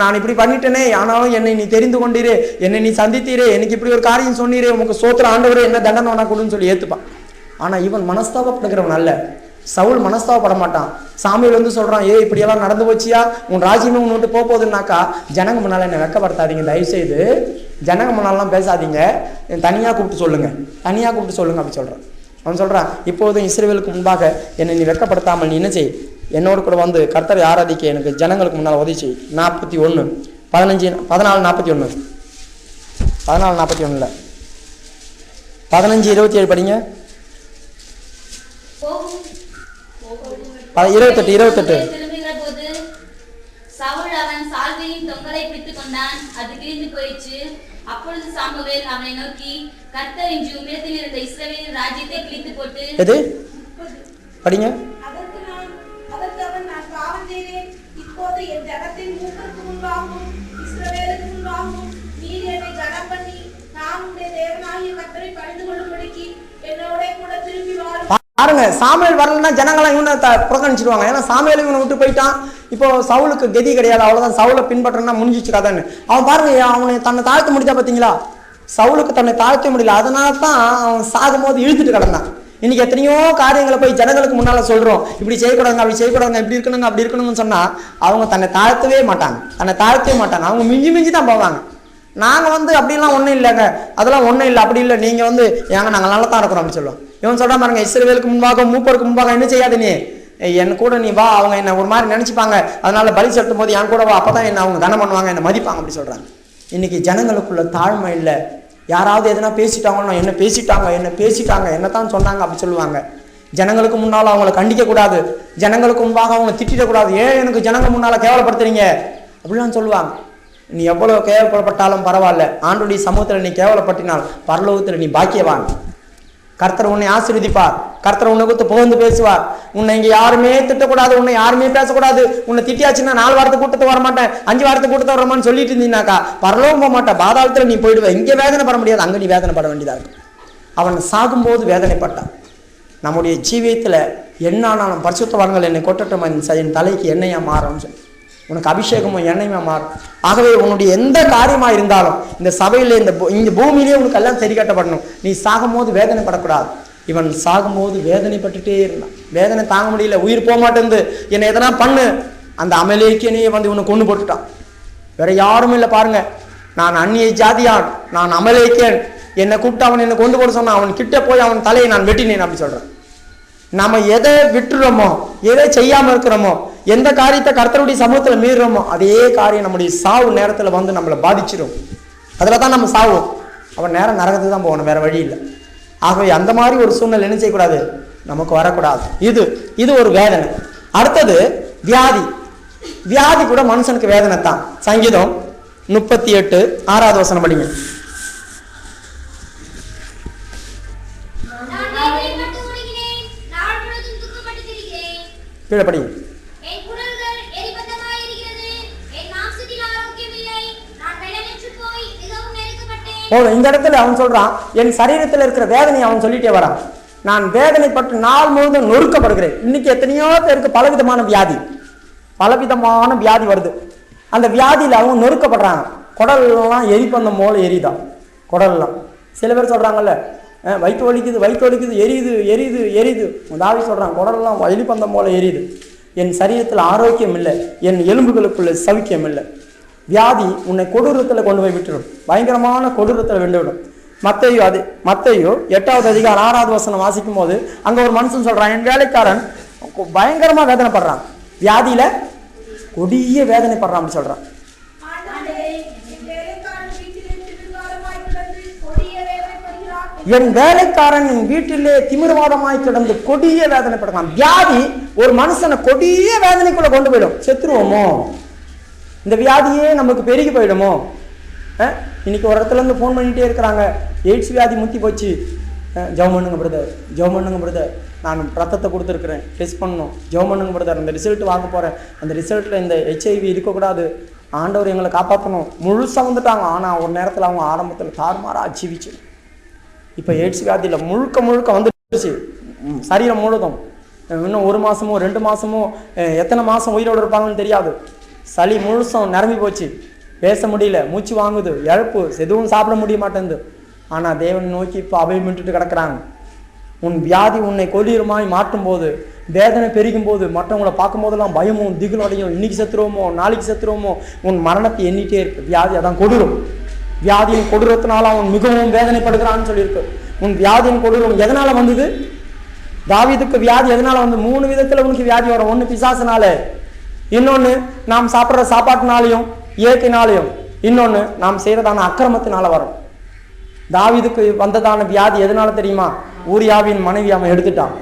நான் இப்படி பண்ணிட்டேனே, ஆனாலும் என்னை நீ தெரிந்து கொண்டீரே, என்னை நீ சந்தித்தீரே, எனக்கு இப்படி ஒரு காரியம் சொன்னீரே, உனக்கு சோத்திர ஆண்டவரே என்ன தண்டனை வேணா கொடுன்னு சொல்லி ஏத்துப்பான். ஆனா இவன் மனஸ்தாபப்படுகிறவன் அல்ல. சவுல் மனஸ்தாபப்பட மாட்டான். சாமியில் வந்து சொல்றான், இப்படியெல்லாம் நடந்து போச்சியா, உன் ராஜ்யமே உன்னை விட்டு போகுதுன்னாக்கா ஜனங்க முன்னால என்னை வெக்கப்படுத்தாதீங்க, தயவு செய்து ஜனங்க முன்னாலாம் பேசாதீங்க, தனியா கூப்பிட்டு சொல்லுங்க, தனியா கூப்பிட்டு சொல்லுங்க அப்படி சொல்றான். அவன் சொல்றான், இப்போதும் இஸ்ரவேலுக்கு முன்பாக என்னை நீ வெக்கப்படாமல் நீ என்ன செய், என்னோடு கூட வந்து கர்த்தரை ஆராதிக்க எனக்கு ஜனங்களுக்கு முன்னால் உதவி செய். 41 15 14 41 14 41 15 27 படிங்க. 28 திரும்புகிற போது சவுல் அவன் சால்வையின் தொங்கலை பிடித்துக் கொண்டான், அது கிழிந்து போயிற்று. அப்பொழுது சாமுவேல் அவனை நோக்கி, கர்த்தர் இன்று உம்மிடத்தில் இருந்த இஸ்ரவேலின் ராஜ்யத்தை கிழித்து போட்டு எது படிங்க. அதற்கு அவன், நான் பாவம் செய்தேன். இப்போது என் ஜனத்தின் மூப்பருக்கு முன்பாகவும் இஸ்ரவேலுக்கு முன்பாகவும் நீர் என்னை கனம் பண்ணி நான் உம்முடைய தேவனாகிய கர்த்தரை பணிந்து கொள்ளும்படிக்கு என்னோட கூட திரும்பி வாரும். பாருங்க, சாமுவேல் வரலன்னா ஜனங்களாம் இவனை புறக்கணிச்சிருவாங்க. ஏன்னா சாமுவேல் இவனை விட்டு போயிட்டான். இப்போ சவுலுக்கு கதி கிடையாது, அவ்வளவுதான், சவுலை பின்பற்றனா முடிஞ்சிச்சு கதைன்னு. அவன் பாருங்க, அவனை தன்னை தாழ்த்த முடிஞ்சா பார்த்தீங்களா, சவுலுக்கு தன்னை தாழ்த்த முடியல, அதனால தான் அவன் சாகும்போது இழுத்துட்டு கிடந்தான். இன்னைக்கு எத்தனையோ காரியங்களை போய் ஜனங்களுக்கு முன்னால சொல்றோம், இப்படி செய்யக்கூடாதுங்க, அப்படி செய்யக்கூடாதுங்க, இப்படி இருக்கணுங்க, அப்படி இருக்கணும்னு சொன்னா அவங்க தன்னை தாழ்த்தவே மாட்டாங்க, அவங்க மிஞ்சி தான் போவாங்க. நாங்க வந்து அப்படிலாம் ஒன்றும் இல்லைங்க, அதெல்லாம் ஒன்றும் இல்லை, அப்படி இல்லை, நீங்க வந்து ஏங்க நாங்கள் நல்லா தான் இருக்கிறோம் அப்படின்னு சொல்லுவோம். இவன் சொல்ற பாருங்க, இஸ்ரவேலுக்கு முன்பாக மூப்பருக்கு முன்பாக என்ன செய்யாது, நீ என் கூட நீ வா, அவங்க என்ன ஒரு மாதிரி நினைச்சுப்பாங்க, அதனால பலி செலுத்தும் போது என் கூட வா, அப்பதான் என்ன அவங்க கனம் பண்ணுவாங்க, என்ன மதிப்பாங்க அப்படி சொல்றாங்க. இன்னைக்கு ஜனங்களுக்குள்ள தாழ்மை இல்லை. யாராவது எதனா பேசிட்டாங்கன்னா என்ன பேசிட்டாங்க என்னத்தான் சொன்னாங்க அப்படி சொல்லுவாங்க. ஜனங்களுக்கு முன்னால் அவங்கள கண்டிக்க கூடாது, ஜனங்களுக்கு முன்பாக அவங்கள திட்டிடக்கூடாது. ஏன் எனக்கு ஜனங்க முன்னால கேவலப்படுத்துறீங்க அப்படிலாம் சொல்லுவாங்க. நீ எவ்வளவு கேவலப்பட்டாலும் பரவாயில்ல, ஆண்டுடைய சமூகத்துல நீ கேவலப்பட்டினால் பரலோகத்துல நீ பாக்கியவான். கர்த்தர் உன்னை ஆசீர்வதிப்பார், கர்த்தர் உன்னை குறித்து புகழ்ந்து பேசுவார். உன்னை இங்க யாருமே திட்டக்கூடாது, உன்னை யாருமே பேசக்கூடாது. உன்னை திட்டியாச்சுன்னா 4 வாரத்தை கூட்டத்தை வரமாட்டேன், 5 வாரத்தை கூட்டத்தை வரமான்னு சொல்லிட்டு இருந்தீங்கன்னாக்கா பரலோகம் போக மாட்டேன், பாதாளத்துல நீ போயிடுவ. இங்க வேதனை பட முடியாது, அங்க நீ வேதனை பட வேண்டியதா இருக்கும். அவன் சாகும்போது வேதனைப்பட்டான். நம்முடைய ஜீவியத்துல என்ன ஆனாலும் பரிசுத்தவான்கள் என்னை கொட்டட்டும், என் தலைக்கு எண்ணெயா மாறும்னு சொல்லி உனக்கு அபிஷேகமும் எண்ணெயுமா மாறும். ஆகவே உன்னுடைய எந்த காரியமா இருந்தாலும் இந்த சபையில இந்த பூமியிலேயே உனக்கு எல்லாம் சரி கட்டப்படணும். நீ சாகும்போது வேதனைப்படக்கூடாது. இவன் சாகும்போது வேதனைப்பட்டுட்டே இருந்தான். வேதனை தாங்க முடியல, உயிர் போக மாட்டேங்குது, என்னை எதனா பண்ணு. அந்த அமலேக்கியனையே வந்து இவனை கொண்டு போட்டுட்டான். வேற யாரும் இல்லை பாருங்க. நான் அந்நிய ஜாதியான், நான் அமலேக்கியன், என்னை கூப்பிட்டு அவன் என்னை கொண்டு போட சொன்னான். அவன் கிட்ட போய் அவன் தலையை நான் வெட்டினேன் அப்படி சொல்றேன். நம்ம எதை விட்டுறோமோ, எதை செய்யாம இருக்கிறோமோ, எந்த காரியத்தை கர்த்தருடைய சமூகத்துல மீறுறோமோ அதே காரியம் நம்முடைய சாவு நேரத்துல வந்து நம்மளை பாதிச்சிடும். அதுலதான் நம்ம சாவோம். அவன் நேரம் நரகத்துக்கு தான் போகணும், வேற வழி இல்லை. ஆகவே அந்த மாதிரி ஒரு சூழ்நிலை என்ன செய்யக்கூடாது, நமக்கு வரக்கூடாது. இது ஒரு வேதனை. அடுத்தது வியாதி. வியாதி கூட மனுஷனுக்கு வேதனை தான். சங்கீதம் 38 6வது வசனம் படிங்க. கீழே படிங்க. இந்த இடத்துல அவன் சொல்றான், என் சரீரத்தில் இருக்கிற வேதனை அவன் சொல்லிட்டே வரான். நான் வேதனைப்பட்டு நாள் முழுவதும் நொறுக்கப்படுகிறேன். இன்னைக்கு எத்தனையோ பேருக்கு பலவிதமான வியாதி வருது. அந்த வியாதியில அவங்க நொறுக்கப்படுறாங்க. குடல்லாம் எரிப்பந்தம் போல எரிதான் குடல்லாம். சில பேர் சொல்றாங்கல்ல, வயிற்று வலிக்குது, எரியுது. தாவி சொல்றான், குடல்லாம் எரிப்பந்தம் போல எரியுது. என் சரீரத்தில் ஆரோக்கியம் இல்லை, என் எலும்புகளுக்குள்ள சவிக்கியம் இல்லை. வியாதி உன்னை கொடூரத்தில் கொண்டு போய் விட்டுடும், பயங்கரமான கொடூரத்தில் வெண்டுவிடும். மத்தேயு 8வது அதிகாரம் 6வது வசனம் வாசிக்கும் போது அங்க ஒரு மனுஷன் சொல்றான், என் வேலைக்காரன் பயங்கரமா வேதனைப்படுறான், வியாதியில கொடிய வேதனைப்படுறான் அப்படி சொல்றான். என் வேலைக்காரன் என் வீட்டிலே திமிர்வாதமாய் கிடந்து கொடிய வேதனைப்படுறான். வியாதி ஒரு மனுஷனை கொடிய வேதனைக்குள்ள கொண்டு போயிடும். செத்துருவோமோ, இந்த வியாதியே நமக்கு பெருகி போயிடுமோ, இன்னைக்கு ஒரு இடத்துல இருந்து ஃபோன் பண்ணிகிட்டே இருக்கிறாங்க, எய்ட்ஸ் வியாதி முத்தி போச்சு, ஜெபம் பண்ணுங்க பிரதர், ஜெபம் பண்ணுங்க பிரதர், நான் ரத்தத்தை கொடுத்துருக்குறேன், டெஸ்ட் பண்ணணும், ஜெபம் பண்ணுங்க பிரதர், அந்த ரிசல்ட் வாங்க போகிறேன், அந்த ரிசல்ட்டில் இந்த HIV இருக்கக்கூடாது, ஆண்டவர் எங்களை காப்பாற்றணும், முழுசாக வந்துட்டாங்க. ஆனால் ஒரு நேரத்தில் அவங்க ஆரம்பத்தில் தாறுமாறாக ஜீவிச்சு இப்போ எய்ட்ஸ் வியாதியில் முழுக்க வந்துடுச்சு, சரீரம் முழுதும். இன்னும் 1 மாதமோ 2 மாதமோ எத்தனை மாதம் உயிரோடு இருப்பாங்கன்னு தெரியாது. சளி முழுசும் நிரம்பி போச்சு, பேச முடியல, மூச்சு வாங்குது, இழப்பு, எதுவும் சாப்பிட முடிய மாட்டேங்குது. ஆனால் தேவன் நோக்கி இப்போ அபயம் விட்டுட்டு கிடக்கிறாங்க. உன் வியாதி உன்னை கொடீரமாய் மாற்றும் போது, வேதனை பெருகும் போது, மற்றவங்களை பார்க்கும் போதெல்லாம் பயமும் திகிலோடையும், இன்னைக்கு செத்துருவோமோ நாளைக்கு செத்துருவோமோ, உன் மரணத்தை எண்ணிட்டே இருக்கு. வியாதி அதான் கொடூரம். வியாதியின் கொடூரத்தினால அவன் மிகவும் வேதனைப்படுகிறான்னு சொல்லியிருக்கு. உன் வியாதியின் கொடூரம் எதனால வந்தது? தாவீதுக்கு வியாதி எதனால வந்து 3 விதத்துல உனக்கு வியாதி வரும். ஒன்று பிசாசுனால, இன்னொன்று நாம் சாப்பிட்ற சாப்பாட்டுனாலையும் இயற்கைனாலையும், இன்னொன்று நாம் செய்யறதான அக்கிரமத்தினால வரும். தாவீதுக்கு வந்ததான வியாதி எதனால தெரியுமா? ஊரியாவின் மனைவி அவன் எடுத்துட்டான்.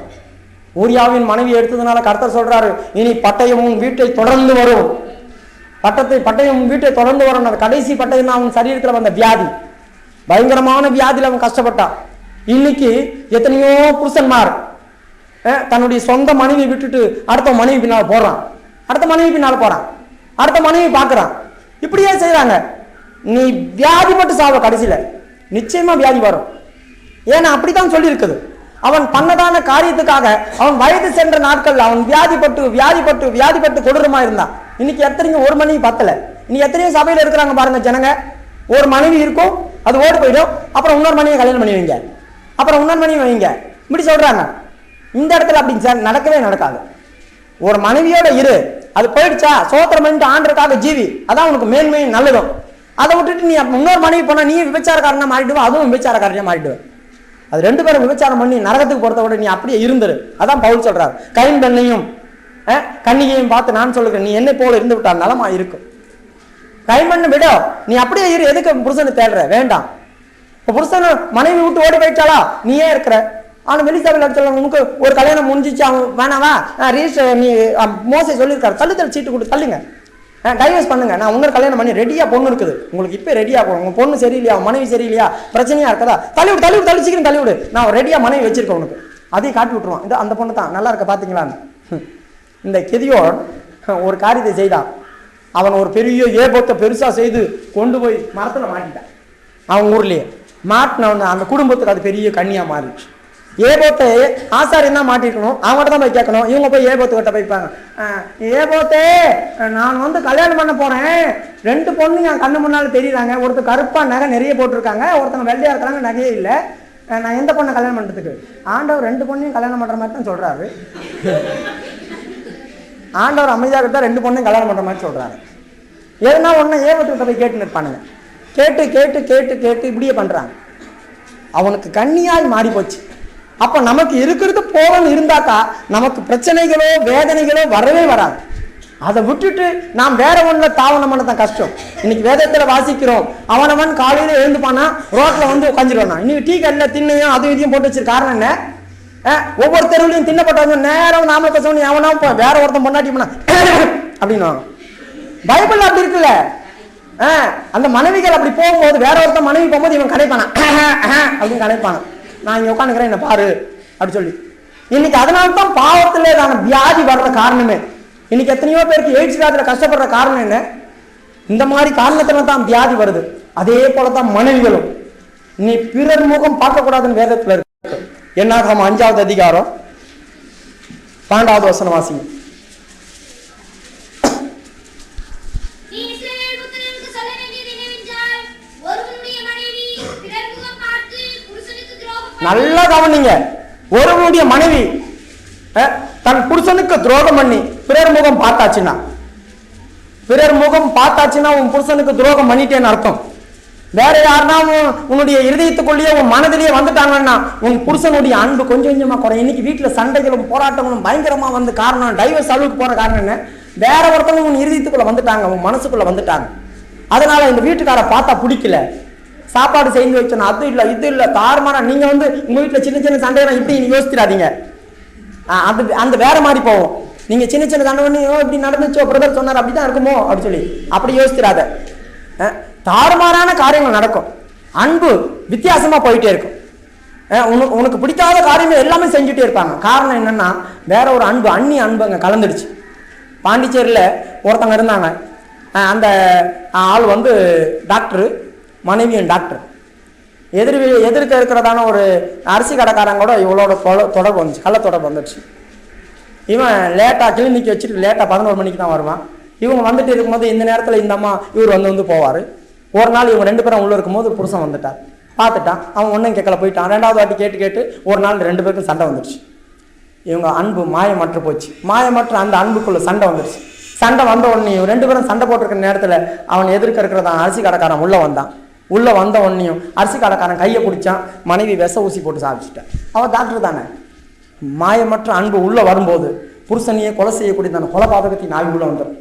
ஊரியாவின் மனைவி எடுத்ததுனால கர்த்தர் சொல்றாரு, இனி பட்டயமும் வீட்டை தொடர்ந்து வரும். பட்டயம் வீட்டை தொடர்ந்து வரும். அந்த கடைசி பட்டயம் தான் அவன் சரீரத்தில் வந்த வியாதி. பயங்கரமான வியாதியில் அவன் கஷ்டப்பட்டான். இன்னைக்கு எத்தனையோ புருஷன்மார் தன்னுடைய சொந்த மனைவி விட்டுட்டு அடுத்த மனைவி பின்னால் போறான், அடுத்த மனைவி பின்னால் போறான், அடுத்த மனைவி பார்க்கறான். இப்படியே செய்யறாங்க. நீ வியாதிப்பட்டு சாவ, கடைசியில நிச்சயமா வியாதி வரும். ஏன்னா அப்படித்தான் சொல்லி இருக்குது. அவன் பண்ணதான காரியத்துக்காக அவன் வயது சென்ற நாட்கள் அவன் வியாதிப்பட்டு கொடூரமா இருந்தான். இன்னைக்கு எத்தனையோ ஒரு மனைவி பத்தல. இன்னைக்கு எத்தனையோ சபையில இருக்கிறாங்க பாருங்க ஜனங்க, ஒரு மனைவி இருக்கும், அது ஓடி போயிடும், அப்புறம் இன்னொரு மனைவி கல்யாணம் பண்ணி வைங்க, அப்புறம் இன்னொரு மனைவி வைங்க, இப்படி சொல்றாங்க. இந்த இடத்துல அப்படி நடக்கவே நடக்காது. ஒரு மனைவியோட இரு, அது போயிடுச்சா சோத்திரம் பண்ணிட்டு ஆண்டருக்காக ஜீவி, அதான் உனக்கு மேன்மையும் நல்லதும். அதை விட்டுட்டு நீ இன்னொரு மனைவி போனா நீ விபச்சாரக்காரனா மாறிடுவேன், அதுவும் விபச்சாரக்காரனா மாறிடுவேன். அது 2 பேரும் விபச்சாரம் பண்ணி நரகத்துக்கு போறத விட நீ அப்படியே இருந்துரு. அதான் பவுல் சொல்றாரு, கைன் பெண்ணையும் கன்னிகையும் பார்த்து நான் சொல்லுகிறேன், நீ என்னை போல இருந்து விட்டா நலமா இருக்கும். கைன் பண்ணு விட, நீ அப்படியே இரு. எதுக்கு புருஷனை தேடுற? வேண்டாம். இப்போ புருஷன் மனைவி விட்டு ஓடி போயிட்டாளா, நீ ஏன் இருக்கிற? ஆனால் வெளிசபையில் சொல்ல உனக்கு ஒரு கல்யாணம் முடிஞ்சிச்சு, அவன் வேணாவா ரீஸ்டர் நீ மோசை சொல்லியிருக்காரு, தள்ளு சீட்டு கொடுத்து தள்ளுங்க, டைவர்ஸ் பண்ணுங்க, நான் இன்னொரு கல்யாணம் பண்ணி ரெடியா பொண்ணு இருக்குது, உங்களுக்கு இப்போ ரெடியா போகும், உங்க பொண்ணு சரியில்லையா, மனைவி சரியில்லையா, பிரச்சனையா இருக்கதா, தள்ளி சீக்கிரம் தள்ளி விடு, நான் ரெடியா மனைவி வச்சிருக்கேன் உனக்கு, அதையும் காட்டி விட்டுருவான். இந்த அந்த பொண்ணு தான் நல்லா இருக்க பாத்தீங்களான்னு. இந்த கெதியோன் ஒரு காரியத்தை செய்தான். அவன் ஒரு பெரிய ஏபத்தை பெருசா செய்து கொண்டு போய் மரத்துல மாட்டிட்டான். அவன் ஊர்லயே மாட்டினவன அந்த குடும்பத்துக்கு அது பெரிய கண்ணியா மாறிடுச்சு. ஏபோத்தை ஆசாரியம் தான் மாட்டிருக்கணும், அவங்ககிட்ட தான் போய் கேட்கணும். இவங்க போய் ஏபோத்து கிட்ட போய்ப்பாங்க, ஏபோத்தே நான் வந்து கல்யாணம் பண்ண போறேன், 2 பொண்ணு என் கண்ணு முன்னால தெரியுறாங்க, ஒருத்தர் கருப்பா நகை நிறைய போட்டிருக்காங்க, ஒருத்தங்க வெள்ளையா இருக்கிறாங்க நகையே இல்லை, நான் எந்த பொண்ணை கல்யாணம் பண்றதுக்கு? ஆண்டவர் 2 பொண்ணையும் கல்யாணம் பண்ற மாதிரி தான் சொல்றாரு. ஆண்டவர் அமைதியாக தான் 2 பொண்ணையும் கல்யாணம் பண்ற மாதிரி சொல்றாரு. எதுனா ஒண்ணு ஏபத்துக்கிட்ட போய் கேட்டு நிற்பானுங்க, கேட்டு இப்படியே பண்றாங்க. அவனுக்கு கண்ணியாய் மாறி போச்சு. அப்ப நமக்கு இருக்கிறது போகணும் இருந்தாக்கா நமக்கு பிரச்சனைகளோ வேதனைகளோ வரவே வராது. அதை விட்டுட்டு நாம் வேற ஒண்ணுல தாவணம் பண்ணதான் கஷ்டம். இன்னைக்கு வேதத்துல வாசிக்கிறோம், அவனவன் காலையில எழுந்துப்பானா ரோட்ல வந்து உட்காந்துருவானா. இன்னைக்கு டீ கடையில திண்ணையும் அது இதையும் போட்டு வச்சிருக்க காரணம் என்ன? ஒவ்வொரு தெருவிலையும் தின்னப்பட்டவங்க நேரம் நாம பேசணும், எவனா வேற ஒருத்தன் பொண்டாட்டி போனா அப்படின்னு பைபிள் அப்படி இருக்குல்ல. அந்த மனைவிகள் அப்படி போகும்போது வேற ஒருத்தன் மனைவி போகும்போது இவன் கடைப்பானா அப்படின்னு கடைப்பானா, நான் இங்க உட்காந்துக்கிறேன் என்ன பாரு அப்படி சொல்லி. இன்னைக்கு அதனால்தான் பாவத்துல வியாதி வர்ற காரணமே. இன்னைக்கு எத்தனையோ பேருக்கு எய்ட்ஸ் வியாதியில கஷ்டப்படுற காரணம் என்ன? இந்த மாதிரி காரணத்துல தான் வியாதி வருது. அதே போலதான் மனைவிகளும். நீ பிறர் முகம் பார்க்க கூடாதுன்னு வேதத்துல இருக்கு. என்னாகமம் 5வது அதிகாரம் 12வது வசனம் வாசிங்க. நல்லா கவனிங்க. ஒருவனுடைய மனைவி தன் புருஷனுக்கு துரோகம் பண்ணி பிறர் முகம் பார்த்தாச்சுன்னா உன் புருஷனுக்கு துரோகம் பண்ணிட்டேன்னு அர்த்தம். வேற யாருன்னா உன்னுடைய இருதயத்துக்குள்ளேயே உன் மனதிலேயே வந்துட்டாங்கன்னா உன் புருஷனுடைய அன்பு கொஞ்சம் கொஞ்சமா குறை. இன்னைக்கு வீட்டுல சண்டைகளும் போராட்டங்களும் பயங்கரமா வந்து காரணம் டைவர்ஸ் அளவுக்கு போற காரணம் என்ன? வேற ஒருத்தவங்க உன் இருதயத்துக்குள்ள வந்துட்டாங்க, உன் மனசுக்குள்ள வந்துட்டாங்க. அதனால இந்த வீட்டுக்கார பார்த்தா பிடிக்கல, சாப்பாடு செய்து வச்சோம், அது இல்லை இது இல்லை தாறுமாறா. நீங்க வந்து உங்க வீட்டுல சின்ன சின்ன சண்டையெல்லாம் இப்படி யோசிச்சிடாதீங்க, அந்த வேற மாதிரி போவோம். நீங்க சின்ன சின்ன சண்டை பண்ணி இப்படி நடந்துச்சோ பிரதர் சொன்னார் அப்படிதான் இருக்குமோ அப்படி சொல்லி அப்படி யோசிச்சிடாத. தாறுமாறான காரியங்கள் நடக்கும். அன்பு வித்தியாசமா போயிட்டே இருக்கும். உனக்கு பிடிக்காத காரியங்கள் எல்லாமே செஞ்சுட்டே இருப்பாங்க. காரணம் என்னன்னா வேற ஒரு அன்பு, அந்நிய அன்பு அங்கே கலந்துடுச்சு. பாண்டிச்சேரியில் ஒருத்தங்க இருந்தாங்க. அந்த ஆள் வந்து டாக்டரு, மனைவியும் டாக்டர். எதிர்க்க இருக்கிறதான ஒரு அரிசி கடைக்காரங்க கூட இவளோட தொடர்பு வந்துச்சு, கள்ள தொடர்பு வந்துடுச்சு. இவன் லேட்டாக கிளினிக் வச்சுட்டு லேட்டாக 11 மணிக்கு தான் வருவான். இவங்க வந்துட்டு இருக்கும்போது இந்த நேரத்தில் இந்த அம்மா இவர் வந்து போவார். ஒரு நாள் இவங்க 2 பேரும் உள்ளே இருக்கும்போது புருஷன் வந்துட்டார். பார்த்துட்டான், அவன் ஒன்றும் கேட்கல, போயிட்டான். 2வது வாட்டி கேட்டு ஒரு நாள் 2 பேருக்கும் சண்டை வந்துடுச்சு. இவங்க அன்பு மாயமற்று போச்சு. மாயமற்ற அந்த அன்புக்குள்ள சண்டை வந்துடுச்சு. சண்டை வந்த உடனேயும் 2 பேரும் சண்டை போட்டிருக்கிற நேரத்தில் அவன் எதிர்க்க இருக்கிறதான் அரிசி கடைக்காரன் உள்ளே வந்தான். உள்ளே வந்த உடனேயும் அரிசி கடைக்காரன் கையை பிடிச்சான். மனைவி விஷ ஊசி போட்டு சாப்பிட்டுட்டான். அவன் டாக்டர் தானே. மாயமற்ற அன்பு உள்ளே வரும்போது புருஷனையே கொலை செய்யக்கூடியதான கொலைபாதகத்தின் ஆய்வு உள்ள வந்துடும்.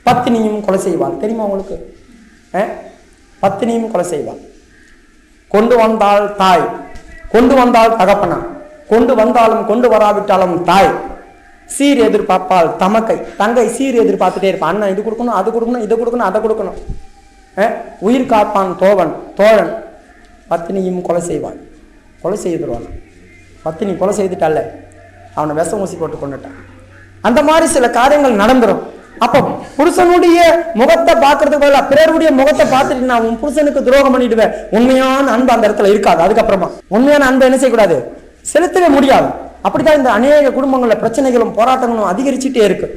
பத்தினியும் கொலை செய்வாள். தெரியுமா உங்களுக்கு? பத்தினியும் கொலை செய்வாள். கொண்டு வந்தால் தாய், கொண்டு வந்தால் தகப்பனா, கொண்டு வந்தாலும் கொண்டு வராவிட்டாலும் தாய். சீர் எதிர்பார்ப்பால் தமக்கை, தங்கை சீர் எதிர்பார்த்துட்டே இருப்பான். அண்ணன் இது கொடுக்கணும், அது கொடுக்கணும், இதை கொடுக்கணும், அதை கொடுக்கணும். உயிர் காப்பான் தோழன். பத்தினியும் கொலை செய்வான். கொலை செய்துருவான். பத்தினி கொலை செய்துட்டால அவனை விஷ ஊசி போட்டு கொண்டுட்டான். அந்த மாதிரி சில காரியங்கள் நடந்துடும். அப்போ புருஷனுடைய முகத்தை பார்க்கறதுக்கு பதிலாக பிறருடைய முகத்தை பார்த்துட்டு நான் உன் புருஷனுக்கு துரோகம் பண்ணிடுவேன். உண்மையான அன்பு அந்த இடத்துல இருக்காது. அதுக்கப்புறமா உண்மையான அன்பை என்ன செய்யக்கூடாது, செலுத்தவே முடியாது. அப்படித்தான் இந்த அநேக குடும்பங்களில் பிரச்சனைகளும் போராட்டங்களும் அதிகரிச்சுட்டே இருக்கு.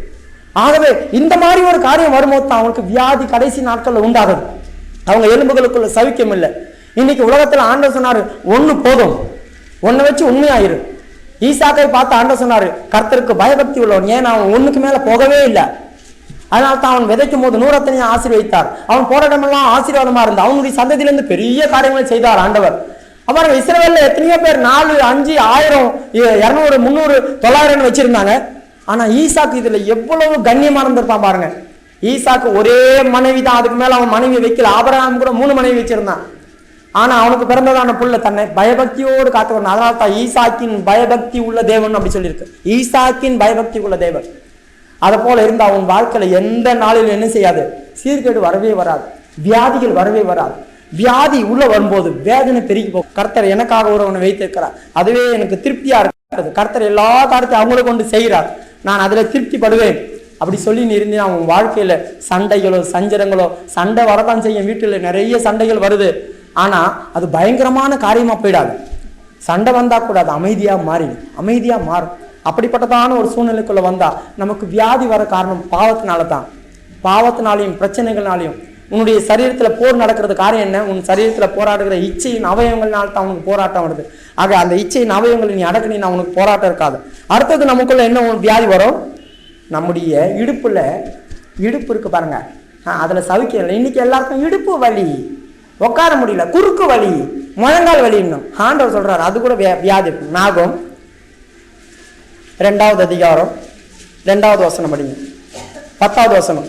ஆகவே இந்த மாதிரி ஒரு காரியம் வரும்போது தான் அவங்களுக்கு வியாதி கடைசி நாட்கள்ல உண்டாகுது. அவங்க எலும்புகளுக்குள்ள சவிக்கம் இல்லை. இன்னைக்கு உலகத்துல ஆண்டவர் சொன்னாரு, ஒண்ணு போதும், ஒன்னை வச்சு உண்மையாயிரு. ஈசாக்கை பார்த்து ஆண்டவர் சொன்னாரு, கர்த்தருக்கு பயபக்தி உள்ளவன். ஏன் அவன் ஒண்ணுக்கு மேல போகவே இல்லை. அதனால தான் அவன் விதைக்கும் போது 100 ஆசீர்வதித்தார். அவன் போற இடமெல்லாம் ஆசீர்வாதமா இருந்தா அவனுடைய சந்ததியிலிருந்து பெரிய காரியங்களை செய்தார் ஆண்டவர். அப்புறம் இஸ்ரவேல்ல எத்தனையோ பேர் 4, 5, 1000, 200, 300, 900 வச்சிருந்தாங்க. ஆனா ஈசாக்கு இதுல எவ்வளவு கண்ணியமா இருந்திருப்பான் பாருங்க. ஈசாக்கு ஒரே மனைவி தான், அதுக்கு மேல அவன் மனைவி வைக்கல. ஆபிரகாம் கூட 3 மனைவி வச்சிருந்தான். ஆனா அவனுக்கு பிறந்ததான புள்ள தன்னை பயபக்தியோடு காத்துக்கணும். அதனால தான் ஈசாக்கின் பயபக்தி உள்ள தேவன் அப்படி சொல்லியிருக்கு. ஈசாக்கின் பயபக்தி உள்ள தேவன். அதை போல இருந்தா அவன் வாழ்க்கையில எந்த நாளிலும் என்ன செய்யாது, சீர்கேடு வரவே வராது, வியாதிகள் வரவே வராது. வியாதி உள்ள வரும்போது வேதனை பெருகி போகும். கர்த்தர் எனக்காக ஒருவனை வைத்திருக்கிறார், அதுவே எனக்கு திருப்தியா இருக்கிறது. கர்த்தர் எல்லா காரியத்தையும் அவங்கள கொண்டு செய்கிறார், நான் அதுல திருப்தி படுவேன். அப்படி சொல்லி நீ இருந்தீங்கன்னா அவன் வாழ்க்கையில சண்டைகளோ சஞ்சரங்களோ, சண்டை வரதான் செய்யும். வீட்டுல நிறைய சண்டைகள் வருது, ஆனா அது பயங்கரமான காரியமா போயிடாது. சண்டை வந்தா கூட அது அமைதியா மாறும். அப்படிப்பட்டதான ஒரு சூழ்நிலைக்குள்ள வந்தா நமக்கு வியாதி வர காரணம் பாவத்தினால தான். பாவத்தினாலையும் பிரச்சனைகள்னாலையும் உன்னுடைய சரீரத்துல போர் நடக்கிறது காரியம் என்ன? உன் சரீரத்துல போராடுகிற இச்சையின் அவயவங்கள்னால தான் உனக்கு போராட்டம் வருது. ஆக அந்த இச்சையின் அவயவங்களை நீ அடக்கினா உனக்கு போராட்டம் இருக்காது. அடுத்தது நமக்குள்ள என்ன வியாதி வரும்? நம்முடைய இடுப்பு இருக்கு பாருங்க, அதுல சவிக்கல. இன்னைக்கு எல்லாருக்கும் இடுப்பு வலி, உட்கார முடியல, குறுக்கு வலி, முழங்கால் வலி. இன்னும் ஆண்டவர் சொல்றாரு அது கூட வியாதி இருக்கு. நாகம் 2வது அதிகாரம் 2வது வசனம் படிங்க. 10வது வசனம்.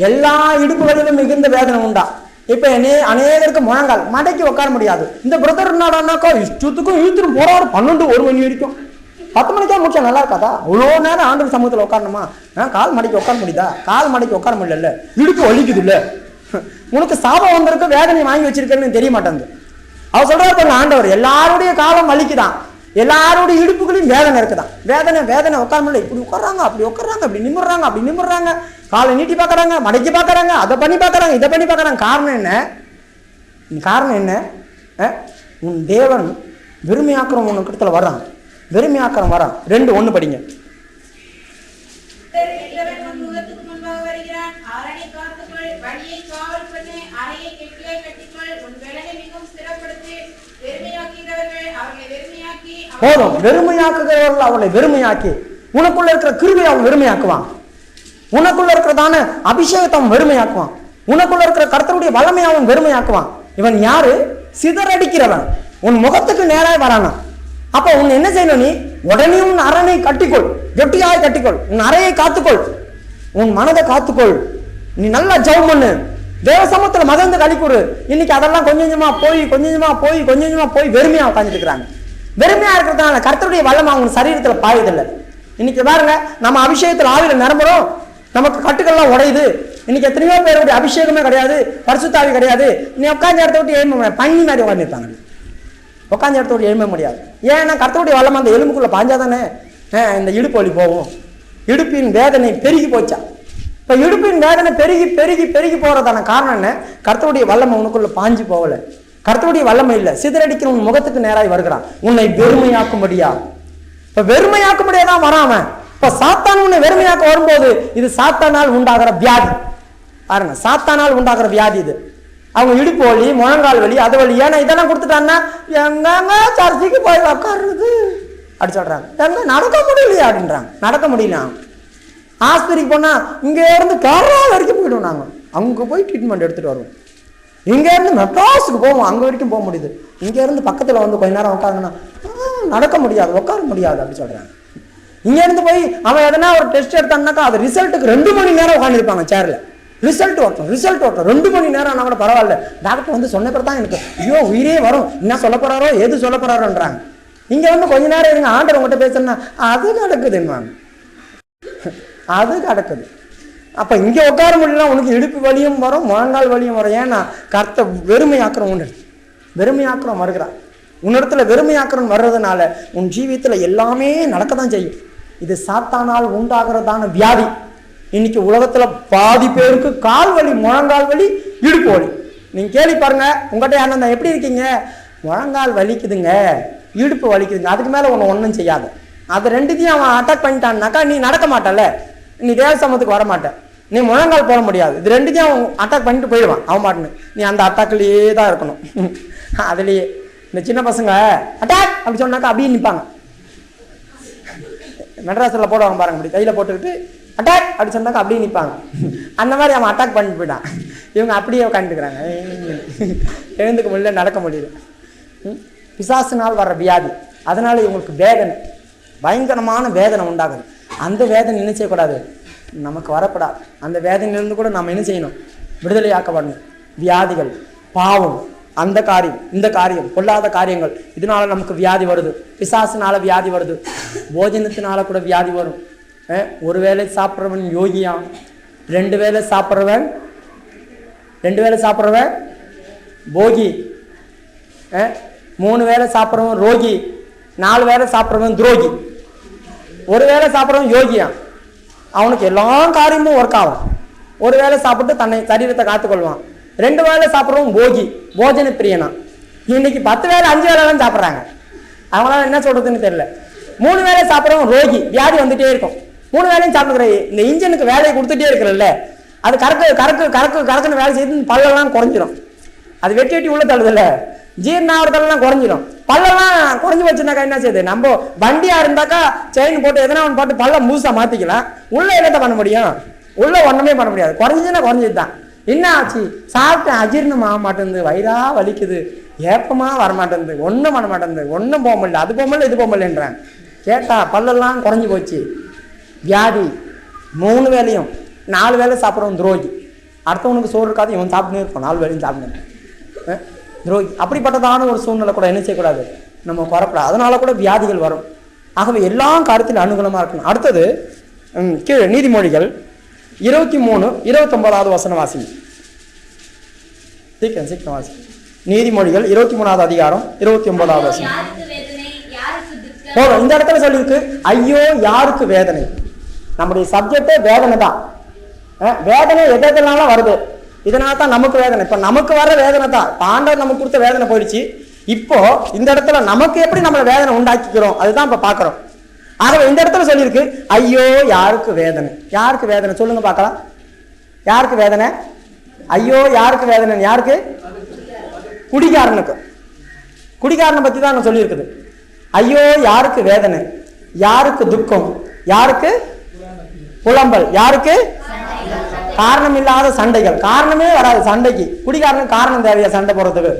எல்லா இடுப்புகளிலும் மிகுந்த வேதனை உண்டா? இப்ப அநேகருக்கு முழங்கால், மடக்கி உட்கார முடியாது. இந்த பிரதர் என்னடானாக்கா இஷ்டத்துக்கும் இழுத்துட்டு போறாரு 12, 1 மணி வரைக்கும். 10 மணிக்கா முடிச்சா நல்லா இருக்காதா? அவ்வளோ நேரம் ஆண்டவர் சமூகத்தில் உட்காரணுமா? கால் மடக்கி உட்கார முடியுதா? கால் மடக்கி உட்கார முடியல, இடுப்பு வலிக்குது இல்ல. உனக்கு சாபம் வந்திருக்கு, வேதனை வாங்கி வச்சிருக்கேன்னு தெரிய மாட்டேங்குது. அவர் சொல்றாரு ஆண்டவர், எல்லாருடைய காலம் வலிக்குதான், எல்லாருடைய இடுப்புகளையும் வேதனை இருக்குதான். வேதனை உட்கார முடியல. இப்படி உட்காராங்க, அப்படி உட்காராங்க, அப்படி நிமிர்றாங்க, காலை நீட்டி பார்க்கறாங்க, மடக்கி பார்க்கறாங்க, அதை பண்ணி பார்க்கறாங்க, இதை பண்ணி பார்க்கறாங்க. காரணம் என்ன? உன் தேவன் வெறுமையாக்குறோம் உன் கிட்டத்துல வர்றான், வெறுமையாக்குறோம் வரான். 2:1 படிங்க. போதும், வெறுமையாக்குகிறவர்கள் அவளை வெறுமையாக்கி, உனக்குள்ள இருக்கிற கிருபையை அவன் வெறுமையாக்குவான், உனக்குள்ள இருக்கிறதான அபிஷேகத்தை அவன் வெறுமையாக்குவான், உனக்குள்ள இருக்கிற கர்த்தருடைய வல்லமையை அவன் வெறுமையாக்குவான். இவன் யாரு? சிதறடிக்கிறவன். உன் முகத்துக்கு நேராக வரானா? அப்ப உன் என்ன செய்யணும்? நீ உடனே உன் அரணை கட்டிக்கொள், கெட்டியாய் கட்டிக்கொள், உன் அறையை காத்துக்கொள், உன் மனதை காத்துக்கொள். நீ நல்லா ஜெபம் பண்ணு, தேவ சமூகத்துல மகிழ்ந்து களிக்கூறு. இன்னைக்கு அதெல்லாம் கொஞ்சம் கொஞ்சமா போய் வெறுமையா உட்காந்துட்டு இருக்கிறாங்க. வெறுமையா இருக்கிறதுனால கர்த்தருடைய வல்லமை அவங்க சரீரத்துல பாயுதில்லை. இன்னைக்கு பாருங்க, நம்ம அபிஷேகத்துல ஆவியில நிரம்புறோம், நமக்கு கட்டுக்கள்லாம் உடையுது. இன்னைக்கு எத்தனையோ பேருடைய அபிஷேகமே கிடையாது, பரிசுத்தாவி கிடையாது. நீ உட்காந்து இடத்த விட்டு எழும்ப பண்ணி மாதிரி உட்காந்துருப்பாங்க. உட்காந்து இடத்த விட்டு எழும்ப முடியாது. ஏன்னா கர்த்தருடைய வல்லமை அந்த எலும்புக்குள்ள பாஞ்சாதானே இந்த இடுப்பு வலி போகும். இடுப்பின் வேதனை பெருகி போச்சா? இப்ப இடுப்பின் வேதனை பெருகி பெருகி பெருகி போறதான காரணம் என்ன? கர்த்தருடைய வல்லமை உனக்குள்ள பாஞ்சு போகல. கர்த்தருடைய வல்லமை இல்லை, சிதறடிக்கிற உன் முகத்துக்கு நேராய் வருகிறான் உன்னை வெறுமையாக்கும்படியா. இப்ப வெறுமையாக்கும்படியா தான் வராம. இப்ப சாத்தான் உன்னை வெறுமையாக்க வரும்போது இது சாத்தானால் உண்டாகிற வியாதி. பாருங்க, சாத்தானால் உண்டாகிற வியாதி இது. அவங்க இடுப்பு வலி, முழங்கால் வலி, அது வலி. ஏன்னா இதெல்லாம் கொடுத்துட்டாங்கன்னா எங்க சர்ச்சைக்கு போய் உட்காருது அப்படி சொல்றாங்க. எங்க நடக்க முடியலையா அப்படின்றாங்க. நடக்க முடியல. ஆஸ்பத்திரிக்கு போனா இங்க இருந்து கேரளா வரைக்கும் போயிடுவோம். நாங்க அங்க போய் ட்ரீட்மெண்ட் எடுத்துட்டு வருவோம். இங்க இருந்து மெட்ராஸுக்கு போவோம், அங்க வரைக்கும் போக முடியுது. இங்க இருந்து பக்கத்துல வந்து கொஞ்ச நேரம் உட்காருங்கன்னா நடக்க முடியாது, உட்கார முடியாது அப்படி சொல்றாங்க. இங்க இருந்து போய் அவன் எதனா ஒரு டெஸ்ட் எடுத்தான்னாக்கா அது ரிசல்ட்டுக்கு 2 மணி நேரம் உட்காந்துருப்பாங்க சேர்ல. ரிசல்ட் ஓட்டும் 2 மணி நேரம் ஆனா கூட பரவாயில்ல, டாக்டர் வந்து சொன்ன பிறகு தான் எனக்கு ஐயோ உயிரே வரும், என்ன சொல்ல போறாரோ எது சொல்ல போறாரோன்றாங்க. இங்க வந்து கொஞ்ச நேரம் இருங்க, ஆண்டர் உங்ககிட்ட பேசுனா அது நடக்குதுன்னுவாங்க. அது நடக்குது. அப்ப இங்க உட்கார முடியல, உனக்கு இடுப்பு வலியும் வரும், முழங்கால் வலியும் வரும். ஏன்னா கர்த்த வெறுமையாக்குறோம், வெறுமையாக்குறோம் வருகிறான் உன்னிடத்துல. வெறுமையாக்குறோம் வர்றதுனால உன் ஜீவியத்துல எல்லாமே நடக்கத்தான் செய்யும். இது சாத்தானால் உண்டாகிறதான வியாதி. இன்னைக்கு உலகத்துல பாதி பேருக்கு கால் வலி, முழங்கால் வலி, இடுப்பு வலி. நீங்க கேள்வி பாருங்க, உங்ககிட்ட யாருன்னா எப்படி இருக்கீங்க, முழங்கால் வலிக்குதுங்க, இடுப்பு வலிக்குதுங்க, அதுக்கு மேல ஒன்றும் செய்யாது. அது ரெண்டுத்தையும் அவன் அட்டாக் பண்ணிட்டான்னாக்கா நீ நடக்க மாட்டல, நீ தேவ சமூகத்துக்கு வர மாட்ட, நீ முழங்கால் போட முடியாது. இது ரெண்டுத்தையும் அவன் அட்டாக் பண்ணிட்டு போயிடுவான் அவன் மாட்டுன்னு. நீ அந்த அட்டாக்லயே தான் இருக்கணும். அதுலயே இந்த சின்ன பசங்க அட்டாக் அப்படி சொன்னாக்கா அப்படியே நிற்பாங்க. மெட்ராஸ்ல போடுவாங்க பாருங்க, அப்படி கையில போட்டுக்கிட்டு அட்டாக் அப்படி சொன்னாக்கா அப்படியே நிற்பாங்க. அந்த மாதிரி அவன் அட்டாக் பண்ணிட்டு போயிட்டான். இவங்க அப்படியே உட்காந்துக்கிறாங்க, எழுந்துக்க முடியல, நடக்க முடியல. பிசாசினால் வர்ற வியாதி, அதனால இவங்களுக்கு வேதனை, பயங்கரமான வேதனை உண்டாகுது. அந்த வேதனை என்ன செய்யக்கூடாது, நமக்கு வரப்படாது. அந்த வேதனையிலிருந்து கூட நம்ம என்ன செய்யணும், விடுதலையாக்கப்படணும். வியாதிகள், பாவம், அந்த காரியம், இந்த காரியம், பொல்லாத காரியங்கள், இதனால நமக்கு வியாதி வருது. பிசாசினால வியாதி வருது, போஜனத்தினால கூட வியாதி வரும். ஒரு வேளை சாப்பிட்றவன் யோகியா, 2 வேளை சாப்பிட்றவன் போகி, 3 வேளை சாப்பிட்றவன் ரோகி, 4 வேளை சாப்பிட்றவன் துரோகி, 1 வேளை சாப்பிட்றவன் யோகியா. அவனுக்கு எல்லா காரியமும் ஒர்க் ஆகும். 1 வேளை சாப்பிட்டு தன்னை சரீரத்தை காத்துக்கொள்வான். 2 வேளை சாப்பிட்றவன் போகி, போஜன பிரியனா. இன்னைக்கு 10 வேளை 5 வேளை தான் சாப்பிட்றாங்க. அவங்களால என்ன சொல்றதுன்னு தெரியல. 3 வேளை சாப்பிட்றவன் ரோகி, வியாதி வந்துட்டே இருக்கும். 3 வேளையும் சாப்பிடுற இந்த இன்ஜினுக்கு வேலையை கொடுத்துட்டே இருக்கிறல்ல, அது கறக்குன்னு வேலை செய்து பல்லெல்லாம் குறைஞ்சிரும். அது வெட்டி உள்ள தள்ளுதில்ல, ஜீர்ணாவதெல்லாம் குறைஞ்சிரும். பல்லெல்லாம் குறைஞ்சி வச்சுனாக்கா என்ன செய்யுது, நம்ம வண்டியா இருந்தாக்கா செயின் போட்டு எதனா ஒன்று போட்டு பல்ல முழுசா மாத்திக்கலாம். உள்ள என்னத்தை பண்ண முடியும், உள்ள ஒண்ணுமே பண்ண முடியாது. குறைஞ்சுன்னா குறைஞ்சது தான். என்ன ஆச்சு, சாப்பிட்டேன், அஜீர்ணம் ஆக மாட்டேங்குது, வயிறா வலிக்குது, ஏப்பமா வரமாட்டேங்குது, ஒன்றும் பண்ண மாட்டேங்குது, ஒன்றும் போக முடியல, அது போக முடியல, இது போக முடியலன்றாங்க. கேட்டா பல்லெல்லாம் குறைஞ்சி போச்சு. வியாதி, 3 வேளையும் 4 வேளை சாப்பிட்றவன் துரோகி. அடுத்தவனுக்கு சோறு இருக்காது, இவன் சாப்பிட்டுனே இருப்பான், 4 வேளையும் சாப்பிடுங்க துரோகி. அப்படிப்பட்டதான ஒரு சூழ்நிலை கூட என்ன செய்யக்கூடாது, நம்ம வரக்கூடாது. அதனால கூட வியாதிகள் வரும். ஆகவே எல்லா காரியத்திலும் அனுகூலமா இருக்கணும். அடுத்தது கீழே நீதிமொழிகள் 23:29 வசனம் வாசிங்க. சீக்கிரம் வாசி. நீதிமொழிகள் 23வது அதிகாரம் 29வது வசனம். போதும், இந்த இடத்துல சொல்லியிருக்கு ஐயோ யாருக்கு வேதனை. நம்முடைய சப்ஜெக்டே வேதனை தான். வேதனை எதனால வருது, இதனால தான் நமக்கு வேதனை. இப்ப நமக்கு வர வேதனை தான், ஆண்டவர் நமக்கு கொடுத்த வேதனை போயிடுச்சு. இப்போ இந்த இடத்துல நமக்கு எப்படி நம்ம வேதனை உண்டாக்கிக்கிறோம் அதுதான் இப்ப பாக்குறோம். ஆகவே இந்த இடத்துல சொல்லியிருக்கு ஐயோ யாருக்கு வேதனை. யாருக்கு வேதனை சொல்லுங்க பார்க்கலாம். யாருக்கு வேதனை, ஐயோ யாருக்கு வேதனை, யாருக்கு, குடிகாரனுக்கு. குடிகாரனை பத்தி தான் சொல்லியிருக்குது. ஐயோ யாருக்கு வேதனை, யாருக்கு துக்கம், யாருக்கு புலம்பல், யாருக்கு காரணம் இல்லாத சண்டைகள். காரணமே வராது சண்டைக்கு. குடிகாரனுக்கு காரணம் தேவையா சண்டை போடுறதுக்கு?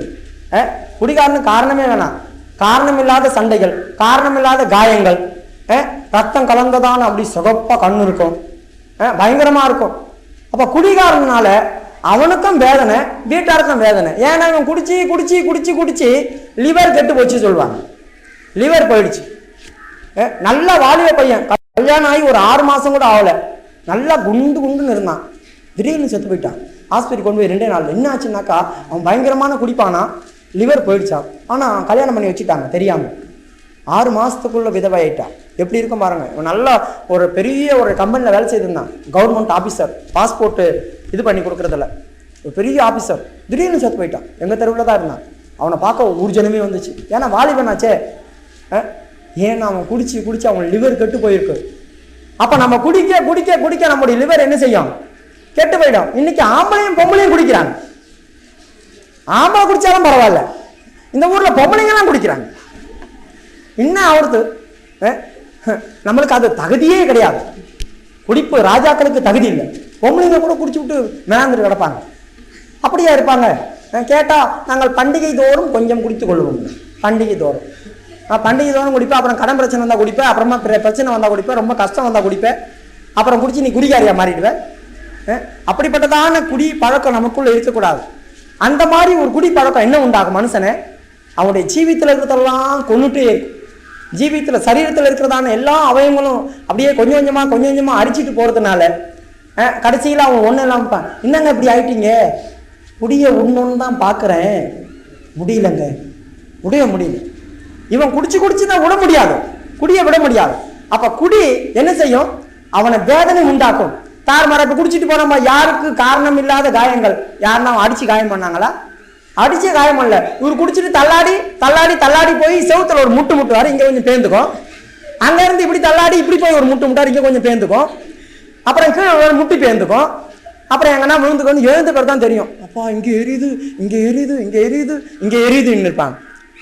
குடிகாரனுக்கு காரணமே வேணாம். காரணம் இல்லாத சண்டைகள், காரணம் இல்லாத காயங்கள், ரத்தம் கலந்ததான அப்படி சுகப்பா கண்ணு இருக்கும், பயங்கரமா இருக்கும். அப்ப குடிகாரனால அவனுக்கும் வேதனை, வீட்டாருக்கும் வேதனை. ஏன்னா இவன் குடிச்சு குடிச்சு குடிச்சு குடிச்சு லிவர் கெட்டு போச்சு சொல்லுவாங்க. லிவர் போயிடுச்சு. நல்ல வாலிப பையன், கல்யாணம் ஆகி ஒரு 6 மாசம் கூட ஆகலை, நல்லா குண்டு குண்டுன்னு இருந்தான். திடீர்னு செத்து போயிட்டான். ஹாஸ்பிட்டல் கொண்டு போய் 2 நாள். என்ன ஆச்சுன்னாக்கா அவன் பயங்கரமான குடிப்பானா, லிவர் போயிடுச்சான். ஆனால் கல்யாணம் பண்ணி வச்சுட்டாங்க தெரியாமல். 6 மாதத்துக்குள்ள விதவாயிட்டான். எப்படி இருக்கும் பாருங்க. இவன் நல்லா ஒரு பெரிய ஒரு கம்பெனியில் வேலை செய்திருந்தான், கவர்மெண்ட் ஆஃபீஸர், பாஸ்போர்ட்டு இது பண்ணி கொடுக்குறதில்ல, ஒரு பெரிய ஆஃபீஸர். திடீர்னு செத்து போயிட்டான். எங்கள் தெருவில் தான் இருந்தான். அவனை பார்க்க ஊர்ஜனமே வந்துச்சு. ஏன்னா வாலிபனாச்சே. ஏன்னா அவன் குடிச்சு குடிச்சு அவன் லிவர் கெட்டு போயிருக்கு. அப்போ நம்ம குடிக்க குடிக்க குடிக்க நம்முடைய லிவர் என்ன செய்யும், கெட்டு போயிடும். இன்னைக்கு ஆம்பளையும் பொம்பளையும் குடிக்கிறாங்க. ஆம்பளை குடிச்சாலும் பரவாயில்ல, இந்த ஊரில் பொம்பளைங்கெல்லாம் குடிக்கிறாங்க. இன்னும் அவருக்கு நம்மளுக்கு அது தகுதியே கிடையாது. குடிப்பு ராஜாக்களுக்கு தகுதி இல்லை. பொம்பளைங்க கூட குடிச்சு விட்டு மேலாந்துட்டு கிடப்பாங்க. அப்படியா இருப்பாங்க? கேட்டால் நாங்கள் பண்டிகை தோறும் கொஞ்சம் குடித்து கொள்வோம். பண்டிகை தோறும் பண்டிகை தோறும் குடிப்பேன், அப்புறம் கடன் பிரச்சனை வந்தால் குடிப்பேன், அப்புறமா பிரச்சனை வந்தால் குடிப்பேன், ரொம்ப கஷ்டம் வந்தால் குடிப்பேன், அப்புறம் குடிச்சு நீ குடிகாரியா மாறிடுவேன். அப்படிப்பட்டதான குடி பழக்கம் நமக்குள்ள இருக்கக்கூடாது. அந்த மாதிரி ஒரு குடி பழக்கம் என்ன உண்டாகும் மனுஷனை, அவனுடைய ஜீவித்தில் இருக்கிறதெல்லாம் கொண்டுட்டே இருக்கும். ஜீவித்தில் சரீரத்தில் இருக்கிறதான எல்லா அவயங்களும் அப்படியே கொஞ்சம் கொஞ்சமாக அரிச்சிட்டு போகிறதுனால கடைசியில் அவன் ஒன்றும் இல்லாமல் என்னங்க இப்படி ஆயிட்டீங்க, குடிய ஒன்று தான் பார்க்குறேன், முடியலங்க, முடியல. இவன் குடிச்சு குடிச்சு தான் விட முடியாது, குடியை விட முடியாது. அப்போ குடி என்ன செய்யும், அவனை வேதனை உண்டாக்கும். தார்மாரா இப்போ குடிச்சிட்டு போனோமா, யாருக்கு காரணம் இல்லாத காயங்கள், யாருன்னா அடிச்சு காயம் பண்ணாங்களா? அடிச்சே காயம் பண்ணல. இவர் குடிச்சிட்டு தள்ளாடி தள்ளாடி தள்ளாடி போய் செவுத்துல ஒரு முட்டு முட்டுவார், இங்கே கொஞ்சம் பேந்துக்கும். அங்கேருந்து இப்படி தள்ளாடி இப்படி போய் ஒரு முட்டு முட்டார், இங்கே கொஞ்சம் பேந்துக்கும். அப்புறம் கீழே ஒரு முட்டி பேந்துக்கும். அப்புறம் எங்கன்னா விழுந்துக்கு வந்து எழுந்த பேர் தான் தெரியும், அப்பா இங்கே எரியுது, இங்கே எரியுது, இங்கே எரியுது, இங்கே எரியுதுன்னு இருப்பாங்க.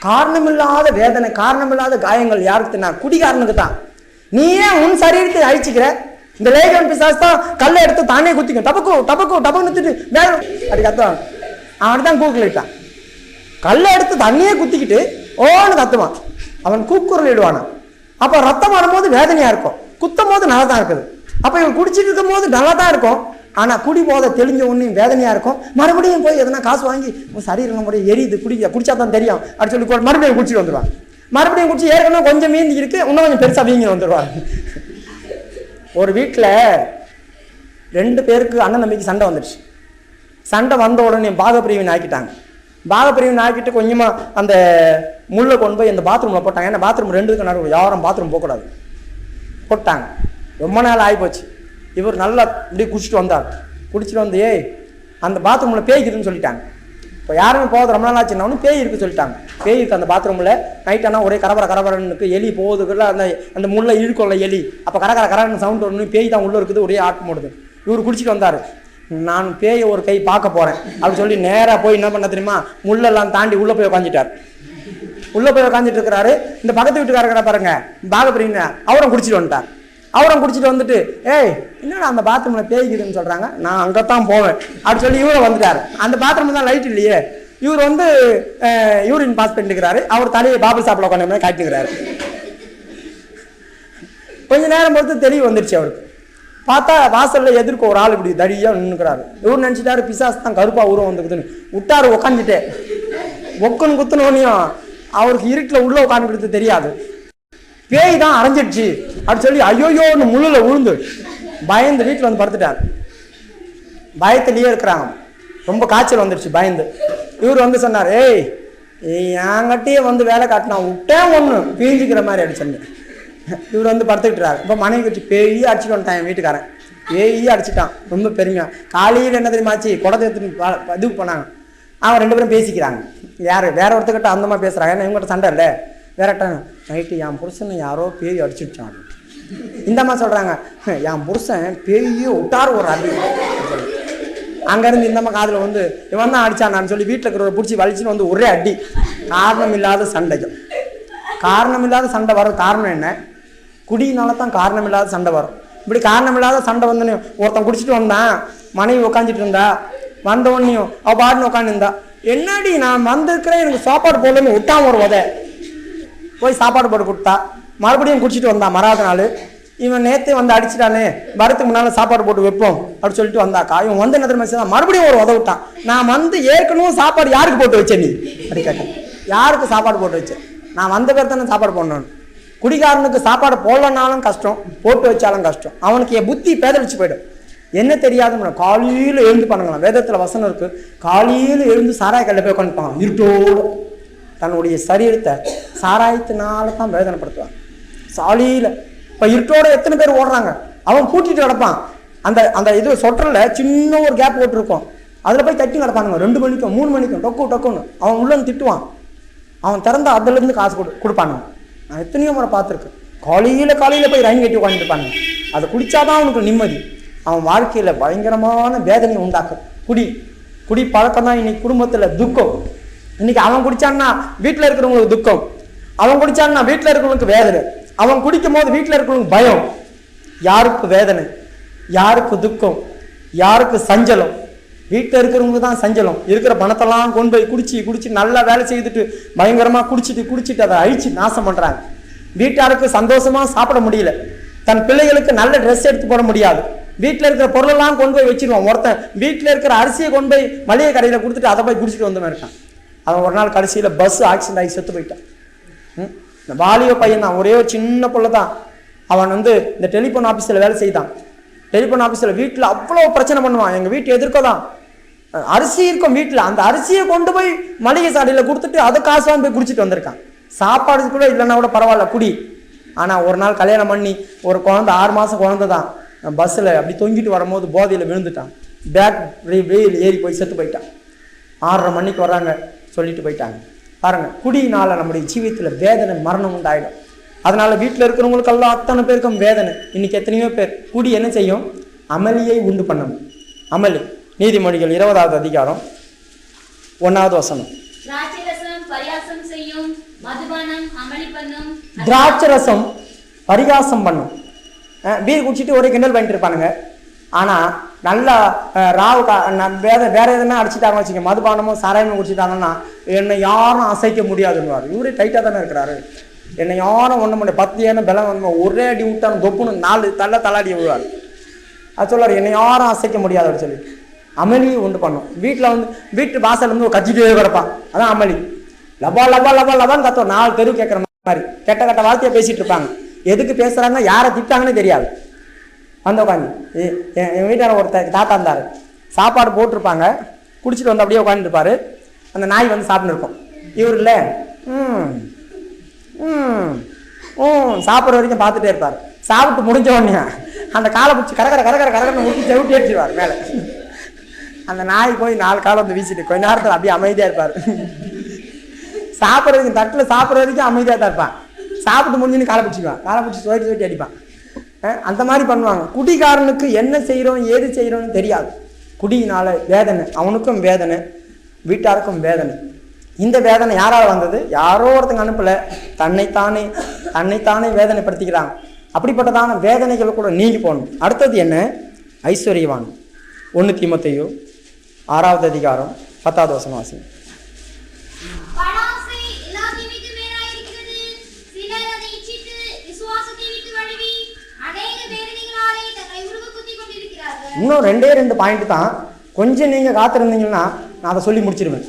காரணமில்லாத வேதனை, காரணமில்லாத காயங்கள் யாருக்கு தான்? குடிகாரனுக்கு தான். நீ ஏன் உன் சரீரத்தை அழிச்சிக்கிற? இந்த லேகன் பிசாசு தான் கல்லை எடுத்து தானே குத்திக்கும், டபக்கு டபக்கு டபக்கு நிறுத்திட்டு வேற அப்படி கத்துவான். அவன் தான் கூக்குலிட்டான். கல்லை எடுத்து தண்ணியே குத்திக்கிட்டு ஓன்னு கத்துவான். அவன் கூக்குரல் இடுவானான். அப்போ ரத்தம் வரும்போது வேதனையா இருக்கும், குத்தும் போது நல்லா தான் இருக்குது. அப்போ இவன் குடிச்சிட்டு இருக்கும் போது நல்லா தான் இருக்கும். ஆனால் குடி போதை தெளிஞ்ச ஒன்று வேதனையாக இருக்கும். மறுபடியும் போய் எதனா காசு வாங்கி சரீரம் நம்மளுடைய எரியுது, குடிச்சா தான் தெரியும் அப்படி சொல்லி மறுபடியும் குடிச்சிட்டு வந்துடுவான். மறுபடியும் குடிச்சு ஏற்கனவே கொஞ்சம் மீந்தி இருக்கு, இன்னும் கொஞ்சம் பெருசாக வீங்கி வந்துடுவார். ஒரு வீட்டில் 2 பேருக்கு அண்ணன் தம்பிக்கு சண்டை வந்துடுச்சு. சண்டை வந்த உடனே பாகப்பிரிவினை ஆக்கிட்டாங்க. பாகப்பிரிவினை ஆக்கிட்டு கொஞ்சமாக அந்த முள்ளை கொண்டு போய் அந்த பாத்ரூமில் போட்டாங்க. ஏன்னா பாத்ரூம் 2க்கு நடுவில் யாரும் பாத்ரூம் போகக்கூடாது போட்டாங்க. ரொம்ப நாள் ஆகிப்போச்சு. இவர் நல்லா இப்படி குடிச்சிட்டு வந்தார். குடிச்சிட்டு வந்து அந்த பாத்ரூமில் பேய் இருக்குதுன்னு சொல்லிட்டாங்க. இப்போ யாருமே போகிறது ரொம்ப நாள் ஆச்சுன்னா ஒன்று பேய் இருக்குது சொல்லிட்டாங்க. பேய் இருக்குது அந்த பாத்ரூமில். நைட்டானா ஒரே கரபரன்னு எலி போகுதுக்குள்ள அந்த அந்த முள்ளை இழுக்கொள்ள எலி. அப்போ கரன்னு சவுண்ட் வரணும், பேய் தான் உள்ளே இருக்குது, ஒரே ஆட்டம் போடுது. இவர் குடிச்சிட்டு வந்தார். நான் பேயை ஒரு கை பார்க்க போகிறேன் அப்படின்னு சொல்லி நேராக போய் என்ன பண்ண தெரியுமா, முள்ளெல்லாம் தாண்டி உள்ளே போய் உட்காந்துட்டார். உள்ளே போய் உட்காந்துட்டு இருக்கிறாரு. இந்த பக்கத்து வீட்டுக்காரங்கிற பாருங்க பாகப்பிரிவினை, அவரும் குடிச்சிட்டு வந்துட்டார். அவரும் குடிச்சிட்டு வந்துட்டு என்னடா அந்த பாத்ரூமில் பேய்க்குதுன்னு சொல்கிறாங்க, நான் அங்கே தான் போவேன் அப்படின்னு சொல்லி இவரை வந்துட்டார். அந்த பாத்ரூம் தான் லைட் இல்லையே. இவர் வந்து யூரின் பாஸ் பண்ணிட்டுக்கிறாரு. அவர் தலையை பாபு சாப்பிட உட்காந்து காட்டிக்கிறாரு. கொஞ்ச நேரம் பொறுத்து தெளிவு வந்துடுச்சு அவருக்கு. பார்த்தா வாசலில் எதிர்க்க ஒரு ஆள் இப்படி தடியாக நின்றுக்கிறாரு. இவர் நினச்சிட்டாரு பிசாஸ் தான் கருப்பாக உருவம் வந்துக்குதுன்னு விட்டாரு. உட்காந்துட்டு ஒக்குன்னு குத்துனோனையும் அவருக்கு இருட்டில் உள்ளே உட்காந்துக்கிறது தெரியாது. பேய் தான் அரைஞ்சிடுச்சு அப்படின்னு சொல்லி ஐயோயோன்னு முள்ளில் விழுந்து பயந்து வீட்டில் வந்து படுத்துட்டார். பயத்திலேயே இருக்கிறாங்க. ரொம்ப காய்ச்சல் வந்துடுச்சு பயந்து. இவர் வந்து சொன்னார், என்கிட்டயே வந்து வேலை காட்டினா விட்டேன் ஒன்று பீஞ்சிக்கிற மாதிரி அடிச்சேன்னு. இவர் வந்து படுத்துக்கிட்டுறாரு. இப்போ மனைவி வச்சு பேய் அடிச்சுட்டு வந்துட்டான் என் வீட்டுக்காரன். பேய் அடிச்சுட்டான். ரொம்ப பெருமையா. காலையில் என்ன தெரியுமாச்சு, குடத்தை எடுத்துட்டு இது பண்ணாங்க. அவன் 2 பேரும் பேசிக்கிறாங்க. யார் வேற ஒருத்தர்கிட்ட அந்த மாதிரி பேசுகிறாங்க. ஏன்னா இவங்ககிட்ட சண்டை இல்லை. வேறட்ட நைட்டு என் புருஷனை யாரோ பேய் அடிச்சுட்டான். இந்த மாதிரி சொல்கிறாங்க, என் புருஷன் பேயே விட்டார் ஒரு அடி. அங்கேருந்து இந்தம்மா காதில் வந்து இவன் தான் அடிச்சானான்னு சொல்லி வீட்டில் இருக்கிற பிடிச்சி வலிச்சுன்னு வந்து ஒரே அடி. காரணம் இல்லாத சண்டைக்கும். காரணம் இல்லாத சண்டை வர காரணம் என்ன? குடியினால தான் காரணம் இல்லாத சண்டை வரும். இப்படி காரணம் இல்லாத சண்டை வந்தோடனே ஒருத்தன் குடிச்சிட்டு வந்தான், மனைவி உட்காந்துட்டு இருந்தா. வந்த உடனேயும் அவள் பாட்டுன்னு உட்காந்துருந்தா. என்னடி நான் வந்திருக்கிறேன், எனக்கு சாப்பாடு போடலன்னு விட்டான் ஒரு உதை. போய் சாப்பாடு போட்டு கொடுத்தா. மறுபடியும் குடிச்சிட்டு வந்தான் மறாத நாள். இவன் நேற்று வந்து அடிச்சிட்டானே, வரத்துக்கு முன்னால் சாப்பாடு போட்டு வைப்போம் அப்படின்னு சொல்லிட்டு வந்தாக்கா, இவன் வந்து என்ன தெரியுமா செய்தான், மறுபடியும் ஒரு உதவிட்டான். நான் வந்து ஏற்கனவே சாப்பாடு யாருக்கு போட்டு வச்சேன் நீ அப்படி கேட்டேன். யாருக்கு சாப்பாடு போட்டு வச்சேன்? நான் வந்த பேர் தானே சாப்பாடு போடணும். குடிகாரனுக்கு சாப்பாடு போடலனாலும் கஷ்டம், போட்டு வச்சாலும் கஷ்டம். அவனுக்கு என் புத்தி பேதளிச்சு போயிடும். என்ன தெரியாதுன்னு காலையில் எழுந்து பண்ணுங்களாம். வேதத்தில் வசனம் இருக்கு, காலையில் எழுந்து சாராய கல்ல போய் உட்காந்துப்பாங்க. இருட்டோடு தன்னுடைய சரீரத்தை சாராயத்தினால தான் வேதனைப்படுத்துவாங்க. சாலியில் இப்போ இருட்டோட எத்தனை பேர் ஓடுறாங்க. அவன் பூட்டிட்டு கிடப்பான். அந்த அந்த இது சொட்டரில் சின்ன ஒரு கேப் போட்டிருக்கும், அதில் போய் தட்டி கிடப்பானுங்க. 2 மணிக்கும் 3 மணிக்கும் டொக்குன்னு அவன் உள்ள திட்டுவான். அவன் திறந்தா அதுலேருந்து காசு கொடுப்பானுங்க. நான் எத்தனையோ முறை பார்த்துருக்கேன். காலையில் போய் ரைன் கட்டி உட்காந்துருப்பாங்க. அதை குடித்தாதான் அவனுக்கு நிம்மதி. அவன் வாழ்க்கையில் பயங்கரமான வேதனை உண்டாக்கும். குடி பழக்கம் தான் இன்னைக்கு குடும்பத்தில் துக்கம். இன்னைக்கு அவன் குடிச்சான்னா வீட்டில் இருக்கிறவங்களுக்கு துக்கம், அவன் குடிச்சான்னா வீட்டில் இருக்கிறவங்களுக்கு வேதனை, அவன் குடிக்கும் போது வீட்டில் இருக்கிறவங்களுக்கு பயம். யாருக்கு வேதனை, யாருக்கு துக்கம், யாருக்கு சஞ்சலம்? வீட்டில் இருக்கிறவங்களுக்கு தான் சஞ்சலம். இருக்கிற பணத்தெல்லாம் கொண்டு போய் குடிச்சு நல்லா வேலை செய்துட்டு பயங்கரமாக குடிச்சிட்டு அதை அழிச்சு நாசம் பண்ணுறாங்க. வீட்டாருக்கு சந்தோஷமாக சாப்பிட முடியல, தன் பிள்ளைகளுக்கு நல்ல ட்ரெஸ் எடுத்து போட முடியாது. வீட்டில் இருக்கிற பொருளெல்லாம் கொண்டு போய் வச்சிருவான். ஒருத்தன் வீட்டில் இருக்கிற அரிசியை கொண்டு போய் மளிகை கடையில் கொடுத்துட்டு அதை போய் குடிச்சிட்டு வந்தவன் இருக்கான். அவன் ஒரு நாள் கடைசியில் பஸ் ஆக்சிடென்ட் ஆகி செத்து போயிட்டான். இந்த வாலிப பையன் தான், ஒரே ஒரு சின்ன பிள்ளை தான். அவன் வந்து இந்த டெலிஃபோன் ஆஃபீஸில் வேலை செய்தான். டெலிஃபோன் ஆஃபீஸில் வீட்டில் அவ்வளோ பிரச்சனை பண்ணுவான். எங்கள் வீட்டு எதிர்க்க தான் அரிசி இருக்கும் வீட்டில், அந்த அரிசியை கொண்டு போய் மளிகை சாலையில் கொடுத்துட்டு அதை காசு வாங்கி போய் குடிச்சிட்டு வந்திருக்கான். சாப்பாடு கூட இல்லைன்னா கூட பரவாயில்ல குடி. ஆனால் ஒரு நாள் கல்யாணம் பண்ணி ஒரு குழந்தை 6 மாதம் குழந்தை தான் பஸ்ஸில் அப்படி தொங்கிட்டு வரும்போது போதையில் விழுந்துட்டான். பேக் வெயில் ஏறி போய் செத்து போயிட்டான். 6:30 மணிக்கு வர்றாங்க, சொல்லிட்டு போயிட்டாங்க. பாருங்க, குடியினால் நம்முடைய ஜீவியத்தில் வேதனை மரணம் உண்டாயிடும். அதனால வீட்டில் இருக்கிறவங்களுக்கெல்லாம் அத்தனை பேருக்கும் வேதனை. இன்னைக்கு எத்தனையோ பேர் குடி என்ன செய்யும், அமளியை உண்டு பண்ணணும். அமளி. நீதிமொழிகள் 20வது அதிகாரம் 1வது வசனம். திராட்சரசம் பரிகாசம் செய்யும், மதுபானம் அமளி பண்ணும். திராட்சரசம் பரிகாசம் பண்ணும். பீர் குடிச்சிட்டு ஒரே கிண்டல் பண்ணிட்டு இருப்பானுங்க. ஆனால் நல்லா ராவு வேற எதுனா அடிச்சுட்டாங்கன்னு வச்சுக்க, மதுபானமும் சாராயமும் குடிச்சிட்டாங்கன்னா என்னை யாரும் அசைக்க முடியாதுன்னுவார். இவரே டைட்டாக தானே இருக்கிறாரு. என்னை யாரும் ஒன்றும் முடியாது, 10 ஏன பலம் வந்து ஒரே அடி விட்டாலும் தொப்புன்னு 4 தள்ளாடி விழுவார். அது சொல்லார், என்னை யாரும் அசைக்க முடியாது அப்படின்னு சொல்லி. அமளியை உண்டு பண்ணும். வீட்டில் வந்து வீட்டு வாசல் வந்து கத்திட்டே கிடப்பான். அதான் அமளி. லபா லபா லபா லபான்னு கத்தோம். 4 தெரு கேட்குற மாதிரி கெட்ட வார்த்தையை பேசிட்டு இருப்பாங்க. எதுக்கு பேசுறாங்க, யாரை திட்டாங்கன்னு தெரியாது. வந்து உட்காந்து என் வீட்டார ஒரு தாத்தா இருந்தார். சாப்பாடு போட்டிருப்பாங்க, குடிச்சிட்டு வந்து அப்படியே உட்காந்துருப்பாரு. அந்த நாய் வந்து சாப்பிட்டு இருக்கும். இவர் இல்லை சாப்பிட்ற வரைக்கும் பார்த்துட்டே இருப்பார். சாப்பிட்டு முடிஞ்ச உடனே அந்த காலை பிடிச்சி கரகரன்னு முடிச்சு செவிட்டி அடிச்சிருவார் மேலே. அந்த நாய் போய் 4 காலை வந்து வீசிட்டு கொஞ்ச நேரத்தில் அப்படியே அமைதியாக இருப்பார். சாப்பிட்றதுக்கு தட்டில் சாப்பிட்ற வரைக்கும் அமைதியாக தான் இருப்பான். சாப்பிட்டு முடிஞ்சுன்னு காலை பிடிச்சிக்குவான். காலை பிடிச்சி சுவட்டி அடிப்பான். அந்த மாதிரி பண்ணுவாங்க. குடிகாரனுக்கு என்ன செய்கிறோம் ஏது செய்கிறோன்னு தெரியாது. குடியினால வேதனை, அவனுக்கும் வேதனை, வீட்டாருக்கும் வேதனை. இந்த வேதனை யாரால் வந்தது? யாரோ ஒருத்தங்க அனுப்பலை, தன்னைத்தானே வேதனைப்படுத்திக்கிறாங்க. அப்படிப்பட்டதான வேதனைகள் கூட நீங்கி போகணும். அடுத்தது என்ன? ஐஸ்வர்யவான். 1 தீமோத்தேயு 6வது அதிகாரம் 10வது வசனம் வாசிங்க. இன்னும் 2 பாயிண்ட் தான். கொஞ்சம் நீங்கள் காத்திருந்தீங்கன்னா நான் அதை சொல்லி முடிச்சிருவேன்.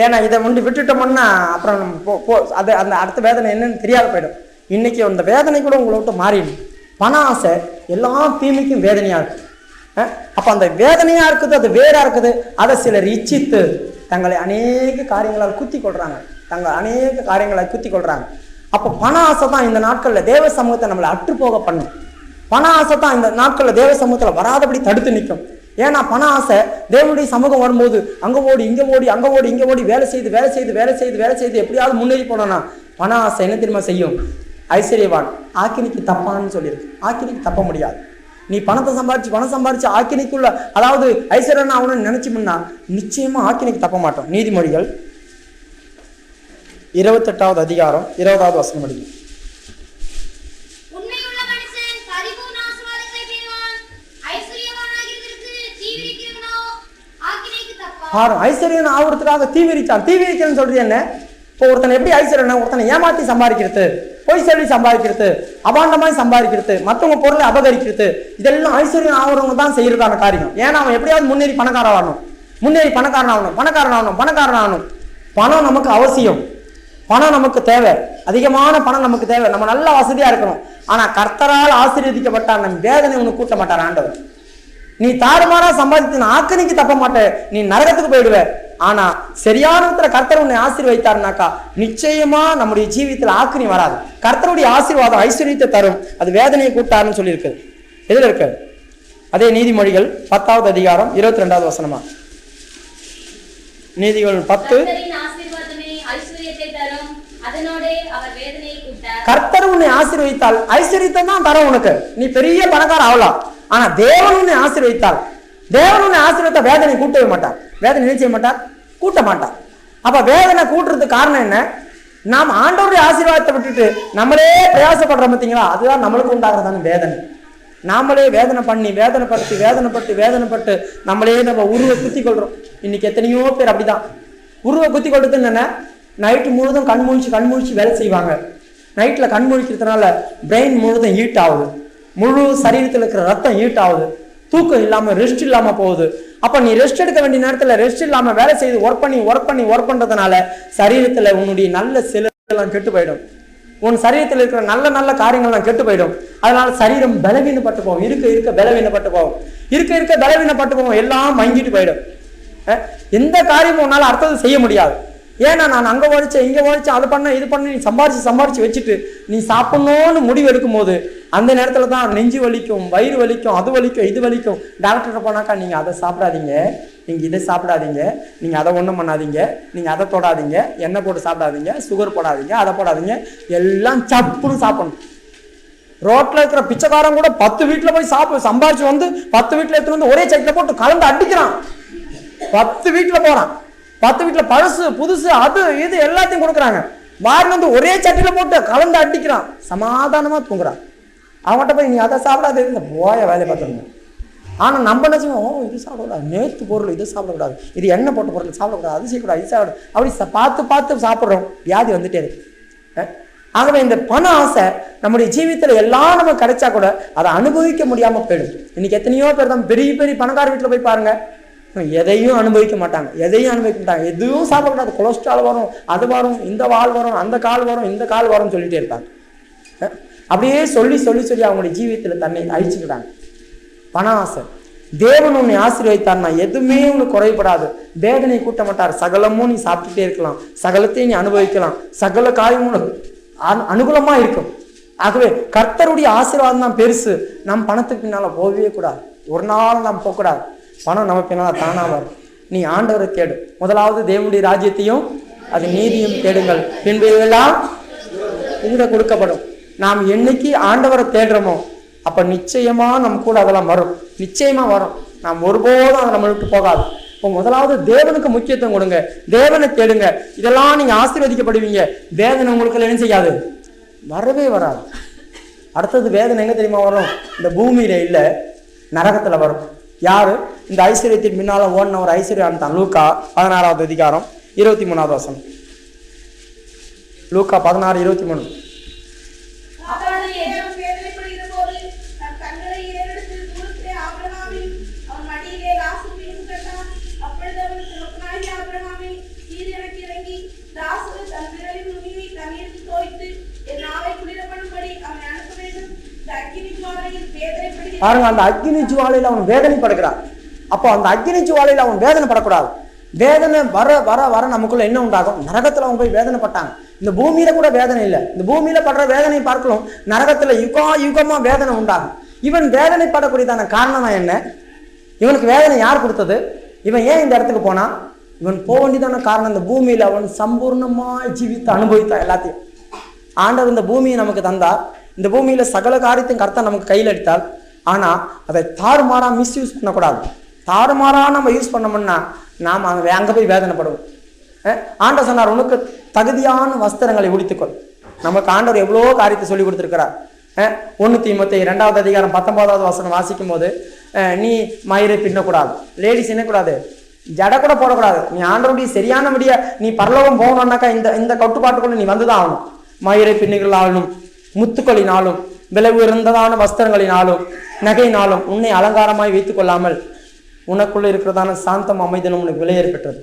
ஏன்னா இதை விட்டுட்டோம்னா அப்புறம் அது அந்த அடுத்த வேதனை என்னன்னு தெரியாத போயிடும். இன்னைக்கு அந்த வேதனை கூட உங்களை விட்டு மாறிடும். பண ஆசை எல்லா தீமைக்கும் வேதனையாக இருக்குது. அப்போ அந்த வேதனையாக இருக்குது, அது வேறாக இருக்குது. அதை சிலர் இச்சித்து தங்களை அநேக காரியங்களால் குத்தி கொள்றாங்க. அப்போ பண ஆசை தான் இந்த நாட்களில் தேவ சமூகத்தை நம்மளை அற்றுப்போக பண்ணும். பண ஆசை தான் இந்த நாட்களில் தேவ சமூகத்தில் வராதபடி தடுத்து நிற்கும். ஏன்னா பண ஆசை தேவனுடைய சமூகம் வரும்போது அங்கே ஓடி இங்கே ஓடி வேலை செய்து எப்படியாவது முன்னேறி போனோம்னா பண ஆசை என்ன தெரியுமா செய்யும்? ஐஸ்வர்யவான் ஆக்கினிக்கு தப்பான்னு சொல்லியிருக்கு. ஆக்கினிக்கு தப்ப முடியாது. நீ பணத்தை சம்பாரிச்சு ஆக்கினிக்குள்ள, அதாவது ஐஸ்வர்யன் ஆகணும்னு நினைச்சோம்னா நிச்சயமா ஆக்கினிக்கு தப்ப மாட்டோம். நீதிமொழிகள் 28வது அதிகாரம் 20வது வசனம் படிக்கும். ஐஸ்வர்யன் ஆகுறதுக்காக தீவிரிச்சான். தீவிரிக்கணும்னு சொல்றது என்ன? இப்போ ஒருத்தனை எப்படி ஐஸ்வர்யன், ஒருத்தனை ஏமாத்தி சம்பாதிக்கிறது, பொய் சொல்லி சம்பாதிக்கிறது, அபாண்டமாய் சம்பாதிக்கிறது, மற்றவங்க பொருளை அபகரிக்கிறது, இதெல்லாம் ஐஸ்வர்யம் ஆகிறவங்க தான் செய்யறதான காரியம். ஏன்னா அவன் எப்படியாவது முன்னேறி பணக்காரன் ஆகணும், முன்னேறி பணக்காரன் ஆகணும். பணம் நமக்கு அவசியம், பணம் நமக்கு தேவை, அதிகமான பணம் நமக்கு தேவை, நம்ம நல்ல வசதியா இருக்கணும். ஆனா கர்த்தரால் ஆசீர்வதிக்கப்பட்டால் நம் வேதனை உனக்கு கூட்ட மாட்டார் ஆண்டவர். நீ தாறுமாறா சம்பாதித்து ஆக்கணிக்கு தப்ப மாட்ட, நீ நரகத்துக்கு போயிடுவ. ஆனா சரியான விதத்துல கர்த்தர் உன்னை ஆசீர்வதித்தாருனாக்கா நிச்சயமா நம்முடைய ஜீவியத்துல ஆக்கணி வராது. கர்த்தருடைய ஆசீர்வாதம் ஐஸ்வர்யத்தை தரும், அது வேதனையை கூட்டாருன்னு சொல்லி இருக்குது. எதுல இருக்கு? அதே நீதிமொழிகள் 10வது அதிகாரம் 22வது வசனமா? நீதிகள் 10. கர்த்தர் உன்னை ஆசீர்வதித்தால் ஐஸ்வர்யத்தை தான் தரும் உனக்கு, நீ பெரிய பணக்கார ஆகலாம். ஆனா தேவன் உன்னை ஆசீர்வதித்தால், தேவன் உன்னை ஆசீர்வதித்த வேதனை கூட்டவே மாட்டார். வேதனை என்ன செய்ய மாட்டார்? கூட்ட மாட்டார். அப்ப வேதனை கூட்டுறதுக்கு காரணம் என்ன? நாம் ஆண்டவருடைய ஆசீர்வாதத்தை விட்டுட்டு நம்மளே பிரயாசப்படுறோம் பார்த்தீங்களா, அதுதான் நம்மளுக்கு உண்டாகிறதான வேதனை. நாமளே வேதனை பண்ணி வேதனைப்பட்டு நம்மளே நம்ம உருவை குத்தி கொள்றோம். இன்னைக்கு எத்தனையோ பேர் அப்படிதான் உருவை குத்தி கொள்றதுன்னு என்ன, நைட்டு முழுதும் கண்முழிச்சு வேலை செய்வாங்க. நைட்ல கண்முழிக்கிறதுனால பிரெயின் முழுதும் ஹீட் ஆகுது, முழு சரீரத்தில் இருக்கிற ரத்தம் ஹீட் ஆகுது, தூக்கம் இல்லாம ரெஸ்ட் இல்லாம போகுது. அப்ப நீ ரெஸ்ட் எடுக்க வேண்டிய நேரத்துல ரெஸ்ட் இல்லாம வேலை செய்து ஒர்க் பண்றதுனால சரீரத்துல உன்னுடைய நல்ல செல்லாம் கெட்டு போயிடும், உன் சரீரத்தில் இருக்கிற நல்ல காரியங்கள்லாம் கெட்டு போயிடும். அதனால சரீரம் பலவீனப்பட்டு போகும், இருக்க பலவீனப்பட்டு போகும், எல்லாம் மங்கிட்டு போயிடும். எந்த காரியமும் உன்னால அடுத்தது செய்ய முடியாது. ஏன்னா நான் அங்க உழைச்சேன் இங்க உழைச்சேன், அது பண்ண இது பண்ண, நீ சம்பாரிச்சு வச்சுட்டு நீ சாப்பிடணும்னு முடிவு எடுக்கும் போது அந்த நேரத்துல தான் நெஞ்சு வலிக்கும், வயிறு வலிக்கும், அது வலிக்கும், இது வலிக்கும். டாக்டர்கிட்ட போனாக்கா நீங்க அதை சாப்பிடாதீங்க, நீங்க இதை சாப்பிடாதீங்க, நீங்க அதை ஒண்ணும் பண்ணாதீங்க, நீங்க அதை தொடாதீங்க, எண்ணெய் போட்டு சாப்பிடாதீங்க, சுகர் போடாதீங்க, அதை போடாதீங்க, எல்லாம் சப்புன்னு சாப்பிடணும். ரோட்ல இருக்கிற பிச்சைக்காரன் கூட 10 வீட்டுல போய் சம்பாரிச்சு வந்து 10 வீட்டுல எடுத்துட்டு வந்து ஒரே சைக்கிள போட்டு கலந்து அடிக்கிறான். 10 வீட்டுல போறான், 10 வீட்டுல பழசு புதுசு அது இது எல்லாத்தையும் கொடுக்குறாங்க. வாரில் வந்து ஒரே சட்டியில போட்டு கலந்து அடிக்கிறான், சமாதானமா தூங்குறான். அவன்கிட்ட போய் நீ அதை சாப்பிடாது இந்த போய வேலையை பார்த்துருங்க. ஆனா நம்ம என்ன செய்வோம், இது சாப்பிடக்கூடாது, நேற்று பொருள் இது சாப்பிடக்கூடாது, இது எண்ணெய் போட்ட பொருள் சாப்பிடக்கூடாது, அது செய்யக்கூடாது, இது சாப்பிட, அப்படி பார்த்து சாப்பிட்றோம், வியாதி வந்துட்டே இருக்கு. ஆகவே இந்த பண ஆசை நம்முடைய ஜீவியத்துல எல்லாம் நமக்கு கிடைச்சா கூட அதை அனுபவிக்க முடியாம போயிடும். இன்னைக்கு எத்தனையோ பேர் தான் பெரிய பணக்கார வீட்டுல போய் பாருங்க, எதையும் அனுபவிக்க மாட்டாங்க, எதுவும் சாப்பிடக்கூடாது, கொலஸ்ட்ரால் வரும், அது வரும், இந்த வால் வரும், அந்த கால் வரும், இந்த கால் வரும்னு சொல்லிட்டே இருப்பாங்க. அப்படியே சொல்லி அவங்களுடைய ஜீவியத்துல தன்னை அழிச்சுக்கிட்டாங்க. பண ஆசை. தேவன் உன்னை ஆசீர்வதித்தார்னா எதுவுமே உனக்கு குறைபடாது, வேதனை கூட்ட மாட்டார். சகலமும் நீ சாப்பிட்டுட்டே இருக்கலாம், சகலத்தையும் நீ அனுபவிக்கலாம், சகல காரியமும் அனுகூலமா இருக்கும். ஆகவே கர்த்தருடைய ஆசீர்வாதம் தான் பெருசு. நம் பணத்துக்கு பின்னால போகவே கூடாது, ஒரு நாள் நாம் போகக்கூடாது. பணம் நம்ம பின்னால தானா வரும். நீ ஆண்டவரை தேடு, முதலாவது தேவனுடைய ராஜ்யத்தையும் அது நீதியும் தேடுங்கள், பின்பு எல்லாம் கூட கொடுக்கப்படும். நாம் என்னைக்கு ஆண்டவரை தேடுறோமோ அப்ப நிச்சயமா நம்ம கூட அதெல்லாம் வரும், நிச்சயமா வரும். நாம் ஒருபோதும் அதை நம்ம விட்டு போகாது. இப்போ முதலாவது தேவனுக்கு முக்கியத்துவம் கொடுங்க, தேவனை தேடுங்க, இதெல்லாம் நீங்க ஆசீர்வதிக்கப்படுவீங்க. வேதனை உங்களுக்கு என்ன செய்யாது, வரவே வராது. அடுத்தது வேதனை எங்க தெரியுமா வரும்? இந்த பூமியில இல்ல, நரகத்துல வரும். யாரு? இந்த ஐஸ்வர்யத்தின் முன்னால ஓடின ஒரு ஐஸ்வர்யான் தான். லூக்கா 16வது அதிகாரம் 23வது வசனம். லூக்கா 16:23. பாருங்க, அந்த அக்கினி ஜுவாலையில அவன் வேதனைப்படுகிறான். அப்போ அந்த அக்கினி ஜுவாலையில அவன் வேதனைப்படக்கூடாது. வேதனை வர வர வர நமக்குள்ள என்ன உண்டாகும்? நரகத்துல அவங்க போய் வேதனைப்பட்டாங்க. இந்த பூமியில கூட வேதனை இல்லை, இந்த பூமியில படுற வேதனை பார்க்கலாம், நரகத்துல யுகமா வேதனை உண்டாகும். இவன் வேதனைப்படக்கூடியதான காரணம் என்ன? இவனுக்கு வேதனை யார் கொடுத்தது? இவன் ஏன் இந்த இடத்துக்கு போனா? இவன் போக வேண்டியதான காரணம், இந்த பூமியில அவன் சம்பூர்ணமா ஜீவித்து அனுபவித்தான் எல்லாத்தையும். ஆண்டவர் இந்த பூமியை நமக்கு தந்தார், இந்த பூமியில சகல காரியத்தையும் கர்த்தர் நமக்கு கையில் எடுத்தால், ஆனா அதை தாறுமாறா மிஸ்யூஸ் பண்ணக்கூடாது. தாறுமாறா நம்ம யூஸ் பண்ணோம்னா நாம் அங்க போய் வேதனைப்படுவோம். ஆண்டவர் சொன்னார், உனக்கு தகுதியான வஸ்திரங்களை உடுத்திக்கொள். நமக்கு ஆண்டவர் எவ்வளோ காரியத்தை சொல்லி கொடுத்துருக்கிறார். 1 தீமோத்தேயு 2வது அதிகாரம் 19வது வசனம் வாசிக்கும் போது, நீ மயிரை பின்னக்கூடாது, லேடிஸ் என்னக்கூடாது, ஜடை கூட போடக்கூடாது. நீ ஆண்டவருடைய சரியான முடிய நீ பரலோகம் போகணும்னாக்கா இந்த கட்டுப்பாட்டுக்குள்ள நீ வந்துதான் ஆகணும். மயிரை பின்னுகளாலும் முத்துக்களினாலும் விலை உயர்ந்ததான வஸ்திரங்களினாலும் நகையினாலும் உன்னை அலங்காரமாய் வைத்துக் கொள்ளாமல் உனக்குள்ள இருக்கிறதான சாந்தம் அமைதலும் உனக்கு விலை ஏற்பட்டது.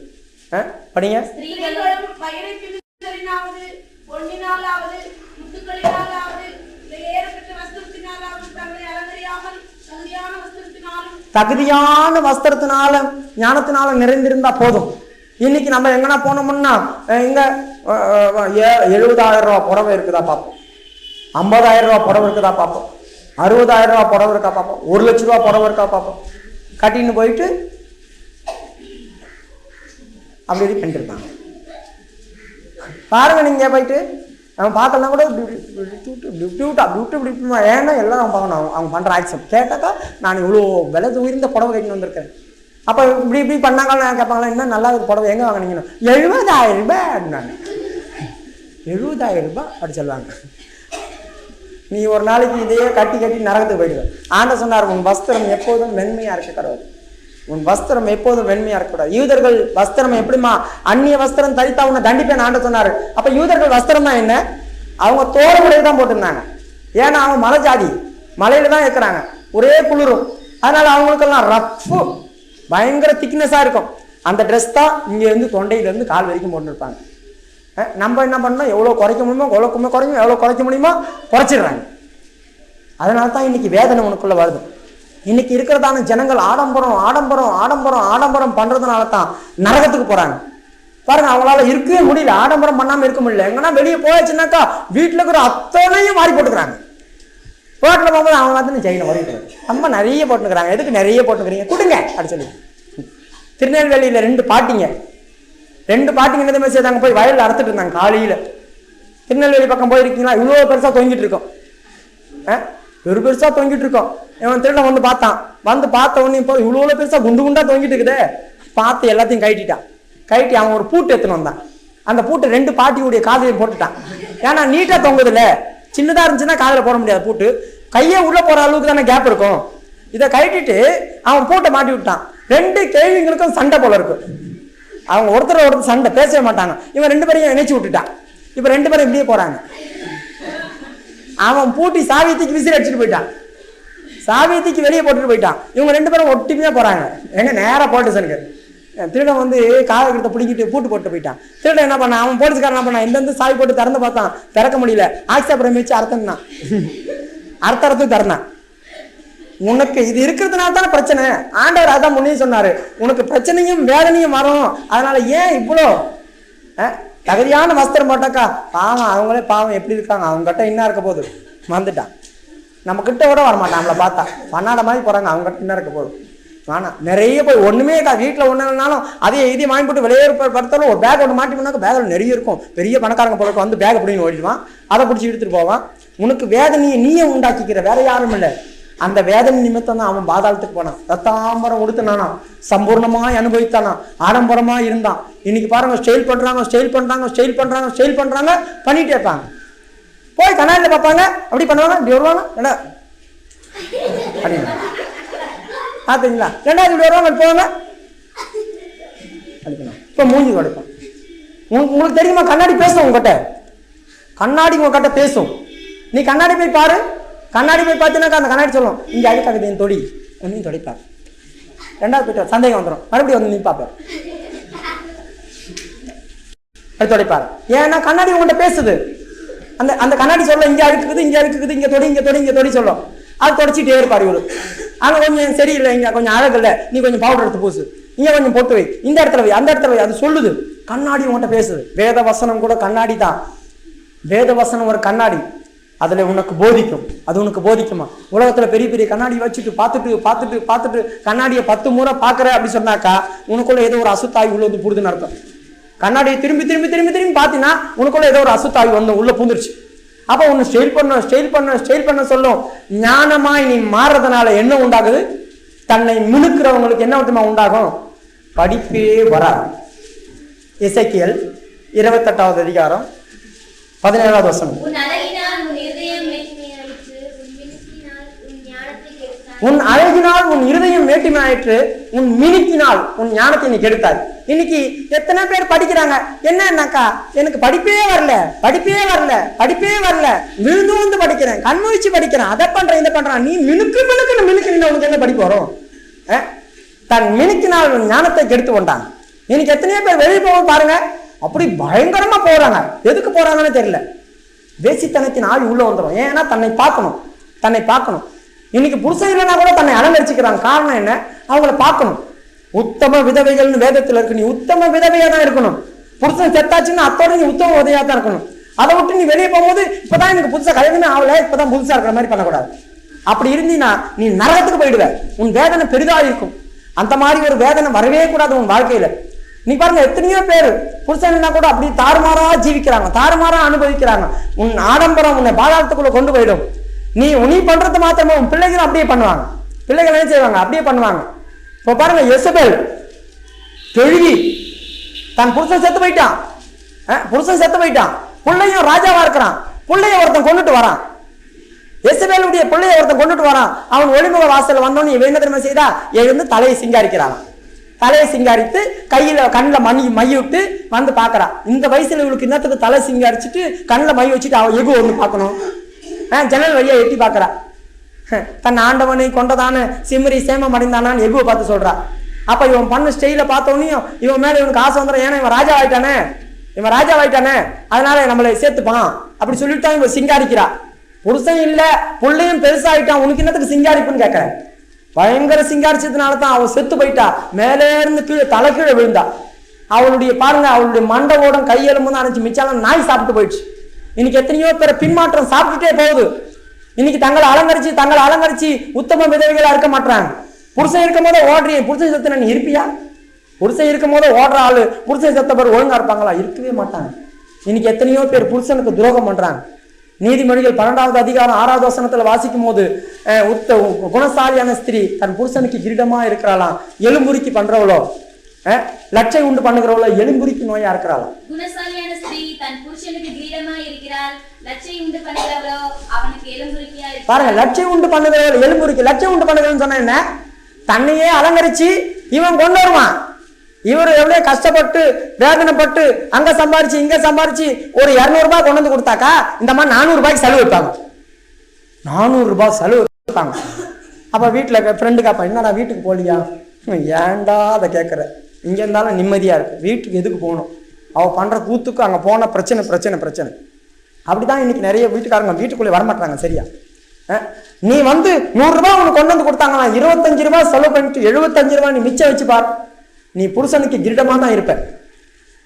படிங்க. ஸ்திரீகளும் மயிரை பின்னுகளினாவது பொன்னினாலாவது முத்துக்களினாலாவது விலையேறப்பட்ட வஸ்திரத்தினாலாவது தங்களை அலங்கரியாமல் தகுதியான வஸ்திரத்தினால ஞானத்தினால நிறைந்திருந்தா போதும். இன்னைக்கு நம்ம எங்கன்னா போனோம்னா எங்க 70,000 ரூபா புடவை இருக்குதா பார்ப்போம், 50,000 ரூபா புடவை இருக்குதா பார்ப்போம், 60,000 ரூபா புடவை இருக்கா பார்ப்போம், 1 லட்ச ரூபா புடவை இருக்கா பார்ப்போம். கட்டின்னு போயிட்டு அப்படி பண்ணிருப்பாங்க. பாருங்க நீங்க போயிட்டு அவன் பார்க்கலாம் கூட ஏன்னா எல்லாம் அவன் பார்க்கணும். அவங்க பண்ற ஆக்சன் கேட்டாக்கா நான் இவ்வளோ விலை உயர்ந்த புடவை கட்டின்னு வந்திருக்கேன். அப்போ இப்படி இப்படி பண்ணாங்களா கேட்பாங்களா, என்ன நல்லா இருக்கு புடவை எங்கே வாங்கினீங்கன்னா 70,000 ரூபாய் அப்படின்னாங்க. 70,000 ரூபாய் அப்படி சொல்லுவாங்க. நீ ஒரு நாளைக்கு இதையே கட்டி கட்டி நரகத்துக்கு போயிடுவேன். ஆண்ட சொன்னார், உன் வஸ்திரம் எப்போதும் வெண்மையா இருக்க கடவுள், உன் வஸ்திரம் எப்போதும் வெண்மையா இருக்கக்கூடாது. யூதர்கள் வஸ்திரம் எப்படிமா அந்நிய வஸ்திரம் தரித்தா உன்னை தண்டிப்பேன் ஆண்ட சொன்னாரு. அப்ப யூதர்கள் வஸ்திரம் தான் என்ன, அவங்க தோரமுறையை தான் போட்டிருந்தாங்க. ஏன்னா அவங்க மலை ஜாதி, மலையில தான் இருக்கிறாங்க, ஒரே குளிரும். அதனால அவங்களுக்கெல்லாம் ரஃப்பு பயங்கர திக்னஸா இருக்கும். அந்த ட்ரெஸ் தான் இங்க இருந்து தொண்டையில இருந்து கால் வரைக்கும் போட்டுருப்பாங்க. நம்ம என்ன பண்ணோம், எவ்வளவு குறைக்க முடியுமோ குறைக்கும், எவ்வளவு குறைக்க முடியுமோ குறைச்சிடுறாங்க. அதனால தான் இன்னைக்கு வேதனை உனக்குள்ள வருது. இன்னைக்கு இருக்கிறதான ஜனங்கள் ஆடம்பரம் ஆடம்பரம் ஆடம்பரம் ஆடம்பரம் பண்றதுனால தான் நரகத்துக்கு போறாங்க. பாருங்க, அவங்களால இருக்கவே முடியல, ஆடம்பரம் பண்ணாம இருக்க முடியல. எங்கன்னா வெளியே போயாச்சுன்னாக்கா வீட்டுல இருக்கிற அத்தனையும் மாறி போட்டுக்கிறாங்க. ரோட்டில் போகும்போது அவங்க வந்து செயினை வரைக்கிறாங்க, ரொம்ப நிறைய போட்டுக்கிறாங்க. எதுக்கு நிறைய போட்டுக்கிறீங்க, கொடுங்க அப்படி சொல்லி. திருநெல்வேலியில 2 பாட்டிங்க என்ன மாதிரி செய்தாங்க, போய் வயலில் அறுத்துட்டு இருந்தாங்க காலையில. திருநெல்வேலி பக்கம் போயிருக்கீங்களா, இவ்வளோ பெருசா தொங்கிட்டு இருக்கோம், பெருசா தொங்கிட்டு இருக்கோம். இவன் திருட வந்து பார்த்தான், வந்து பார்த்த உடனே இப்போ இவ்வளோ பெருசா குண்டு குண்டா தொங்கிட்டு இருக்குதே, பார்த்து எல்லாத்தையும் கட்டி அவன் ஒரு பூட்டு எடுத்துன்னு வந்தான். அந்த பூட்டு 2 பாட்டியுடைய காதலையும் போட்டுட்டான். ஏன்னா நீட்டா தொங்குதுல, சின்னதா இருந்துச்சுன்னா காதல போட முடியாது பூட்டு, கையை உள்ள போற அளவுக்கு தானே கேப் இருக்கும். இதை கட்டிட்டு அவன் பூட்டை மாட்டி விட்டான். 2 கேள்விங்களுக்கும் சண்டை போல இருக்கு. அவங்க ஒருத்தர் சண்டை பேசவே மாட்டாங்க. இவன் 2 பேரையும் இணைச்சு விட்டுட்டான். இப்ப 2 பேரும் இப்படியே போறாங்க. அவன் பூட்டி சாவியத்துக்கு விசிறி அடிச்சுட்டு போயிட்டான், சாவியத்துக்கு வெளியே போட்டுட்டு போயிட்டான். இவங்க 2 பேரும் ஒட்டுமையா போறாங்க. எங்க நேரா போலீஸ்க்கு திருடன் வந்து காலகிட்ட பிடிக்கிட்டு பூட்டு போட்டு போயிட்டான். திருடன் என்ன பண்ணான், அவன் போலீஸ்காரன் என்ன பண்ணான், இந்த சாவி போட்டு திறந்து பார்த்தான், திறக்க முடியல. ஆக்சாபுரம் வச்சு அர்த்தம்னா அர்த்தத்து திறந்தான். உனக்கு இது இருக்கிறதுனால தானே பிரச்சனை. ஆண்டவர் அதான் முன்னே சொன்னாரு, உனக்கு பிரச்சனையும் வேதனையும் வரும். அதனால ஏன் இவ்வளோ தகுதியான வஸ்திரம் போட்டாக்கா பாவம், அவங்களே பாவம் எப்படி இருக்காங்க, அவங்க கிட்ட என்ன இருக்க போகுது, வந்துட்டான். நம்ம கிட்ட கூட வரமாட்டான், நம்மளை பார்த்தா பண்ணாத மாதிரி போறாங்க, அவங்க கிட்ட என்ன இருக்க போகுது. ஆனா நிறைய போய் ஒண்ணுமே வீட்டில் ஒண்ணு இல்லைனாலும் அதே இதையும் வாங்கி போட்டு விளையாடுறதாலும் ஒரு பேக் ஒன்று மாட்டி பண்ணாக்க பேக்கில் நிறைய இருக்கும். பெரிய பணக்காரங்க போல வந்து பேக் அப்படின்னு ஓடிடுவான், அதை பிடிச்சி எடுத்துட்டு போவான். உனக்கு வேதனையை நீயே உண்டாக்கிக்கிற, வேற யாரும் இல்லை. அந்த வேதனை நிமித்தம் தான் அவன் பாதாளத்துக்கு போனான். ரத்தாம்பரம் உடுத்தினானா, சம்பூர்ணமாய் அனுபவித்தானா, ஆடம்பரமா இருந்தான். இன்னைக்கு பாருங்க, ஸ்டைல் பண்றாங்க பண்ணிட்டே இருப்பாங்க. போய் கண்ணாடியில் பார்ப்பாங்க, அப்படி பண்ணுவாங்க, இப்படி வருவாங்க, என்ன பார்த்தீங்களா, 2வது இப்படி வருவாங்க, போவாங்க இப்ப மூஞ்சி கொடுப்போம். உங்களுக்கு தெரியுமா, கண்ணாடி பேசும் உங்ககிட்ட, கண்ணாடி உங்ககிட்ட பேசும். நீ கண்ணாடி போய் பாரு, கண்ணாடி போய் பார்த்தீங்கன்னா அந்த கண்ணாடி சொல்லும், இங்க அழுக்காகுது என் தொடி, ஒன்னையும் தொடைப்பார். 2வது போயிட்டு சந்தேகம் வந்துடும், மறுபடியும் வந்து நீ பார்ப்பார், அது தொடைப்பார். ஏன்னா கண்ணாடி உங்கள்கிட்ட பேசுது. அந்த கண்ணாடி சொல்ல, இங்க அழுக்குது, இங்க தொடி சொல்லும். அது தொடச்சிட்டே இருப்பார் இவரு. அங்க கொஞ்சம் சரியில்லை, இங்க கொஞ்சம் அழகு இல்லை, நீ கொஞ்சம் பவுடர் எடுத்து பூசு, இங்க கொஞ்சம் போட்டு வை, இந்த இடத்துல வை, அந்த இடத்துல வை, அது சொல்லுது. கண்ணாடி உங்கள்கிட்ட பேசுது. வேத வசனம் கூட கண்ணாடி தான். வேத வசனம் ஒரு கண்ணாடி, அதுல உனக்கு போதிக்கும். அது உனக்கு போதிக்குமா? உலகத்துல பெரிய பெரிய கண்ணாடி வச்சுட்டு பார்த்துட்டு கண்ணாடியை 10 முறை பாக்குற அப்படி சொன்னாக்கா உனக்குள்ள ஏதோ ஒரு அசுத்தாய் உள்ள வந்து புடுதுன்னு அர்த்தம். கண்ணாடியை திரும்பி பார்த்தீங்கன்னா உனக்குள்ள ஏதோ ஒரு அசுத்தாய் வந்து உள்ள பூந்துருச்சு. அப்ப ஒன்னு ஸ்டைல் பண்ண சொல்லும். ஞானமாய் நீ மாறுறதுனால என்ன உண்டாகுது, தன்னை மினுக்கிறவங்களுக்கு என்ன விதமா உண்டாகும், படிப்பே வராது. எசேக்கியேல் 28வது அதிகாரம் 17வது வசனம். உன் அழகினால் உன் இருதயம் மேட்டிமையாயிற்று, உன் மினுக்கினால் உன் ஞானத்தை நீ கெடுத்தாய். இன்னைக்கு எத்தனை பேர் படிக்கிறாங்க, என்னன்னாக்கா எனக்கு படிப்பே வரல, விழுந்து வந்து படிக்கிறேன், கண்முழிச்சு படிக்கிறேன், அதை பண்றேன், இதை பண்றேன். நீ மினுக்கு உனக்கு என்ன படிப்பு வரும்? தன் மினுக்கினால் உன் ஞானத்தை கெடுத்து கொண்டாங்க. இன்னைக்கு எத்தனையோ பேர் வெளியே போக பாருங்க, அப்படி பயங்கரமா போறாங்க. எதுக்கு போறாங்கன்னு தெரியல. வேசித்தனத்தின் ஆவி உள்ள வந்துடும். ஏன்னா தன்னை பார்க்கணும். இன்னைக்கு புருஷன் இல்லைன்னா கூட தன்னை அலங்கரிச்சுக்கிறாங்க. காரணம் என்ன? அவங்கள பார்க்கணும். உத்தம விதவைகள்னு வேதத்துல இருக்கு. நீ உத்தம விதவையா தான் இருக்கணும். புருஷன் செத்தாச்சுன்னா அத்தோட நீ உத்தம உதவியா தான் இருக்கணும். அதை விட்டு நீ வெளியே போகும்போது இப்பதான் எனக்கு புதுசா கல்யாணமே ஆகல, இப்பதான் புதுசா இருக்கிற மாதிரி பண்ணக்கூடாது. அப்படி இருந்தீங்கன்னா நீ நரகத்துக்கு போயிடுவ. உன் வேதனை பெரிதா இருக்கும். அந்த மாதிரி ஒரு வேதனை வரவே கூடாது உன் வாழ்க்கையில. நீ பாருங்க, எத்தனையோ பேர் புருஷன்னா கூட அப்படி தாறுமாறா ஜீவிக்கிறாங்க, தாறுமாறா அனுபவிக்கிறாங்க. உன் ஆடம்பரம் உன்னை பாதாளத்துக்குள்ள கொண்டு போயிடும். நீ பண்றது மாத்திரமா உன் பிள்ளைகள் அப்படியே பண்ணுவாங்க. பிள்ளைகள் என்ன செய்வாங்க? அப்படியே பண்ணுவாங்க. இப்ப பாருங்க, எசபேல் தெழுவி தன் புருஷன் செத்து போயிட்டான். பிள்ளையும் ராஜாவா இருக்கிறான். பிள்ளைய ஒருத்தன் கொண்டுட்டு வரான். எசபேலுடைய பிள்ளைய ஒருத்தன் கொண்டுட்டு வரான். அவன் ஒளிமுக வாசல் வந்தோன்னு இவன் என்ன தெரியுமா செய்தா? எழுந்து தலையை சிங்காரிக்கிறான். தலையை சிங்காரித்து கையில கண்ணில் மை விட்டு வந்து பாக்குறான். இந்த வயசுல இவளுக்கு இன்னத்துக்கு தலை சிங்காரிச்சுட்டு கண்ணில் மை வச்சுட்டு அவன் எகு ஒண்ணு பார்க்கணும். ஜன்னல் வழியா எட்டி பாக்குறா. தன் ஆண்டவனை கொண்டதான சிம்மரி சேமம் அடைந்தானான்னு எகுவை பார்த்து சொல்றா. அப்ப இவன் பண்ண ஸ்டைல பார்த்தோன்னையும் இவன் மேல இவனுக்கு ஆசை வந்துடும். ஏன்னா இவன் ராஜா ஆயிட்டானே, அதனால நம்மளை சேர்த்துப்பான் அப்படி சொல்லிட்டு தான் இவன் சிங்காரிக்கிறா. புருஷன் இல்ல, பிள்ளையும் பெருசாயிட்டான், உனக்கு என்னத்துக்கு சிங்காரிப்புன்னு கேட்கற. பயங்கர சிங்காரிச்சதுனாலதான் அவன் செத்து போயிட்டா. மேலே இருந்து கீழே தலை கீழே விழுந்தா. அவளுடைய மண்டை ஓடம் கையெலும்பு தான் அரைச்சு, மிச்சாலும் நாய் சாப்பிட்டு போயிடுச்சு. இன்னைக்கு எத்தனையோ பேர் பின்மாற்றம் சாப்பிட்டுட்டே போகுது. இன்னைக்கு தங்களை அலங்கரிச்சு உத்தம விதவைகளா இருக்க மாட்டாங்க. புருஷன் இருக்கும் போதே ஓடுறீங்க. புருஷன் செத்து நீ இருப்பியா? புருஷன் இருக்கும் போதே ஓடுற ஆளு புருஷன் செத்த பேர் ஒழுங்கா இருப்பாங்களா? இருக்கவே மாட்டாங்க. இன்னைக்கு எத்தனையோ பேர் புருஷனுக்கு துரோகம் பண்றாங்க. நீதிமொழிகள் 12வது அதிகாரம் 6வது வசனத்துல வாசிக்கும் போது, குணசாலியான ஸ்திரீ தன் புருஷனுக்கு கிரீடமா இருக்கிறாளாம். எலும்புரிக்கு பண்றவளோ, லட்சை உண்டு பண்ணுகிறவளோ எலும்புரிக்கு நோயா இருக்கிறாளாம். குணசாலியான ஸ்திரீ தன் புருஷனுக்கு கிரீடமா இருக்கிறாள், லட்சை உண்டு பண்ணுகிறவளோ அவனுக்கு எலும்புரிக்கியா இருக்கிறாள். பாருங்க, லட்சை உண்டு பண்ணுகிறவள் எலும்புரிக்கு. லட்சை உண்டு பண்ணுகிறவன்னு சொன்னா என்ன? தன்னையே அலங்கரிச்சு இவன் கொண்டு வருவான். இவர் எவ்வளவு கஷ்டப்பட்டு வேதனைப்பட்டு அங்க சம்பாரிச்சு இங்க சம்பாரிச்சு ஒரு 200 ரூபாய் கொண்டு வந்து கொடுத்தாக்கா இந்த மாதிரி 400 ரூபாய்க்கு செலவு வைப்பாங்க. 400 ரூபாய் செலவு வைப்பாங்க. அப்ப வீட்டுல ஃப்ரெண்டு காப்பா, என்னடா வீட்டுக்கு போலியா? ஏன்டா அதை கேட்கற? இங்க இருந்தாலும் நிம்மதியா இருக்கு, வீட்டுக்கு எதுக்கு போகணும்? அவ பண்ற கூத்துக்கு அங்க போன பிரச்சனை. அப்படிதான் இன்னைக்கு நிறைய வீட்டுக்காரங்க வீட்டுக்குள்ளே வரமாட்டாங்க. சரியா? நீ 100 ரூபாய் உனக்கு கொண்டு வந்து கொடுத்தாங்களா, 25 ரூபாய் செலவு பண்ணிட்டு 75 ரூபாய் நீ மிச்சம் வச்சு பாரு. நீ புருஷனுக்கு கிரீடமா தான் இருப்ப.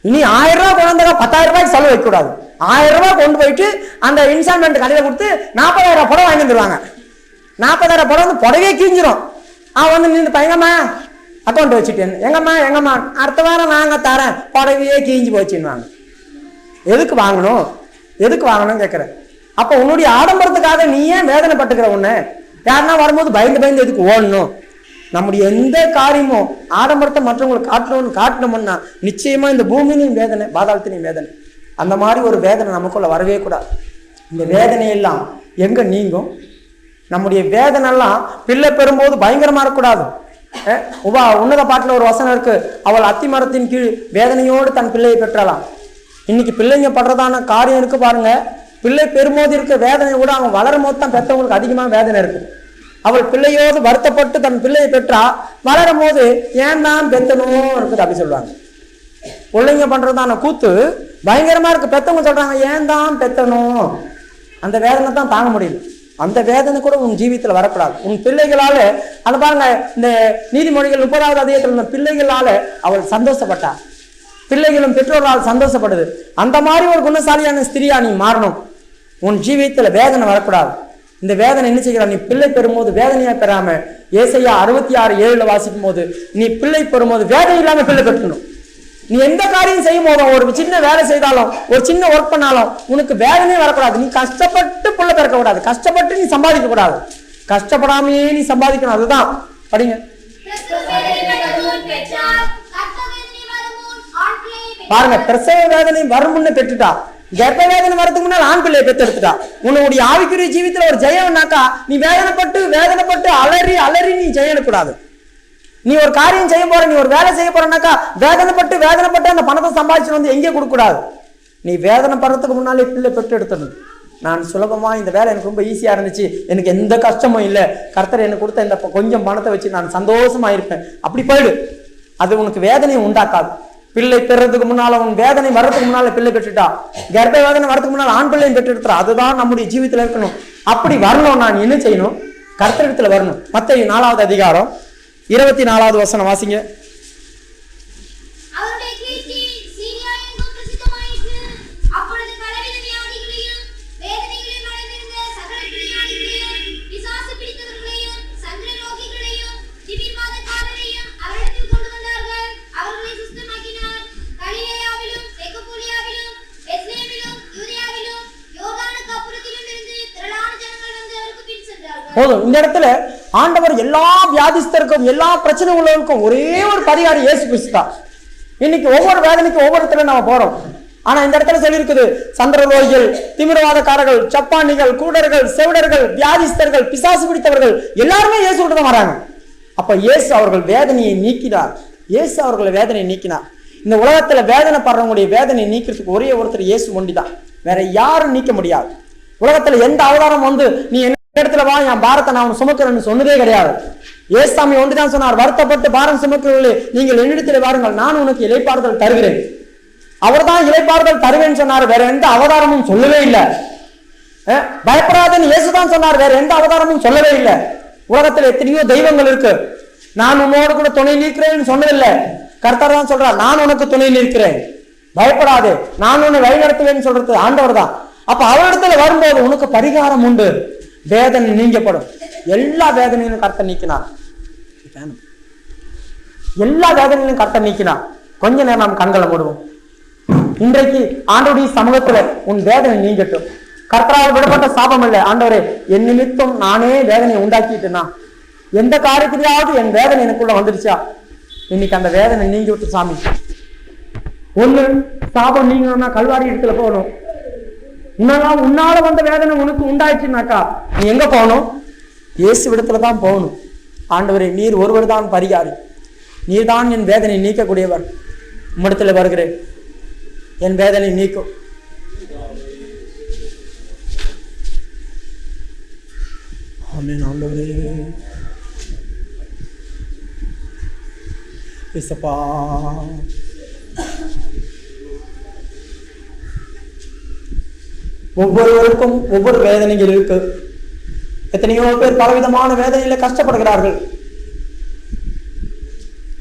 இனி 1000 ரூபாய் கொண்டு வந்தா 10,000 ரூபாய்க்கு செலவு வைக்க கூடாது. 1000 ரூபாய் கொண்டு போயிட்டு அந்த இன்ஸ்டால்மெண்ட் கடையில கொடுத்து 40,000 புடவை வாங்கி வந்துருவாங்க. 40,000 புடவை வந்து புடவையே கீஞ்சிரும். அவன் நின்று எங்கம்மா அக்கௌண்ட் வச்சுட்டேன், எங்கம்மா அடுத்த வாரம் நாங்க தரேன், புடவையே கீஞ்சி போச்சுன்னு. எதுக்கு வாங்கணும் கேட்கற. அப்ப உன்னுடைய ஆடம்பரத்துக்காக நீ ஏன் வேதனை பட்டுக்கிற? உன்னை யாருன்னா வரும்போது பயந்து எதுக்கு ஓடணும்? நம்முடைய எந்த காரியமும் ஆடம்பரத்தை மற்றவங்களுக்கு காட்டணும்னா நிச்சயமா இந்த பூமியிலையும் வேதனை, பாதாளத்திலையும் வேதனை. அந்த மாதிரி ஒரு வேதனை நமக்குள்ள வரவே கூடாது. இந்த வேதனையெல்லாம் எங்க நீங்கும்? நம்முடைய வேதனை எல்லாம் பிள்ளை பெறும்போது பயங்கரமா இருக்கக்கூடாது. உன்னத பாட்டுல ஒரு வசனம் இருக்கு, அவள் அத்தி மரத்தின் கீழ் வேதனையோடு தன் பிள்ளையை பெற்றாலாம். இன்னைக்கு பிள்ளைங்க படுறதான காரியம் இருக்கு பாருங்க. பிள்ளை பெறும்போது இருக்க வேதனை கூட அவங்க வளரும் போது தான் பெற்றவங்களுக்கு அதிகமாக வேதனை இருக்கு. அவள் பிள்ளையோடு வருத்தப்பட்டு தன் பிள்ளையை பெற்றா, வளரும் போது ஏன் தான் பெத்தணும் இருக்குது அப்படி சொல்லுவாங்க. பிள்ளைங்க பண்றதான கூத்து பயங்கரமா இருக்கு. பெத்தவங்க சொல்றாங்க ஏன் தான் பெத்தணும். அந்த வேதனை தான் தாங்க முடியல. அந்த வேதனை கூட உன் ஜீவியத்துல வரக்கூடாது. உன் பிள்ளைகளால அந்த பாருங்க, இந்த நீதிமொழிகள் 30வது அதிகாரத்துல பிள்ளைகளால அவள் சந்தோஷப்பட்டா. பிள்ளைகளும் பெற்றோரால் சந்தோஷப்படுது. அந்த மாதிரி ஒரு குணசாலியான ஸ்திரியா நீ மாறணும். உன் ஜீவியத்துல வேதனை வரக்கூடாது. இந்த வேதனை என்ன செய்கிறா? நீ பிள்ளை பெறும்போது வேதனையா பெறாம, ஏசாயா 66:7 வாசிக்கும் போது நீ பிள்ளை பெறும்போது வேதனை இல்லாம பிள்ளை பெற்றணும். நீ எந்த காரியம் செய்யும் போதும், ஒரு சின்ன வேலை செய்தாலும், ஒரு சின்ன ஒர்க் பண்ணாலும் உனக்கு வேதனையே வரக்கூடாது. நீ கஷ்டப்பட்டு பிள்ளை பிறக்க கூடாது, கஷ்டப்பட்டு நீ சம்பாதிக்க கூடாது, கஷ்டப்படாமையே நீ சம்பாதிக்கணும். அதுதான் படிங்க. பாருங்க, பிரசவ வேதனை வரும்னு பெற்றுட்டா. கர்ப்ப வேதனை வரதுக்கு முன்னால் ஆண் பிள்ளையை பெற்றெடுத்துட்டா. உன்னுடைய ஆவிக்குரிய ஜீவித்துல ஒரு ஜெயம்னாக்கா நீ வேதனைப்பட்டு அலறி நீ ஜெயம் எடுக்கூடாது. நீ ஒரு காரியம் செய்ய போற, நீ ஒரு வேலை செய்ய போறனாக்கா வேதனைப்பட்டு அந்த பணத்தை சம்பாதிச்சு வந்து எங்கே கொடுக்க கூடாது. நீ வேதனை படுறதுக்கு முன்னாலே பிள்ளை பெற்று எடுத்துடணும். நான் சுலபமா இந்த வேலை எனக்கு ரொம்ப ஈஸியா இருந்துச்சு, எனக்கு எந்த கஷ்டமும் இல்லை, கர்த்தர் எனக்கு கொடுத்த இந்த கொஞ்சம் பணத்தை வச்சு நான் சந்தோஷமா இருப்பேன், அப்படி போயிடு. அது உனக்கு வேதனையை உண்டாக்காது. பிள்ளை பெறதுக்கு முன்னால உன் வேதனை வர்றதுக்கு முன்னால பிள்ளை பெற்றுட்டா, கர்ப்ப வேதனை வரதுக்கு முன்னால ஆண் பிள்ளையும் பெற்று எடுத்துறா. அதுதான் நம்முடைய ஜீவித்துல இருக்கணும். அப்படி வரணும், நான் என்ன செய்யணும்? கர்த்தரிடத்துல வரணும். மத்தேயு 4வது அதிகாரம் 24வது வசனம் வாசிங்க. போதும். இந்த இடத்துல ஆண்டவர் எல்லா வியாதிஸ்தருக்கும் எல்லா பிரச்சனை உள்ளவருக்கும் ஒரே ஒரு பரிகாரம் இயேசு கிறிஸ்து தான். இன்னைக்கு ஒவ்வொரு வேதனைக்கும் ஒவ்வொருத்தரும் நம்ம போறோம். ஆனா இந்த இடத்துல சொல்லி இருக்குது, சந்திரரோகிகள், திமிரவாதக்காரர்கள், சப்பானிகள், கூடர்கள், செவிடர்கள், வியாதிஸ்தர்கள், பிசாசு பிடித்தவர்கள் எல்லாருமே இயேசு கிட்ட தான் வராங்க. அப்ப இயேசு அவர்கள் வேதனையை நீக்கினார். இயேசு அவர்களை வேதனையை நீக்கினார். இந்த உலகத்துல வேதனை படுறவங்களுடைய வேதனையை நீக்கிறதுக்கு ஒரே ஒருத்தர் இயேசு ஒண்டிதான், வேற யாரும் நீக்க முடியாது. உலகத்துல எந்த அவதாரம் வந்து நீ இடத்துல வா, என் பாரத்தை நான் சுமக்கிறேன்னு சொன்னதே கிடையாது. ஏசாமி ஒன்றுதான் சொன்னார், வருத்தப்பட்டு பாரம் சுமக்கிறவர்களே நீங்கள் என்னிடத்துல வாருங்கள், நான் உனக்கு இளைப்பாறுதல் தருகிறேன். அவர் தான் இளைப்பாறுதல் தருவேன்னு சொன்னார், வேற எந்த அவதாரமும் சொல்லவே இல்லை. பயப்படாதன்னு இயேசுதான் சொன்னார், வேற எந்த அவதாரமும் சொல்லவே இல்லை. உலகத்துல எத்தனையோ தெய்வங்கள் இருக்கு, நான் உன்னோடு கூட துணை நிற்கிறேன்னு சொன்னதில்லை. கர்த்தர் தான் சொல்றார், நான் உனக்கு துணை நிற்கிறேன், பயப்படாதே, நான் உன்னை வழிநடத்துவேன்னு சொல்றது ஆண்டவர் தான். அப்ப அவரிடத்துல வரும்போது உனக்கு பரிகாரம் உண்டு, வேதனை நீங்கப்படும். எல்லா வேதனையிலும் கர்த்தர் நீக்கினார். எல்லா வேதனையிலும் கர்த்தர் நீக்கினார். கொஞ்ச நேரம் நாம் கண்களை மூடுவோம். இன்றைக்கு ஆண்டவருடைய சமூகத்துல உன் வேதனை நீங்கட்டும். கர்த்தரால் விடப்பட்ட சாபம் இல்லை. ஆண்டவரே, என் நிமித்தம் நானே வேதனையை உண்டாக்கிட்டேன்னா, எந்த காரியத்திலேயாவது என் வேதனை எனக்குள்ள வந்துருச்சா, இன்னைக்கு அந்த வேதனை நீங்கி விட்டு சாமி. ஒண்ணு சாபம் நீங்கணும்னா கல்வாரி இடத்துல போகணும். உன்னால வந்த வேதனை உனக்கு உண்டாயிடுச்சுனாக்கா நீ எங்க போகணும்? இயேசு இடத்துலதான் போகணும். ஆண்டவரே, நீர் ஒருவர் தான் பரிகாரி, நீர் தான் என் வேதனை நீக்கக்கூடியவர். உம்மிடத்துல வருகிறேன், என் வேதனை நீக்கும். ஆமென். ஆண்டவரே இயேசுப்பா, ஒவ்வொருவருக்கும் ஒவ்வொரு வேதனைகள் இருக்கு. எத்தனையோ பேர் பலவிதமான வேதனையில கஷ்டப்படுகிறார்கள்.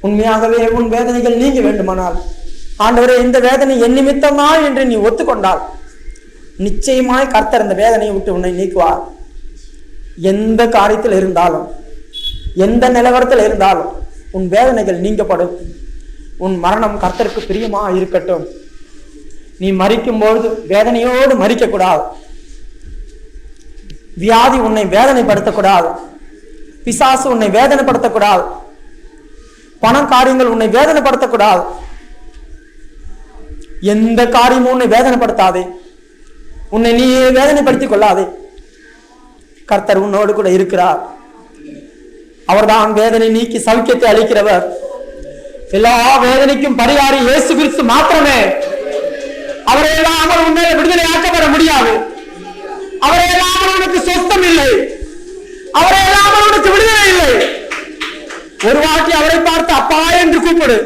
உண்மையாகவே உன் வேதனைகள் நீங்க வேண்டுமானால், ஆண்டவரே இந்த வேதனை என் நிமித்தமா என்று நீ ஒத்துக்கொண்டால், நிச்சயமாய் கர்த்தர் இந்த வேதனையை விட்டு உன்னை நீக்குவார். எந்த காரியத்தில் இருந்தாலும், எந்த நிலவரத்தில் இருந்தாலும் உன் வேதனைகள் நீங்கப்படும். உன் மரணம் கர்த்தருக்கு பிரியமா இருக்கட்டும். நீ மரிக்கும் பொழுது வேதனையோடு மரிக்க கூடாது. வியாதி உன்னை வேதனைப்படுத்தக்கூடாது, பிசாசு உன்னை வேதனைப்படுத்தக்கூடாது, பண காரியங்கள் உன்னை வேதனைப்படுத்தக்கூடாது. எந்த காரியமும் உன்னை வேதனைப்படுத்தாதே, உன்னை நீயே வேதனைப்படுத்திக் கொள்ளாதே. கர்த்தர் உன்னோடு கூட இருக்கிறார். அவர்தான் வேதனை நீக்கி சௌக்கியத்தை அளிக்கிறவர். எல்லா வேதனைக்கும் பரிகாரி இயேசு கிறிஸ்து மாத்திரமே. அவரை இல்லாமல் உன்னை விடுதலை ஆக்கப்பட முடியாது. அவரை இல்லாமல் உனக்கு சொந்தம் இல்லை, அவரை இல்லாமல் உனக்கு விடுதலை இல்லை. ஒரு வாட்டி அவரை பார்த்து அப்பா என்று கூப்பிடு.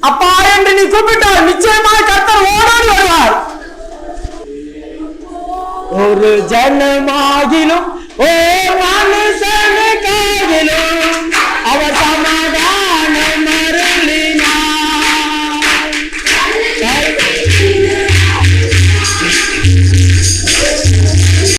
அப்பா என்று நீ கூப்பிட்டால் நிச்சயமாக கர்த்தர் ஓடோடி வருவார். ஒரு ஜனமாகிலும் ஓ மனுஷனுக்காகிலும் அவர்